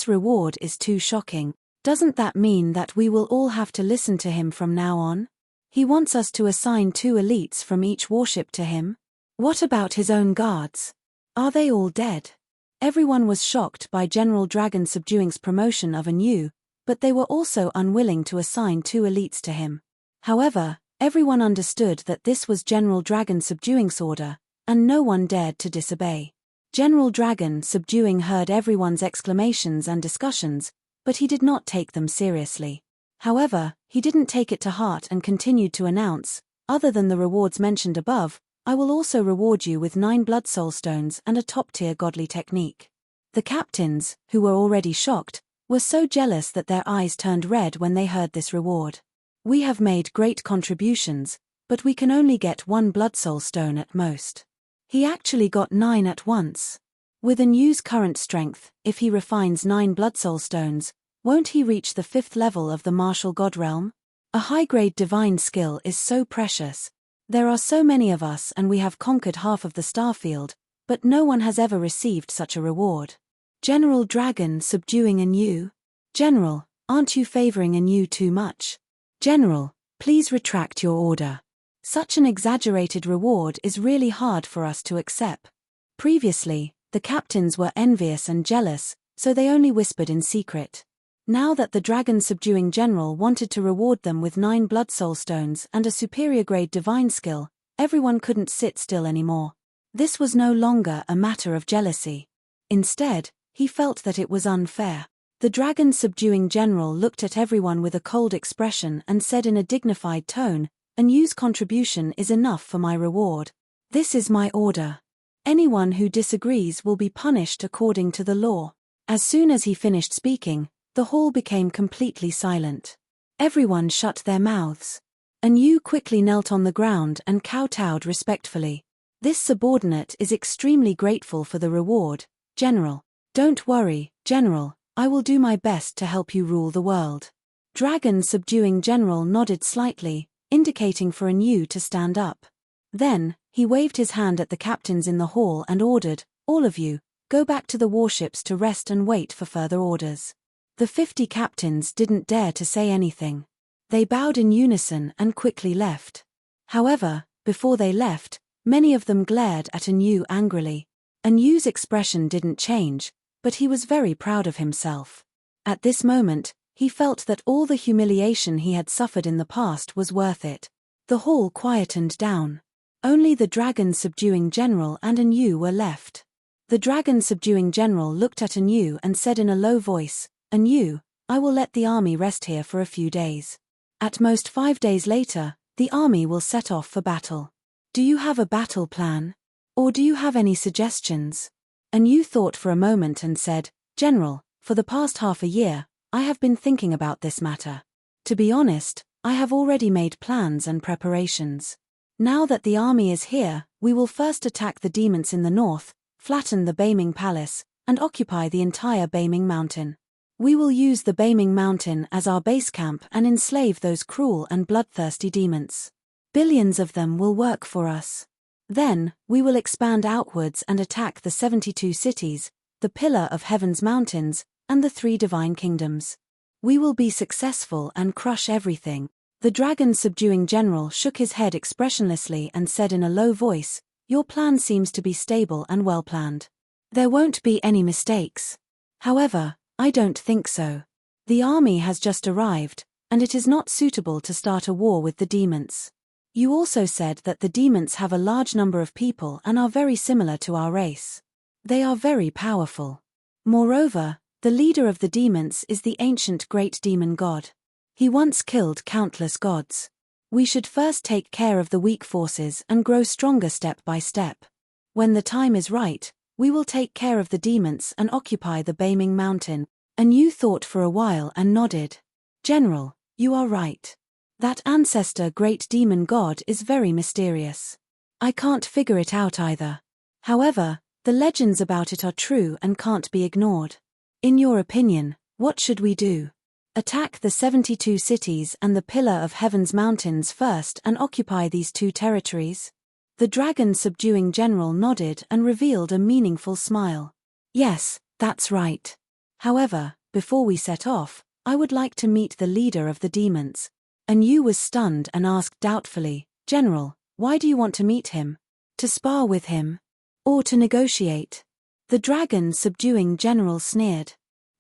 reward is too shocking. Doesn't that mean that we will all have to listen to him from now on? He wants us to assign 2 elites from each warship to him? What about his own guards? Are they all dead?" Everyone was shocked by General Dragon Subduing's promotion of Anu, but they were also unwilling to assign 2 elites to him. However, everyone understood that this was General Dragon Subduing's order, and no one dared to disobey. General Dragon Subduing heard everyone's exclamations and discussions, but he did not take them seriously. However, he didn't take it to heart and continued to announce, "Other than the rewards mentioned above, I will also reward you with 9 blood soul stones and a top-tier godly technique." The captains, who were already shocked, were so jealous that their eyes turned red when they heard this reward. "We have made great contributions, but we can only get 1 blood soul stone at most. He actually got 9 at once. With Anu's current strength, if he refines 9 blood soul stones, won't he reach the 5th level of the martial god realm? A high-grade divine skill is so precious. There are so many of us and we have conquered half of the starfield, but no one has ever received such a reward. General Dragon subduing Anu? General, aren't you favoring Anu too much? General, please retract your order. Such an exaggerated reward is really hard for us to accept. Previously, the captains were envious and jealous, so they only whispered in secret. Now that the dragon-subduing general wanted to reward them with 9 blood soul stones and a superior-grade divine skill, everyone couldn't sit still anymore. This was no longer a matter of jealousy. Instead, he felt that it was unfair. The dragon-subduing general looked at everyone with a cold expression and said in a dignified tone, "Anu's contribution is enough for my reward. This is my order. Anyone who disagrees will be punished according to the law." As soon as he finished speaking, the hall became completely silent. Everyone shut their mouths. Anu quickly knelt on the ground and kowtowed respectfully. "This subordinate is extremely grateful for the reward, General. Don't worry, General, I will do my best to help you rule the world." Dragon-subduing general nodded slightly, indicating for Anu to stand up. Then, he waved his hand at the captains in the hall and ordered, "All of you, go back to the warships to rest and wait for further orders." The 50 captains didn't dare to say anything. They bowed in unison and quickly left. However, before they left, many of them glared at Anu angrily. Anu's expression didn't change, but he was very proud of himself. At this moment, he felt that all the humiliation he had suffered in the past was worth it. The hall quietened down. Only the dragon-subduing general and Anu were left. The dragon-subduing general looked at Anu and said in a low voice, "Anu, I will let the army rest here for a few days. At most 5 days later, the army will set off for battle. Do you have a battle plan? Or do you have any suggestions?" Anu thought for a moment and said, "General, for the past half a year, I have been thinking about this matter. To be honest, I have already made plans and preparations. Now that the army is here, we will first attack the demons in the north, flatten the Beaming Palace, and occupy the entire Beaming Mountain. We will use the Beaming Mountain as our base camp and enslave those cruel and bloodthirsty demons. Billions of them will work for us. Then, we will expand outwards and attack the 72 cities, the Pillar of Heaven's mountains, and the 3 divine kingdoms. We will be successful and crush everything." The dragon-subduing general shook his head expressionlessly and said in a low voice, "Your plan seems to be stable and well-planned. There won't be any mistakes. However, I don't think so. The army has just arrived, and it is not suitable to start a war with the demons. You also said that the demons have a large number of people and are very similar to our race. They are very powerful. Moreover, the leader of the demons is the ancient great demon god. He once killed countless gods. We should first take care of the weak forces and grow stronger step by step. When the time is right, we will take care of the demons and occupy the Beaming Mountain." Anu thought for a while and nodded. "General, you are right. That ancestor great demon god is very mysterious. I can't figure it out either. However, the legends about it are true and can't be ignored. In your opinion, what should we do? Attack the 72 cities and the Pillar of Heaven's mountains first and occupy these 2 territories?" The dragon-subduing general nodded and revealed a meaningful smile. "Yes, that's right. However, before we set off, I would like to meet the leader of the demons." Anu was stunned and asked doubtfully, "General, why do you want to meet him? To spar with him? Or to negotiate?" The dragon-subduing general sneered.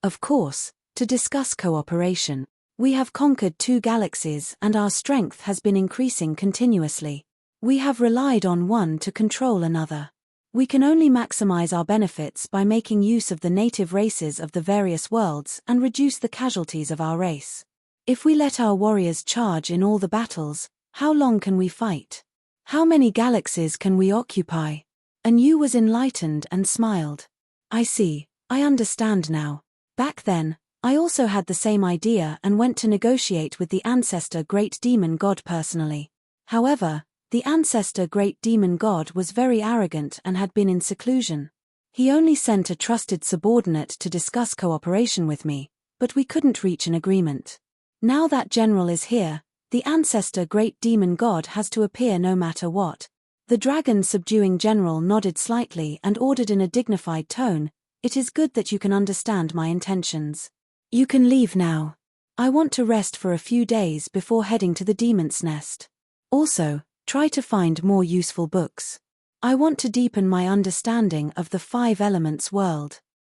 "Of course, to discuss cooperation. We have conquered 2 galaxies and our strength has been increasing continuously. We have relied on one to control another. We can only maximize our benefits by making use of the native races of the various worlds and reduce the casualties of our race. If we let our warriors charge in all the battles, how long can we fight? How many galaxies can we occupy?" Anu was enlightened and smiled. "I see, I understand now. Back then, I also had the same idea and went to negotiate with the ancestor great demon god personally. However, the ancestor great demon god was very arrogant and had been in seclusion. He only sent a trusted subordinate to discuss cooperation with me, but we couldn't reach an agreement. Now that general is here, The ancestor great demon god has to appear no matter what. The dragon subduing general nodded slightly and ordered in a dignified tone, "It is good that you can understand my intentions. You can leave now. I want to rest for a few days before heading to the demon's nest. Also, try to find more useful books. I want to deepen my understanding of the 5 elements world."